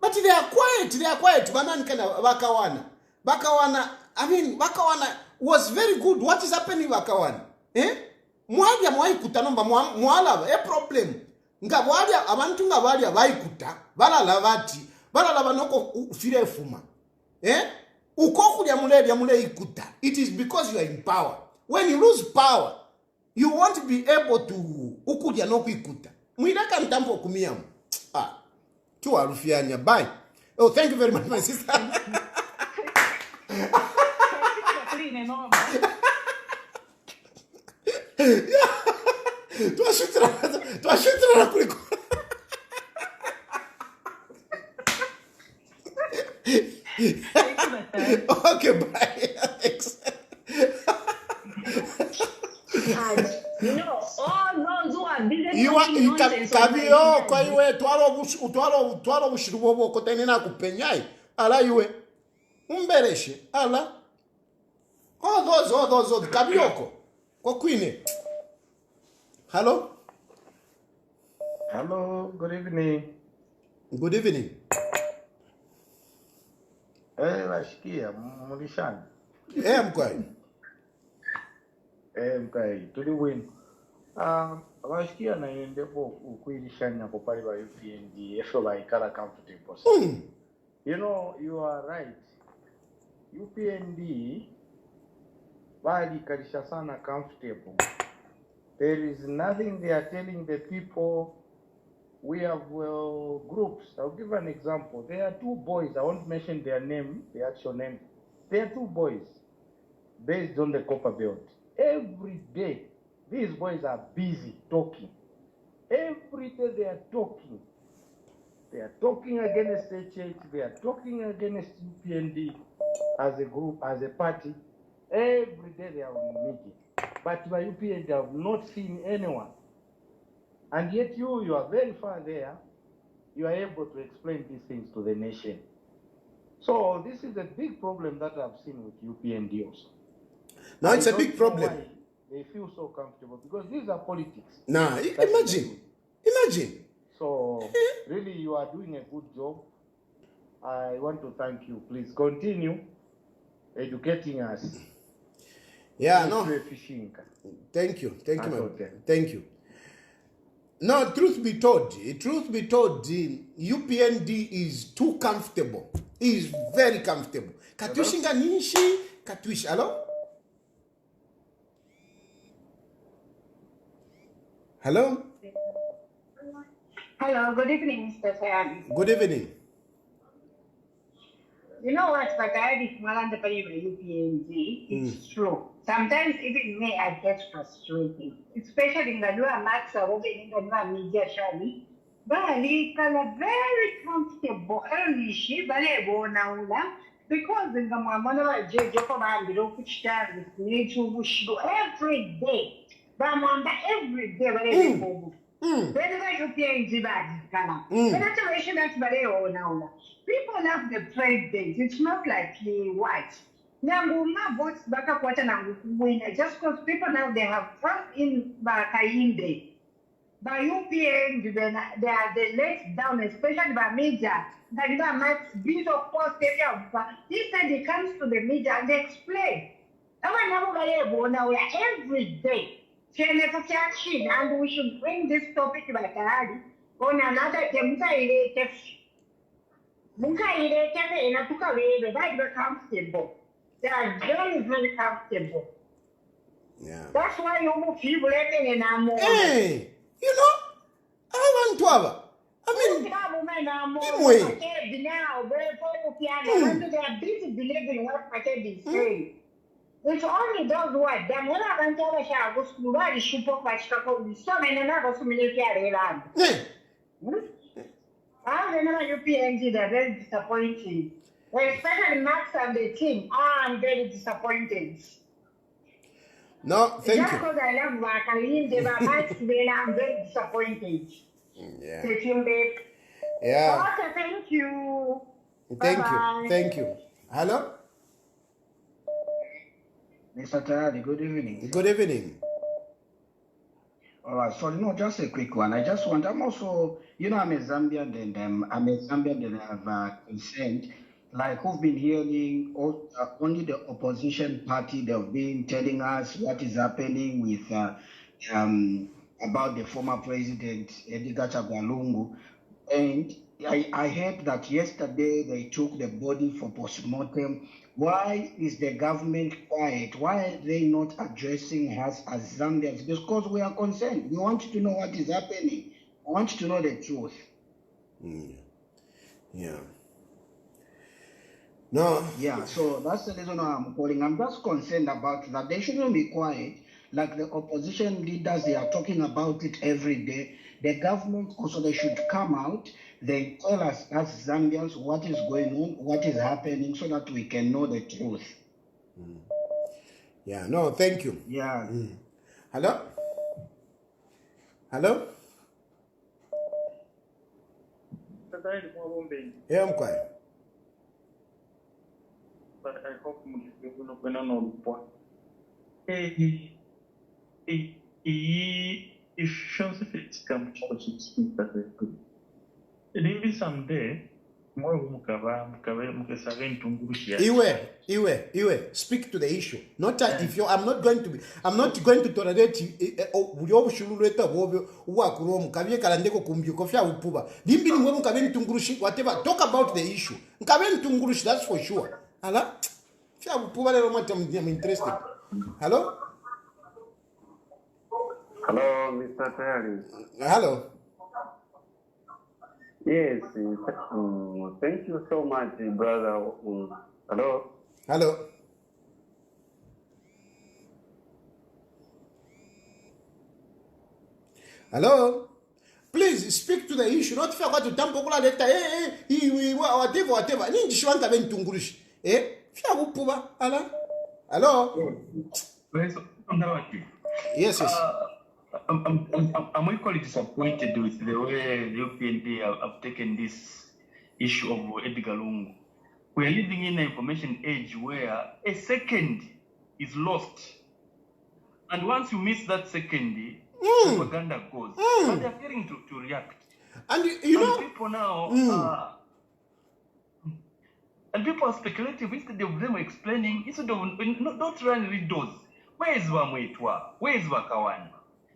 But they are quiet. Bakawana was very good. What is happening, Bakawana? A problem. Abantu vaikuta, valalava noko fire fuma. It is because you are in power. When you lose power, you won't be able to ukudia no ikuta. Mwidaka mtampo kumiamu. Tu arufianya. Bye. Oh, thank you very much, my sister. Tuashitra kuliko. Okay, bye. Thanks. All those who are busy You kabio kwa iwe twalo bushirubo ko tenena kupenyai ala iwe umbereshe ala all those kabioko kwa kwine. Hello, good evening. Good evening. Washikia mulishana. Mkwai. Mkwai tuli win. Washikia na yendepo ukuilishanya kwa pale wa UPND. I feel like I'm comfortable. You know, you are right. UPND bali kalisha sana comfortable. There is nothing they are telling the people. We have groups. I'll give an example. There are two boys. I won't mention their name, the actual name. There are two boys based on the copper belt. Every day, these boys are busy talking. Every day they are talking. They are talking against HH. They are talking against UPND as a group, as a party. Every day they are on meeting. But by UPND, I have not seen anyone. And yet you are very far there. You are able to explain these things to the nation. So this is a big problem that I've seen with UPND also. No, it's a big problem. They feel so comfortable because these are politics. Nah, imagine. So really you are doing a good job. I want to thank you. Please continue educating us. Yeah, no. Thank you. Thank you. No, truth be told, UPND is too comfortable. He is very comfortable. Katushinga nishi, Katuish. Hello? Hello? Hello, good evening, Mr. Sayani. Good evening. You know what, but I did Malanda UPNG. It's true. Sometimes even me, I get frustrated, especially in the new Max or in the new media shally. But I can very comfortable early she because in the Mamma Jokoman below which time with nature bush every day. But every day, whenever UPNG bad, that's Bareo now. People have the trade days. It's not like white. Votes just because people now they have trust in Bakainde. by UPND, then they let down, especially by media. That Max bit of post area. Instead, he comes to the media and they explain. Now we are every day. And we should bring this topic like on another very comfortable. They are very, very comfortable. Yeah. That's why you move people in and Hey, you know, I want to have. I mean, they are busy believing what Makebi is saying. It's only those who are done. When I went to the shower, go school, why should put my stuff on the sun and another so many around. I remember UPND, they're very disappointing. Especially Max and the team. I'm very disappointed. No, thank Just you. because I love Wakalim, they were Max, I'm very disappointed. Yeah. Take him back. Yeah. Okay, thank you. Thank Bye-bye. you. Thank you. Hello? Mr. Tayali, good evening. Good evening. All right, so just a quick one. I'm also, I'm a Zambian and I have consent. Like who've been hearing only the opposition party, they've been telling us what is happening with about the former president Edgar Chagwalungu. And I heard that yesterday they took the body for postmortem. Why is the government quiet? Why are they not addressing us as Zambians? Because we are concerned. We want to know what is happening. We want to know the truth. Yeah. No. Yeah, so that's the reason why I'm calling. I'm just concerned about that. They shouldn't be quiet. Like the opposition leaders, they are talking about it every day. The government also, they should come out. They tell us as Zambians what is going on, what is happening, so that we can know the truth. Yeah, no, thank you. Yeah. Hello? Hello? Yeah, I'm quiet. But I hope you're not going to know. If shows if it's come to speak that good. Maybe someday more Iwe, speak to the issue. Not if you I'm not going to tolerate you shululeta work room kavye kalandeko kumbyuko fya upuba. Dimbi ni mwe mkabeni tungurushi whatever. Talk about the issue. Mkabeni tungurushi, that's for sure. Hala? Fya upuba lero mati I'm interested. Hello? Hello, Mr. Terry. Hello. Yes, thank you so much, brother. Hello. Hello. Hello. Please speak to the issue. Not forget to tampo kula leta. Whatever. Ni jishwanga ben tungurushi. Fia upuba. Hala. Hello. Yes. I'm equally disappointed with the way the UPND have taken this issue of Edgar Lungu. We are living in an information age where a second is lost. And once you miss that second, propaganda goes. But they are failing to react. And you know, people now and people are speculative instead of them explaining, instead of don't try and read those. Where is Vamwetwa? Where is Vakawan?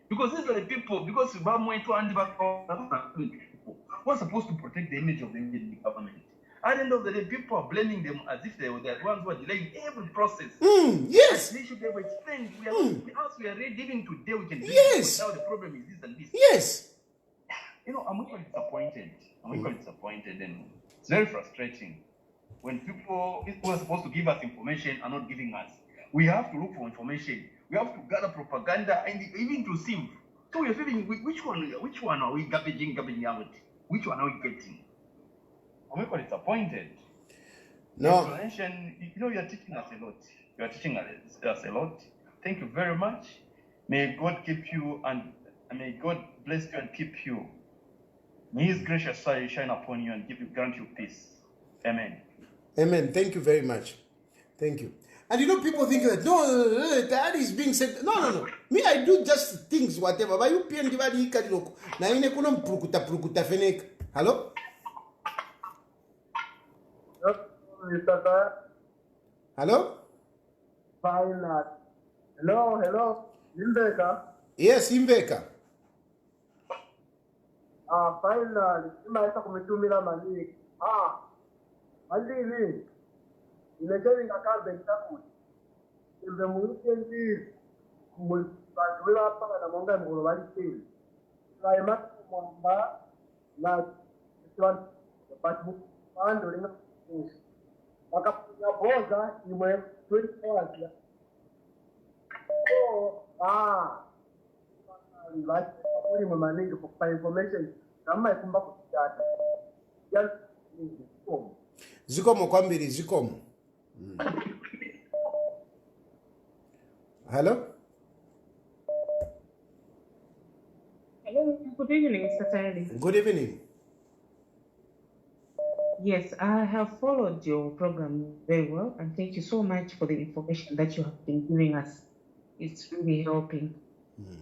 Because these are the people, because Vamwetwa and Vakawan were supposed to protect the image of the Indian government. At the end of the day, people are blaming them as if they were the ones who are delaying every process. Yes. And they should have explained. We are as we are ready, even today, we can now the problem is this and this. Yes. You know, I'm equally disappointed. And it's very frustrating when people who are supposed to give us information are not giving us. We have to look for information. We have to gather propaganda and even to sieve. So we're feeling which one are we gabbing out? Which one are we getting? I'm quite disappointed. No. Explanation, you're teaching us a lot. You are teaching us a lot. Thank you very much. May God keep you and may God bless you and keep you. May His gracious side shine upon you and grant you peace. Amen. Amen. Thank you very much. Thank you. And you know, people think that, no, that is being said. No. Me, I do just things, whatever. But UPND, na ine kuna mpurukuta feneka. Hello? Hello? Final. Hello. Imbeka. Yes, Imbeka. Final. Imaisa kumitumila maniki. Mandili. Inekeli ngakabe nitakuti. Imbe muikendi. Kumbulika hapa na monga mgolo bali tili. Kaima kumomba na kitu batu pando linga. Wakapunya boga imwe 20 hours. Like putting my link for information. Kama ikumba kutata. Yes, Zikomo kwambiri zikomo. Hello? Hello, good evening, Mr. Tyler. Good evening. Yes, I have followed your program very well, and thank you so much for the information that you have been giving us. It's really helping.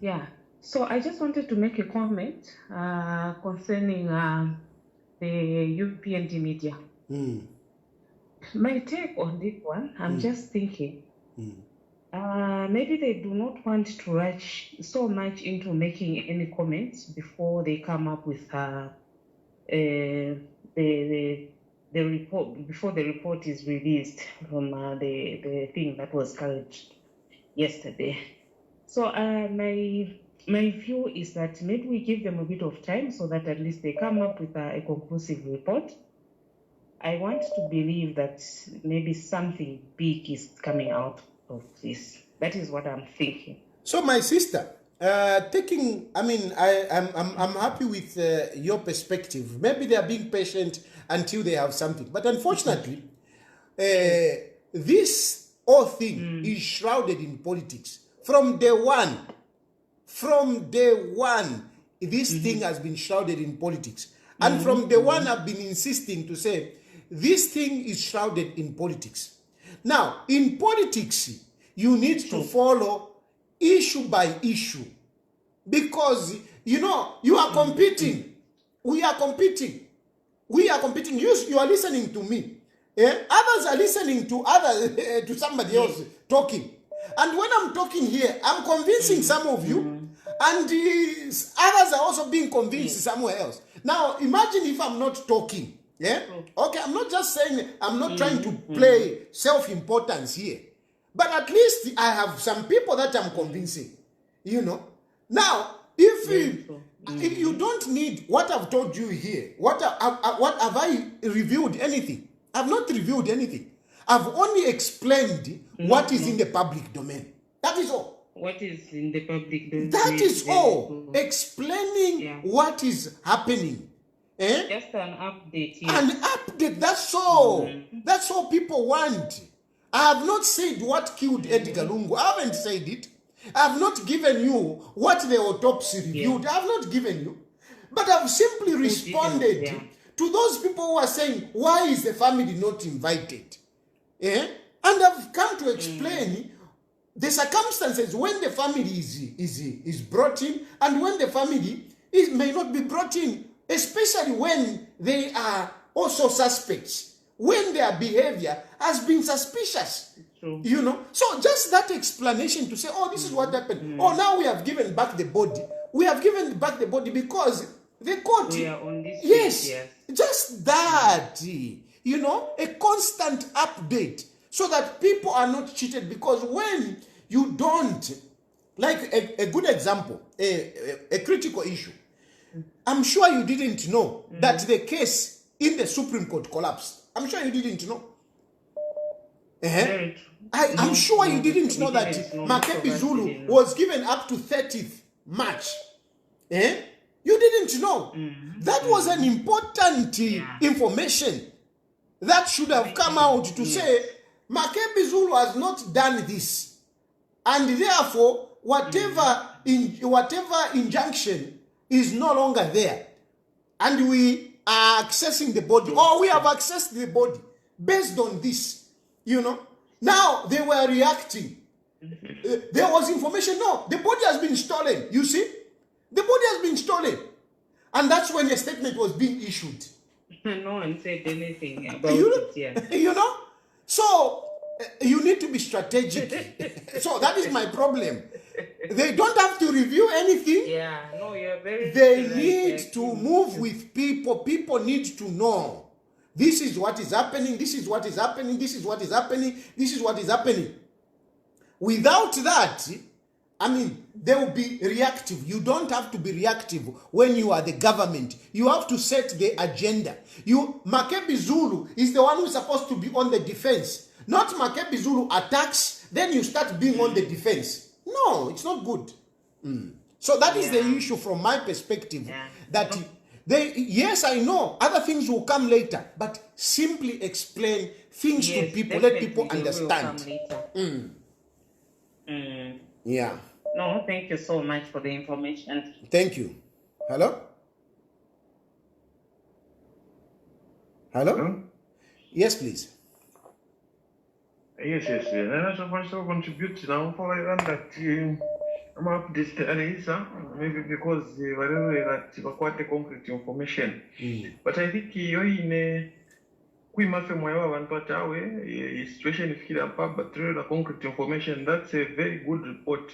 Yeah. So I just wanted to make a comment concerning the UPND media. My take on this one, I'm just thinking, maybe they do not want to rush so much into making any comments before they come up with the report, before the report is released from the thing that was carried yesterday. So my view is that maybe we give them a bit of time so that at least they come up with a conclusive report. I want to believe that maybe something big is coming out of this. That is what I'm thinking. So my sister, I'm happy with your perspective. Maybe they are being patient until they have something. But unfortunately, this whole thing is shrouded in politics. From day one, this thing has been shrouded in politics. And from day one, I've been insisting to say, this thing is shrouded in politics. Now, in politics, you need to follow issue by issue. Because, you are competing. We are competing. You are listening to me. Others are listening to to somebody else talking. And when I'm talking here, I'm convincing some of you, and others are also being convinced somewhere else. Now, imagine if I'm not talking. Yeah? Okay, I'm not just saying, I'm not trying to play self-importance here. But at least I have some people that I'm convincing. Now, if you don't need what I've told you here, what have I revealed anything? I've not revealed anything. I've only explained what is in the public domain. That is all. What is in the public domain? That is all. Explaining what is happening. Just an update. Yeah. An update, that's all. That's all people want. I have not said what killed Edgar Lungu. I haven't said it. I have not given you what the autopsy reviewed. I have not given you. But I've simply responded to those people who are saying, why is the family not invited? And I've come to explain the circumstances when the family is brought in and when the family may not be brought in, especially when they are also suspects, when their behavior has been suspicious. So just that explanation to say, oh, this is what happened. Oh, now we have given back the body. We have given back the body because the court. We are on this yes, just that. A constant update so that people are not cheated. Because when you don't, like a good example, a critical issue, I'm sure you didn't know that the case in the Supreme Court collapsed. I'm sure you didn't know. I'm sure you didn't know that Makebi Zulu was given up to 30th March. You didn't know. That was an important information that should have come out to say Makebi Zulu has not done this. And therefore, whatever injunction is no longer there. And we are accessing the body, or we have accessed the body based on this, Now they were reacting. There was information. No, the body has been stolen. You see? The body has been stolen. And that's when a statement was being issued. No one said anything about it. Yeah. You know? So, you need to be strategic. So, that is my problem. They don't have to review anything. Yeah, no, you're very... They need to move with people. People need to know. This is what is happening. This is what is happening. This is what is happening. This is what is happening. Without that, I mean, they will be reactive. You don't have to be reactive when you are the government. You have to set the agenda. Makebi Zulu is the one who is supposed to be on the defense. Not Makebi Zulu attacks, then you start being on the defense. No, it's not good. So that is the issue from my perspective. That yes, I know, other things will come later, but simply explain things to people, let people understand. Yeah. No, thank you so much for the information. Thank you. Hello? Hello? Yes, please. Yes. And I just want to contribute now for that I'm up this Alisa, maybe because whatever that quite concrete information. But I think you're in a situation if you have but the concrete information, that's a very good report.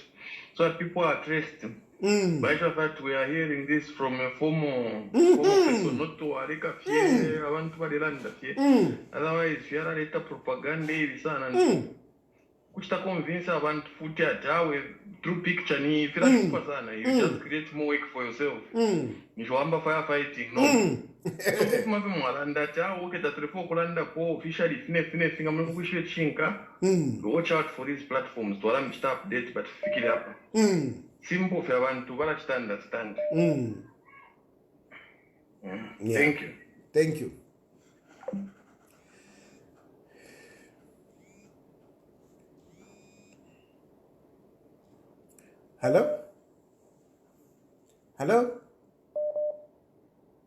So that people are traced. By the fact we are hearing this from a former person, not to Arika Fier, I want to land. Otherwise, if you are a propaganda, which to convince abantu futhi adawe through picture ni fira kupasana, you just create more work for yourself. Nishoamba firefighting no. So kuma bimwalanda ta uketa telefone kulanda ko officially fine finga mkushwe chinka. Watch out for these platforms to alarm stop update but fikiri hapa. Simple for abantu bala understand. Thank you. Thank you. Hello? Hello?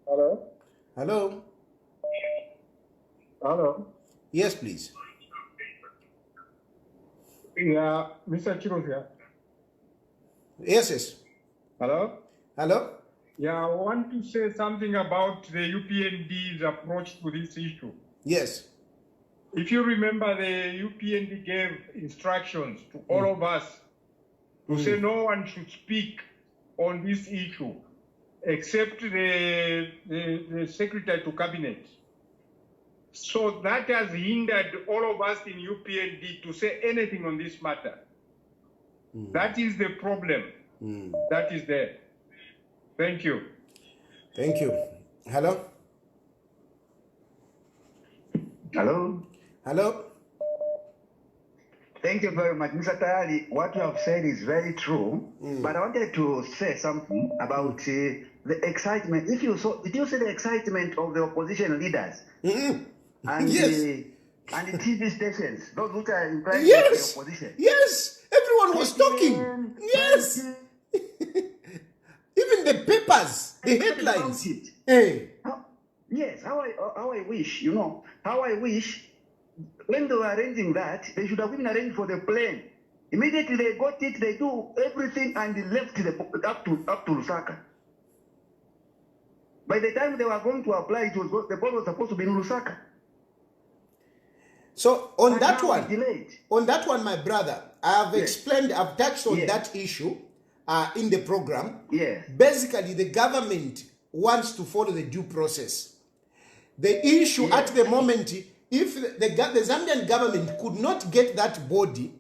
Hello? Hello? Hello? Yes, please. Yeah, Mr. Chirufia. Yes. Hello? Hello? Yeah, I want to say something about the UPND's approach to this issue. Yes. If you remember, the UPND gave instructions to all of us to say no one should speak on this issue except the Secretary to Cabinet. So that has hindered all of us in UPND to say anything on this matter. That is the problem. That is there. Thank you. Thank you. Hello? Hello? Hello? Thank you very much, Mr. Tayali. What you have said is very true, but I wanted to say something about the excitement. Did you see the excitement of the opposition leaders and the TV stations, those who are implying the opposition? Yes, everyone was talking. Yes. Even the papers, the headlines. Yes, how I wish, how I wish. When they were arranging that, they should have even arranged for the plane. Immediately they got it, they do everything and they left up to Lusaka. By the time they were going to apply, the ball was supposed to be in Lusaka. So on that one, my brother, I have explained, I've touched on that issue in the program. Basically, the government wants to follow the due process. The issue at the moment, if the Zambian government could not get that body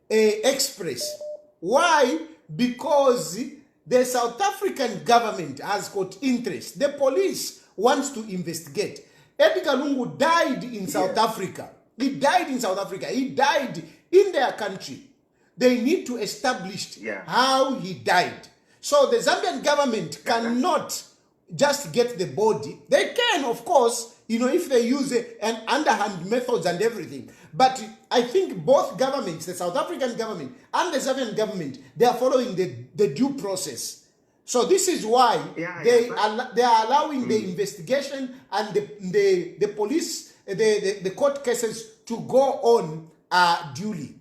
express. Why? Because the South African government has got interest. The police wants to investigate. Edgar Lungu died in South Africa. He died in South Africa. He died in their country. They need to establish how he died. So the Zambian government cannot just get the body. They can, of course, if they use an underhand methods and everything. But I think both governments, the South African government and the Zambian government, they are following the due process. So this is why they are allowing the investigation and the police, the court cases to go on duly.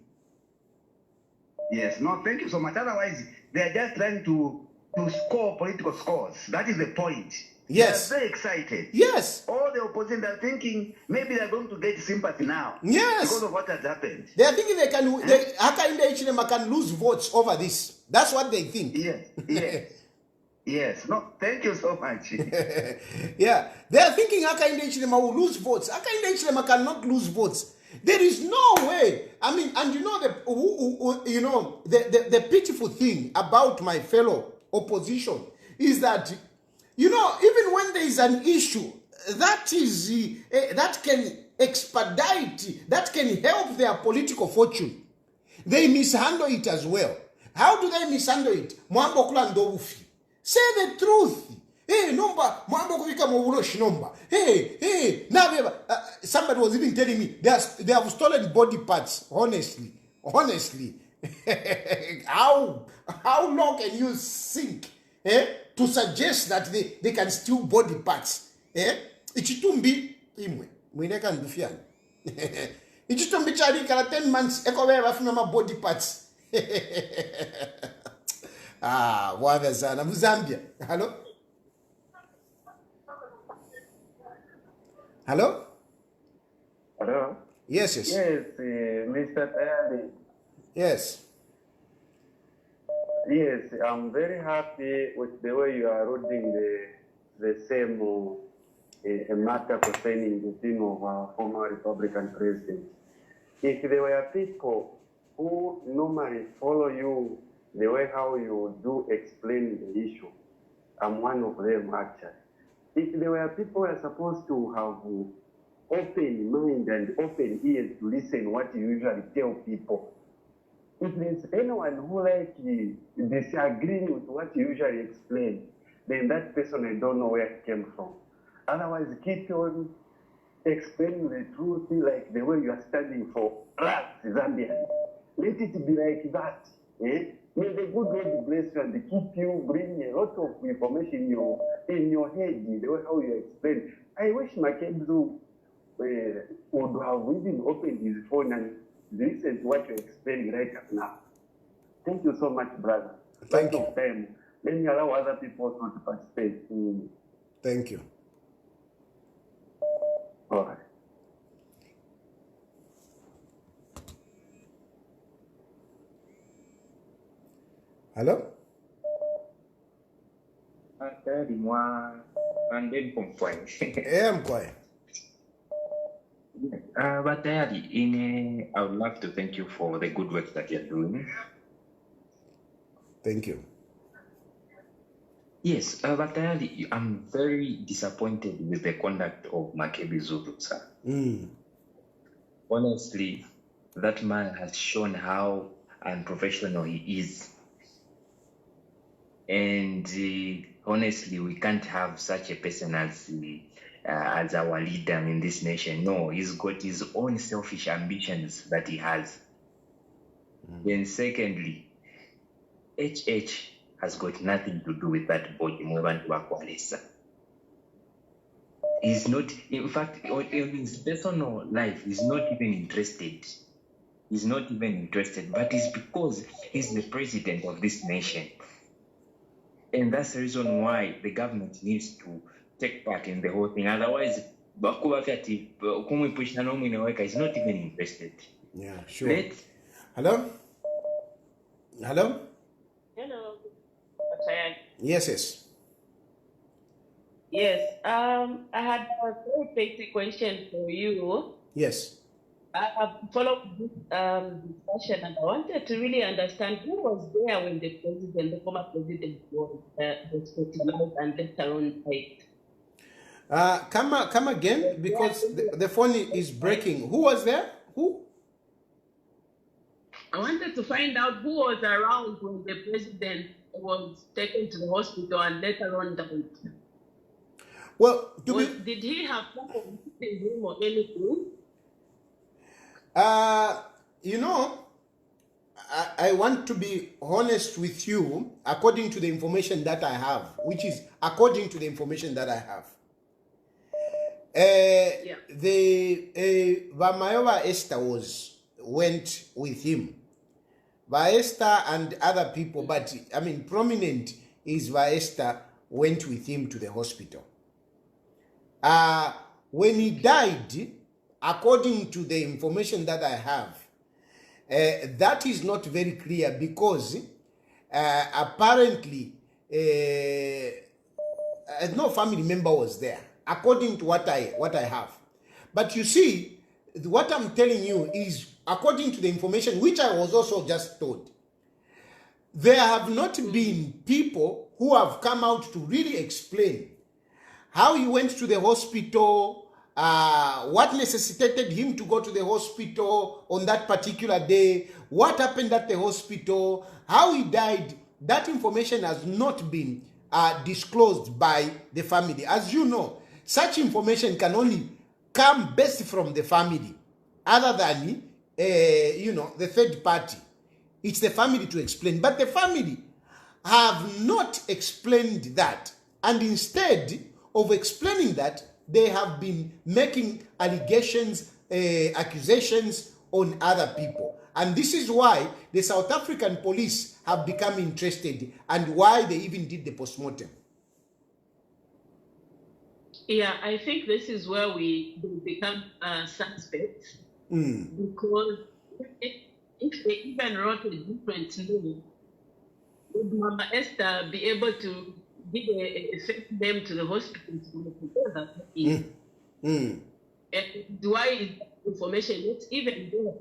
Yes, no, thank you so much. Otherwise, they are just trying to score political scores. That is the point. Yes. They are very excited. Yes. All the opposition are thinking maybe they're going to get sympathy now. Yes. Because of what has happened. They are thinking they can, Hakainde can lose votes over this. That's what they think. Yes. Yes. Yes. No, thank you so much. Yeah. They are thinking Hakainde Hichilema will lose votes. Hakainde Hichilema cannot lose votes. There is no way. I mean, and you know the pitiful thing about my fellow opposition is that, you know, even when there is an issue that is that can expedite, that can help their political fortune, they mishandle it as well. How do they mishandle it? Mwambo kula ndobufi. Say the truth. Hey, number, mwambo kufika mwuroshi number. Hey, now somebody was even telling me they have stolen body parts. Honestly. How long can you think to suggest that they can steal body parts? Ichitumbi imwe mwineka ndufiani. Ichitumbi chari kala 10 months ekowe wafuna ma body parts. Bwana sana Mzambia. Hello? Hello? Hello? Yes. Yes, Mr. Tayali. Yes. Yes, I'm very happy with the way you are reading the same matter concerning the thing of our former Republican president. If there were people who normally follow you the way how you do explain the issue, I'm one of them actually. If there were people who are supposed to have open mind and open ears to listen what you usually tell people, if there's anyone who disagreeing with what you usually explain, then that person, I don't know where it came from. Otherwise, keep on explaining the truth like the way you are standing for us, Zambians. Let it be like that. May the good Lord bless you and keep you bringing a lot of information in your head, the way how you explain. I wish Makebi Zulu would have even opened his phone and listened to what you're explaining right now. Thank you so much, brother. Thank you. Let me allow other people also to participate. Thank you. All right. Hello? I'm quiet. But Daddy, I would love to thank you for the good work that you're doing. Thank you. Yes, but Daddy, I'm very disappointed with the conduct of Makebi Zulu, sir. Honestly, that man has shown how unprofessional he is. And honestly, we can't have such a person as our leader in this nation. No, he's got his own selfish ambitions that he has. Then secondly, HH has got nothing to do with that body. He's not, in fact, in his personal life, he's not even interested. He's not even interested, but it's because he's the president of this nation. And that's the reason why the government needs to take part in the whole thing. Otherwise, he's not even interested. Yeah, sure. Hello? Hello? Hello. Yes. Yes. I had a very basic question for you. Yes. I have followed this discussion and I wanted to really understand who was there when the former president was hospitalized and later on died. Come again, because the phone is breaking. Who was there? Who? I wanted to find out who was around when the president was taken to the hospital and later on died. Well, did he have someone in him or anything? You know, I want to be honest with you according to the information that I have, which is according to the information that I have. The Vamayowa Esther went with him. Vaesta and other people, but I mean, prominent is Vaesta, went with him to the hospital. When he died, according to the information that I have, that is not very clear because apparently no family member was there, according to what I have. But you see, what I'm telling you is according to the information which I was also just told. There have not been people who have come out to really explain how he went to the hospital, what necessitated him to go to the hospital on that particular day, what happened at the hospital, how he died. That information has not been disclosed by the family. As you know, such information can only come best from the family, other than the third party. It's the family to explain. But the family have not explained that. And instead of explaining that, they have been making allegations, accusations on other people. And this is why the South African police have become interested and why they even did the postmortem. Yeah, I think this is where we become suspects. Because if they even wrote a different name, would Mama Esther be able to give a fake name to the hospital together? And why is that information not even there?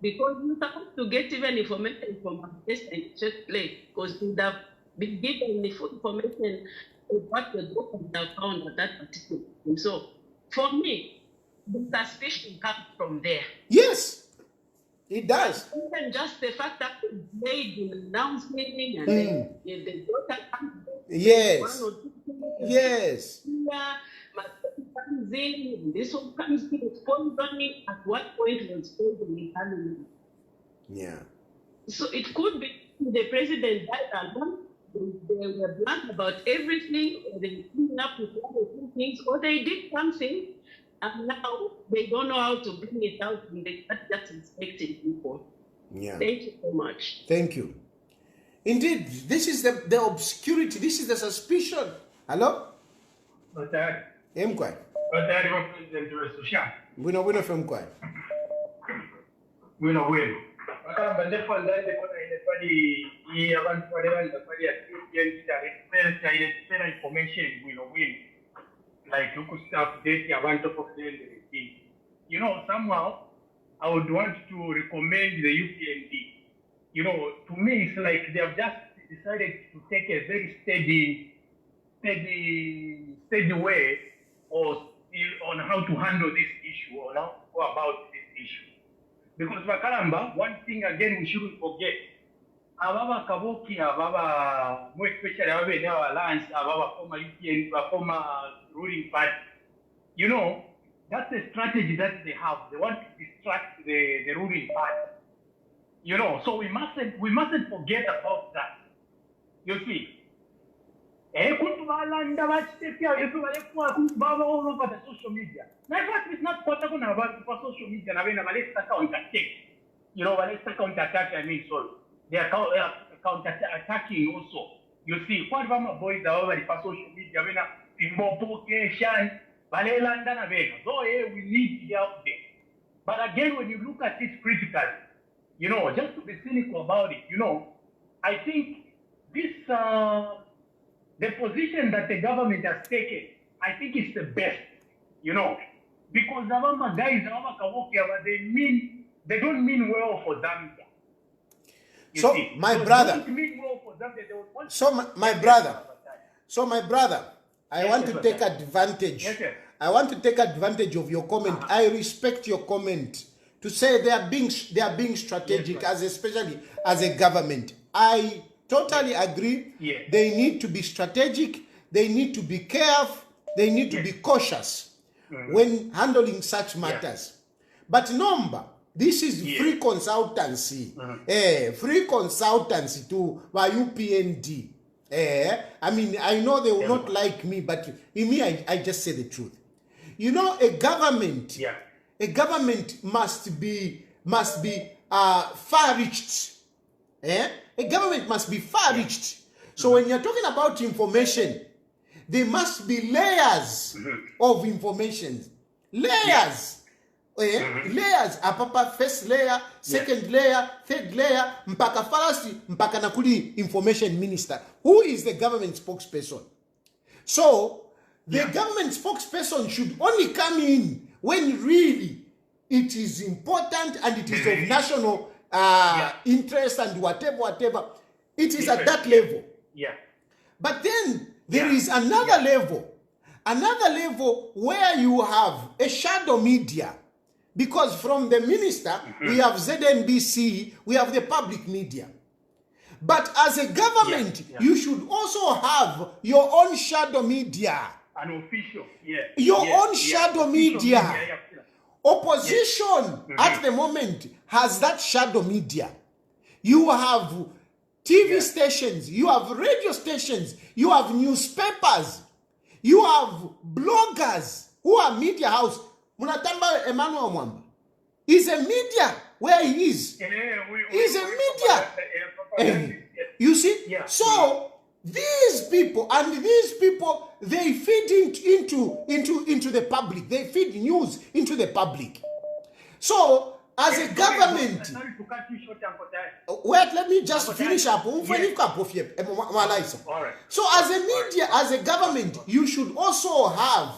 Because you're supposed to get even information from Mama Esther in the first place, because you would have been given the full information of what the doctors have found at that particular time. So, for me, the suspicion comes from there. Yes, it does. Even just the fact that they made an announcement and the daughter comes. Yes. Yes. Comes in, this one comes in, it's poisoning. At what point was poisoning happening? Yeah. So it could be the president died alone. They were blunt about everything, or they cleaned up with one or two things, or they did something, and now they don't know how to bring it out, and they start just inspecting people. Yeah. Thank you so much. Thank you. Indeed, this is the obscurity, this is the suspicion. Hello? Emkwai. Bueno femkwai. Bueno. Akamba ndefanda ndekona inefadi abantu balebanga fadi spare information like you could update abantu of the somehow I would want to recommend the UPND. To me it's like they have just decided to take a very steady way on how to handle this issue or how to go about this issue. Because Bakalamba, one thing again we shouldn't forget, Ababa Kaboki, Ababa, more especially our alliance, Ababa former UPN, former ruling party, that's the strategy that they have. They want to distract the ruling party. So we mustn't forget about that. You see. All over the social media. Now, it's not what I'm about for social media. Counter-attack, they are counter-attacking also. You see, what my boys are over the social media, we need to help them. But again, when you look at it critically, just to be cynical about it, I think this, the position that the government has taken, I think it's the best, because our guys, they don't mean well for Zambia. So my brother, I want to take advantage. Yes, sir. I want to take advantage of your comment. I respect your comment to say they are being strategic, especially as a government. I totally agree. Yes. They need to be strategic. They need to be careful. They need to be cautious when handling such matters. But this is free consultancy. Free consultancy to my UPND. I know they will not like me, but in me, I just say the truth. A government must be must be far-reached. A government must be far-reached. So when you're talking about information, there must be layers of information. Layers. Layers. Apapa first layer, second layer, third layer, mpaka first, mpaka nakuli information minister. Who is the government spokesperson? So the government spokesperson should only come in when really it is important and it is of national interest and whatever. It is at that level. Yeah. But then there is another level where you have a shadow media. Because from the minister, we have ZNBC, we have the public media. But as a government, you should also have your own shadow media. An official, Your own shadow media. Opposition at the moment has that shadow media. You have TV stations, you have radio stations, you have newspapers, you have bloggers who are media house. Munatamba Emmanuel Mwamba is a media where he is. He's a media. You see? So these people, they feed into the public. They feed news into the public. So as a government, sorry to cut you short, Uncle Ty. wait, let me just finish up. All right. So as a media, as a government, you should also have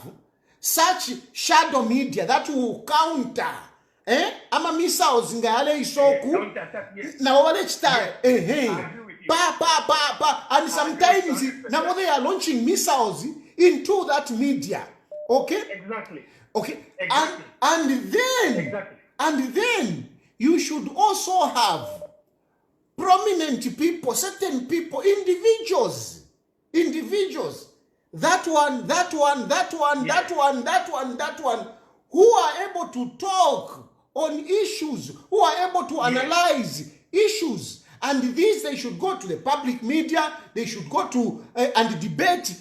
such shadow media that will counter ama missiles ngale isoku na wale chita and sometimes now they are launching missiles into that media. Okay? Exactly. Okay. And then you should also have prominent people, certain people, individuals. That one, who are able to talk on issues, who are able to analyze issues. And these, they should go to the public media, they should go to and debate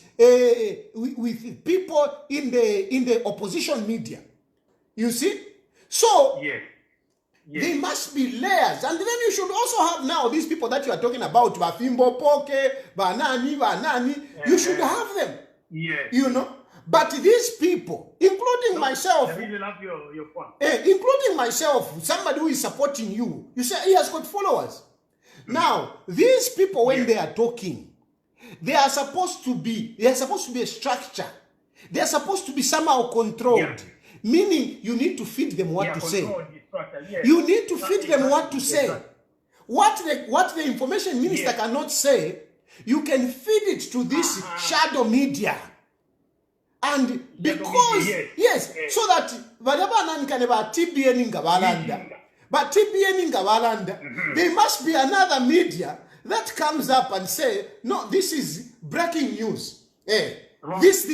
with people in the opposition media. You see? So, there must be layers. And then you should also have now these people that you are talking about, Bafimbo Poke, Banani, you should have them. You know? But these people, including myself, I really love your point. Including myself, somebody who is supporting you, you say he has got followers. Now, these people, when they are talking, they are supposed to be a structure. They are supposed to be somehow controlled. Meaning, you need to feed them what to say. You need to feed them what to say. What the information minister cannot say, you can feed it to this shadow media. And because, so that but there must be another media that comes up and say, no, this is breaking news. This.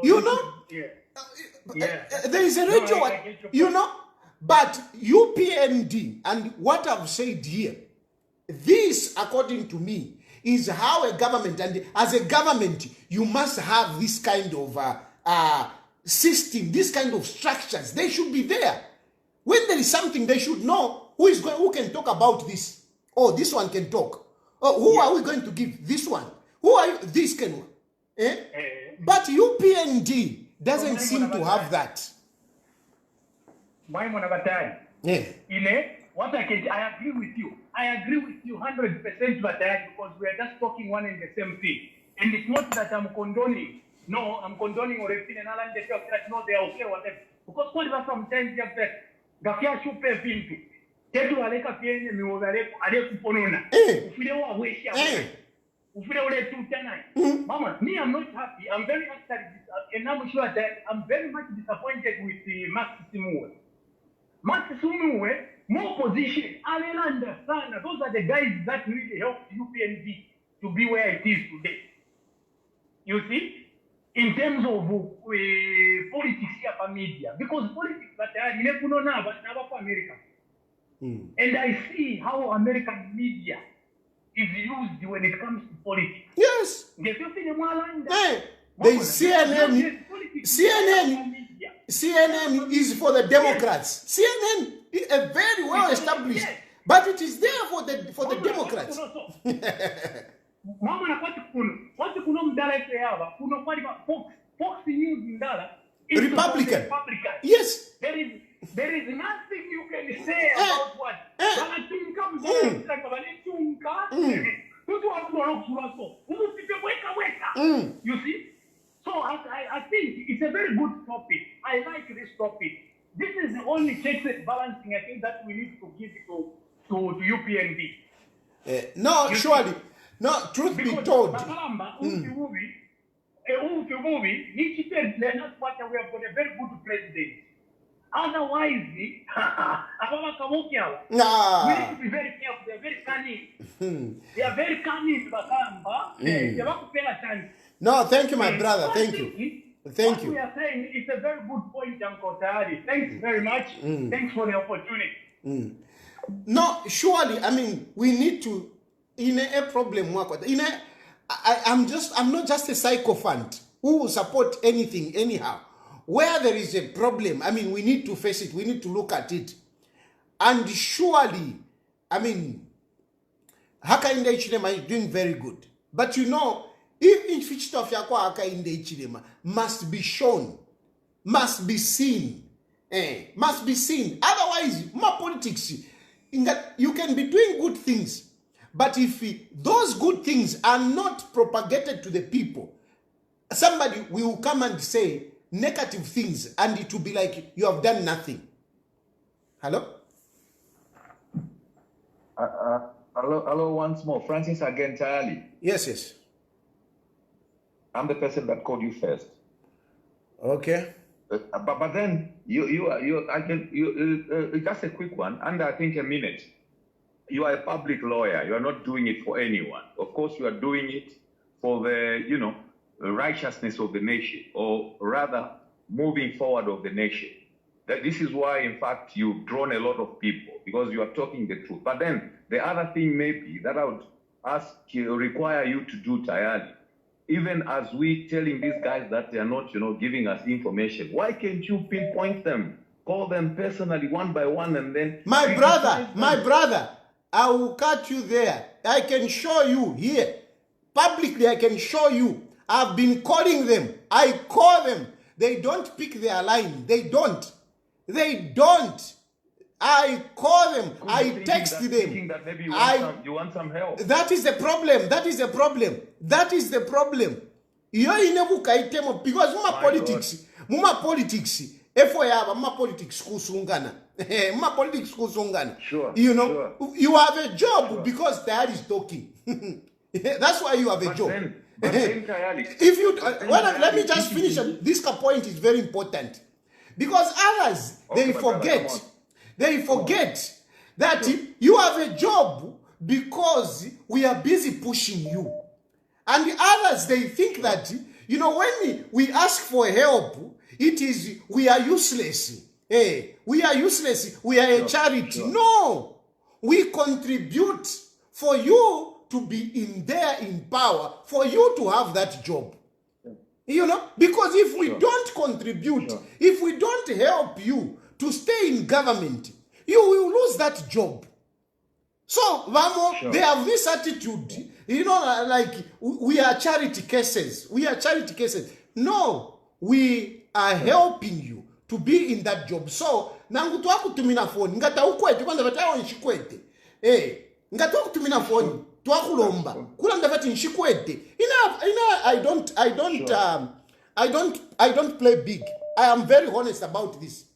You know? There is a radio, you know? But UPND, and what I've said here, this, according to me, is how a government, and as a government, you must have this kind of system, this kind of structures. They should be there. When there is something, they should know who can talk about this. Oh, this one can talk. Oh, who are we going to give this one? Who are you? This can. But UPND doesn't seem to have that. What I agree with you. I agree with you 100%, but because we are just talking one and the same thing. And it's not that I'm condoning. No, I'm condoning or everything and all that. No, they are okay, whatever. Because what about sometimes you have that Gafia Super Pintu. Tetu Aleka Piene, Miwale, Aleku Ponona. Ufile wish Ufile 2 Mama, me, I'm not happy. I'm very upset. And I'm sure that I'm very much disappointed with the Maximum. Maximum, more position. I will understand. Those are the guys that really helped UPND to be where it is today. You see? In terms of politics here for media. Because politics that are in America. And I see how American media is used when it comes to politics. Yes. There's CNN. CNN is for the Democrats. CNN is a very well established, but it is there for the Democrats. Mama na kwati kuno mdala ete yaba kuno kwali Fox News mdala is Republican. Republican. Yes. There is nothing you can say about what. Wanatunga mdala wanatunga. You see? So I think it's a very good topic. I like this topic. This is the only checks and balancing I think that we need to give to UPND. No, surely. No, truth be told. That's why we have got a very good president. Otherwise, we need to be very careful. They are very cunning. They are very cunning. They want to pay attention. No, thank you, my brother. Thank you. Thank what you. we are saying is a very good point, Uncle Tayari. Thanks very much. Thanks for the opportunity. No, surely, I mean, we need to, in a problem, I'm not just a sycophant who will support anything anyhow. Where there is a problem, I mean, we need to face it. We need to look at it. And surely, I mean, Hakainde Ichilema is doing very good. But you know, if stuff yakwa Hakainde Ichilema must be shown, must be seen, must be seen. Otherwise, my politics, you can be doing good things, but if those good things are not propagated to the people, somebody will come and say negative things, and it will be like you have done nothing. Hello? Hello once more. Francis again, Charlie. Yes. I'm the person that called you first. Okay. But then just a quick one, under I think a minute. You are a public lawyer. You are not doing it for anyone. Of course, you are doing it for the, righteousness of the nation, or rather moving forward of the nation. That this is why, in fact, you've drawn a lot of people, because you are talking the truth. But then the other thing may be that I would require you to do, Tayali, even as we telling these guys that they are not, giving us information, why can't you pinpoint them, call them personally one by one, and then... My brother, I will cut you there. I can show you here. Publicly, I can show you. I've been calling them. I call them. They don't pick their line. They don't. I call them. I text them. That maybe you want some help. That is the problem. Because muma politics. Sure. You have a job because Dad is talking. That's why you have a job. If you let me just finish. This point is very important, because others they forget that you have a job because we are busy pushing you, and the others they think that when we ask for help, it is we are useless. We are useless. We are a charity. No, we contribute for you to be in power, for you to have that job. Because if we don't contribute, if we don't help you to stay in government, you will lose that job. So, they have this attitude, like we are charity cases. No, we are helping you to be in that job. So, nangu twakutumina phone, ngata ukwete kwanza batayo nchikwete. Ngata kutumina phone. Twakulomba kula ndavati nchikwete. I don't play big. I am very honest about this.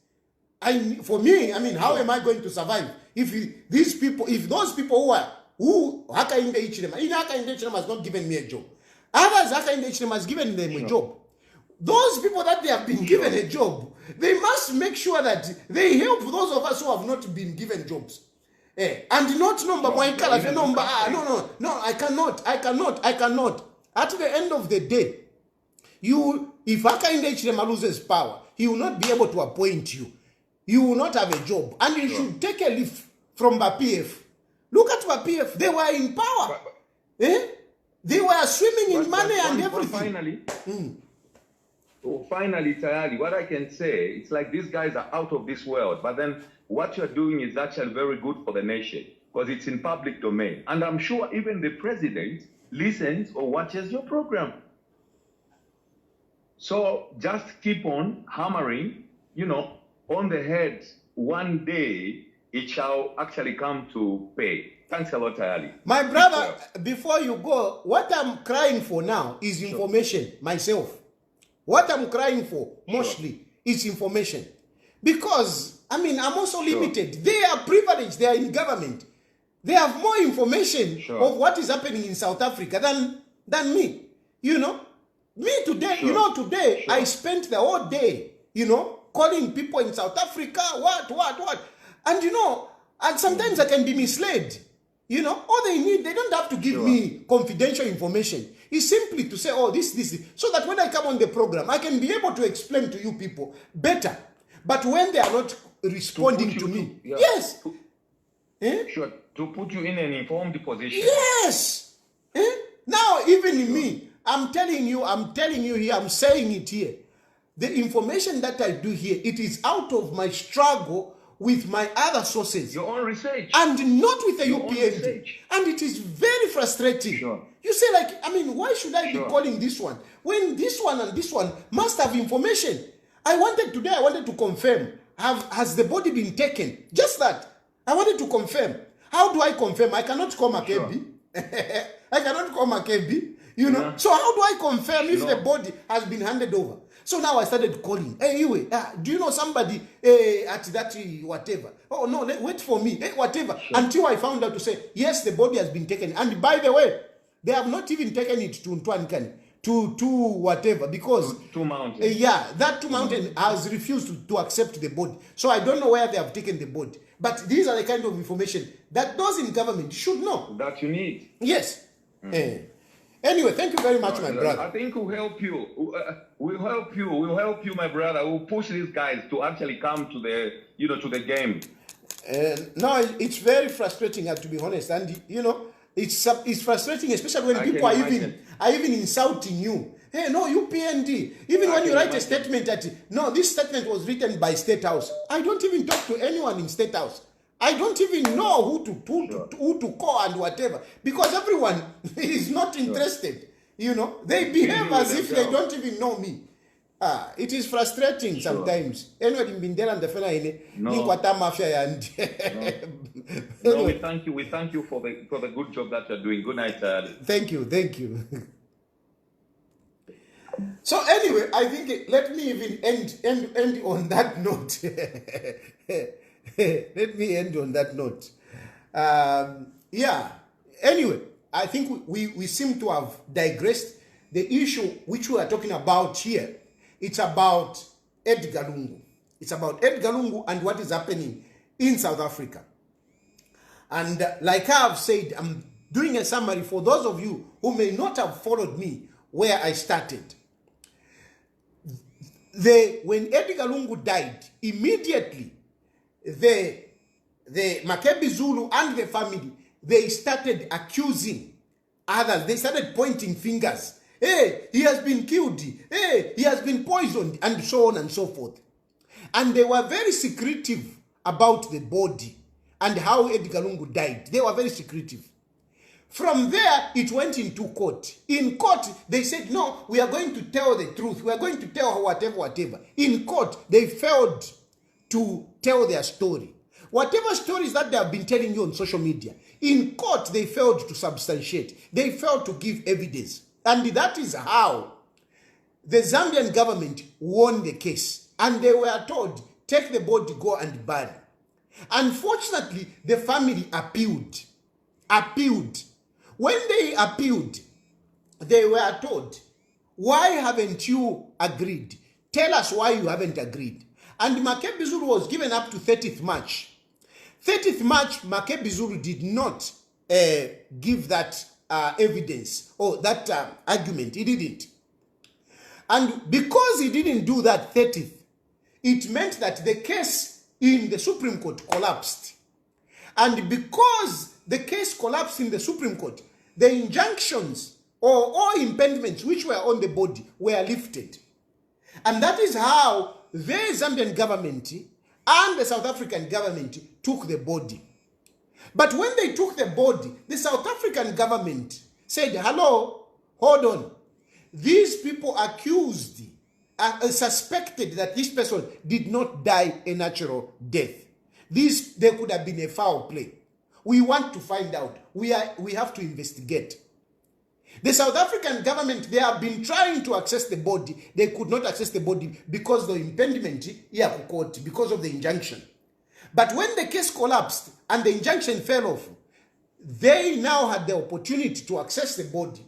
For me, how am I going to survive if those people who Hakainde Ichilema has not given me a job? Others Hakainde Ichilema has given them a job. Those people that they have been given a job, they must make sure that they help those of us who have not been given jobs. And not number one color. No, I cannot. At the end of the day, if Hakainde Ichilema loses power, he will not be able to appoint you. You will not have a job. And you should take a leaf from BAPF. Look at BAPF. They were in power. They were swimming in money and everything. Finally, So finally, Tayali, what I can say, it's like these guys are out of this world, but then what you're doing is actually very good for the nation because it's in public domain. And I'm sure even the president listens or watches your program. So just keep on hammering, you know, on the head. One day it shall actually come to pay. Thanks a lot, Tayali. My brother, before you go, what I'm crying for now is information myself. What I'm crying for mostly is information. Because, I mean, I'm also limited. They are privileged. They are in government. They have more information of what is happening in South Africa than me. You know? Me today, you know, today I spent the whole day, you know, calling people in South Africa, what. And, you know, and sometimes I can be misled. You know, all they need, they don't have to give me confidential information. It's simply to say, oh, this, so that when I come on the program, I can be able to explain to you people better. But when they are not responding to me, yes. Sure, to put you in an informed position. Yes. Now, even me, I'm telling you here, I'm saying it here. The information that I do here, it is out of my struggle with my other sources. Your own research. And not with the UPND. And it is very frustrating. You say like, I mean, why should I be calling this one? When this one and this one must have information. I wanted to confirm, has the body been taken? Just that. I wanted to confirm. How do I confirm? I cannot call Makebi. I cannot call Makebi. You know? So how do I confirm if the body has been handed over? So now I started calling. Hey, anyway, do you know somebody at that whatever? Oh, no, wait for me. Hey, whatever. Until I found out to say, yes, the body has been taken. And by the way, they have not even taken it to Ntwankani, to whatever, because... Two Mountain. That Two Mountain has refused to accept the body. So I don't know where they have taken the body. But these are the kind of information that those in government should know. That you need. Yes. Anyway, thank you very much, my brother. I think we'll help you. We'll help you, my brother. We'll push these guys to actually come to the, you know, to the game. No, it's very frustrating, to be honest. And you know, it's frustrating, especially when people are even insulting you. Hey, no, UPND. Even when you write a statement that no, this statement was written by State House. I don't even talk to anyone in State House. I don't even know who to call and whatever, because everyone is not interested. You know, they behave as if they don't even know me. It is frustrating sometimes. Anyway, no, we thank you. We thank you for the good job that you're doing. Good night. Thank you. So anyway, I think let me even end on that note. Let me end on that note. Anyway, I think we seem to have digressed. The issue which we are talking about here, it's about Edgar Lungu. It's about Edgar Lungu and what is happening in South Africa. And like I have said, I'm doing a summary for those of you who may not have followed me where I started. When Edgar Lungu died, immediately the Makebi Zulu and the family, they started accusing others. They started pointing fingers. Hey, he has been killed. Hey, he has been poisoned, and so on and so forth. And they were very secretive about the body and how Edgar Lungu died. They were very secretive. From there, it went into court. In court, they said, no, we are going to tell the truth. We are going to tell whatever. In court, they failed to tell their story. Whatever stories that they have been telling you on social media, in court, they failed to substantiate. They failed to give evidence. And that is how the Zambian government won the case. And they were told, take the body, go and bury. Unfortunately, the family appealed. When they appealed, they were told, why haven't you agreed? Tell us why you haven't agreed. And Makebi Zulu was given up to 30th March. 30th March, Makebi Zulu did not give that evidence or that argument. He didn't. And because he didn't do that 30th, it meant that the case in the Supreme Court collapsed. And because the case collapsed in the Supreme Court, the injunctions or all impediments which were on the body were lifted. And that is how the Zambian government and the South African government took the body. But when they took the body, the South African government said, hello, hold on. These people accused, suspected that this person did not die a natural death. There could have been a foul play. We want to find out. We have to investigate. The South African government, they have been trying to access the body. They could not access the body because of the impediment, because of the injunction. But when the case collapsed and the injunction fell off, they now had the opportunity to access the body.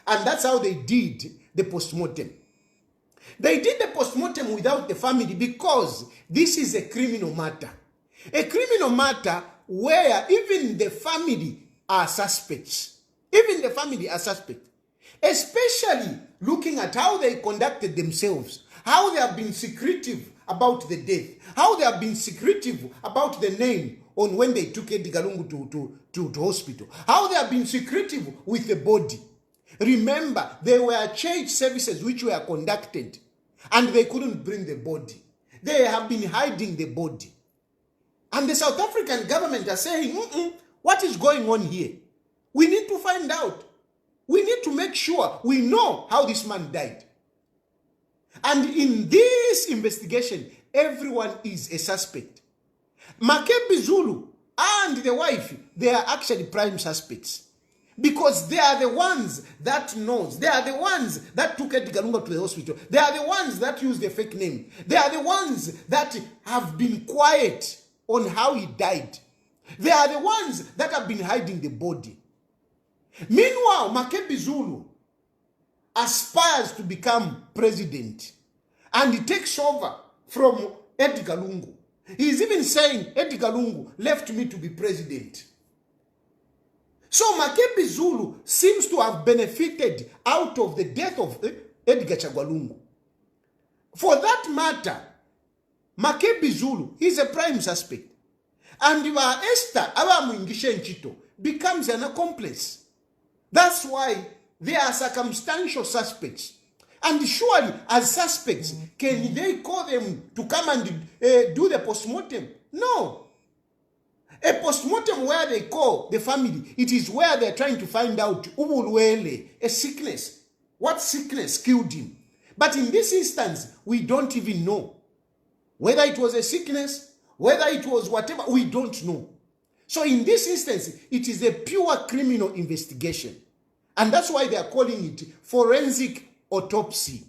And that's how they did the postmortem. They did the postmortem without the family because this is a criminal matter. A criminal matter where even the family are suspects. Even the family are suspects. Especially looking at how they conducted themselves, how they have been secretive about the death, how they have been secretive about the name on when they took Edgar Lungu to hospital, how they have been secretive with the body. Remember, there were church services which were conducted and they couldn't bring the body. They have been hiding the body. And the South African government are saying, what is going on here? We need to find out. We need to make sure we know how this man died. And in this investigation, everyone is a suspect. Makebi Zulu and the wife, they are actually prime suspects. Because they are the ones that knows. They are the ones that took Edgar Lungu to the hospital. They are the ones that use the fake name. They are the ones that have been quiet on how he died. They are the ones that have been hiding the body. Meanwhile, Makebi Zulu aspires to become president. And he takes over from Edgar Lungu. He is even saying, Edgar Lungu left me to be president. So Makebi Zulu seems to have benefited out of the death of Edgar Chagwa. For that matter, Makebi Zulu is a prime suspect. And Esther Abamuingishenchito becomes an accomplice. That's why they are circumstantial suspects. And surely, as suspects, can they call them to come and do the postmortem? No. A postmortem where they call the family, it is where they're trying to find out Ubulwele, a sickness. What sickness killed him? But in this instance, we don't even know. Whether it was a sickness, whether it was whatever, we don't know. So in this instance, it is a pure criminal investigation. And that's why they are calling it forensic autopsy.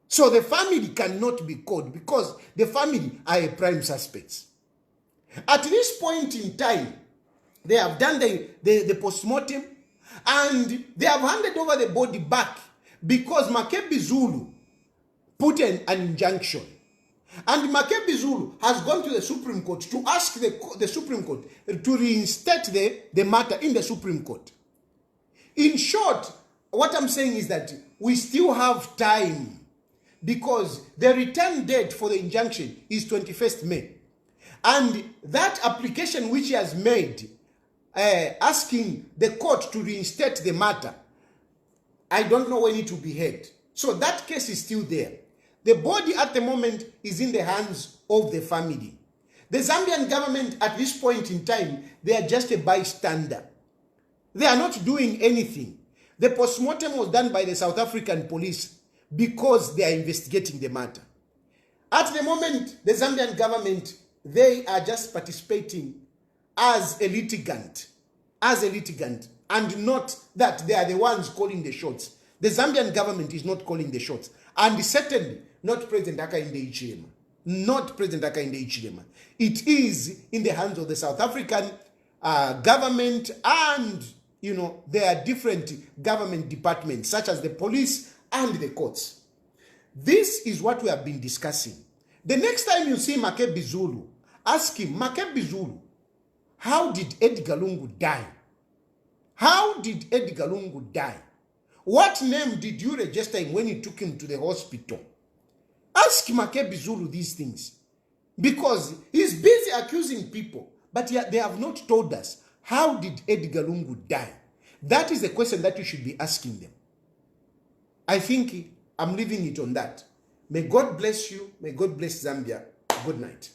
So the family cannot be called because the family are a prime suspects. At this point in time, they have done the postmortem and they have handed over the body back because Makebi Zulu put an injunction. And Makebi Zulu has gone to the Supreme Court to ask the Supreme Court to reinstate the matter in the Supreme Court. In short, what I'm saying is that we still have time because the return date for the injunction is 21st May. And that application which he has made, asking the court to reinstate the matter, I don't know when it will be heard. So that case is still there. The body at the moment is in the hands of the family. The Zambian government at this point in time, they are just a bystander. They are not doing anything. The postmortem was done by the South African police because they are investigating the matter. At the moment, the Zambian government, they are just participating as a litigant, and not that they are the ones calling the shots. The Zambian government is not calling the shots, and certainly not President Hakainde Hichilema. Not President Hakainde Hichilema. It is in the hands of the South African government, and there are different government departments such as the police and the courts. This is what we have been discussing. The next time you see Makebi Zulu, ask him, Makebi Zulu, how did Edgar Lungu die? How did Edgar Lungu die? What name did you register him when you took him to the hospital? Ask Makebi Zulu these things. Because he's busy accusing people, but they have not told us, how did Edgar Lungu die? That is the question that you should be asking them. I think I'm leaving it on that. May God bless you. May God bless Zambia. Good night.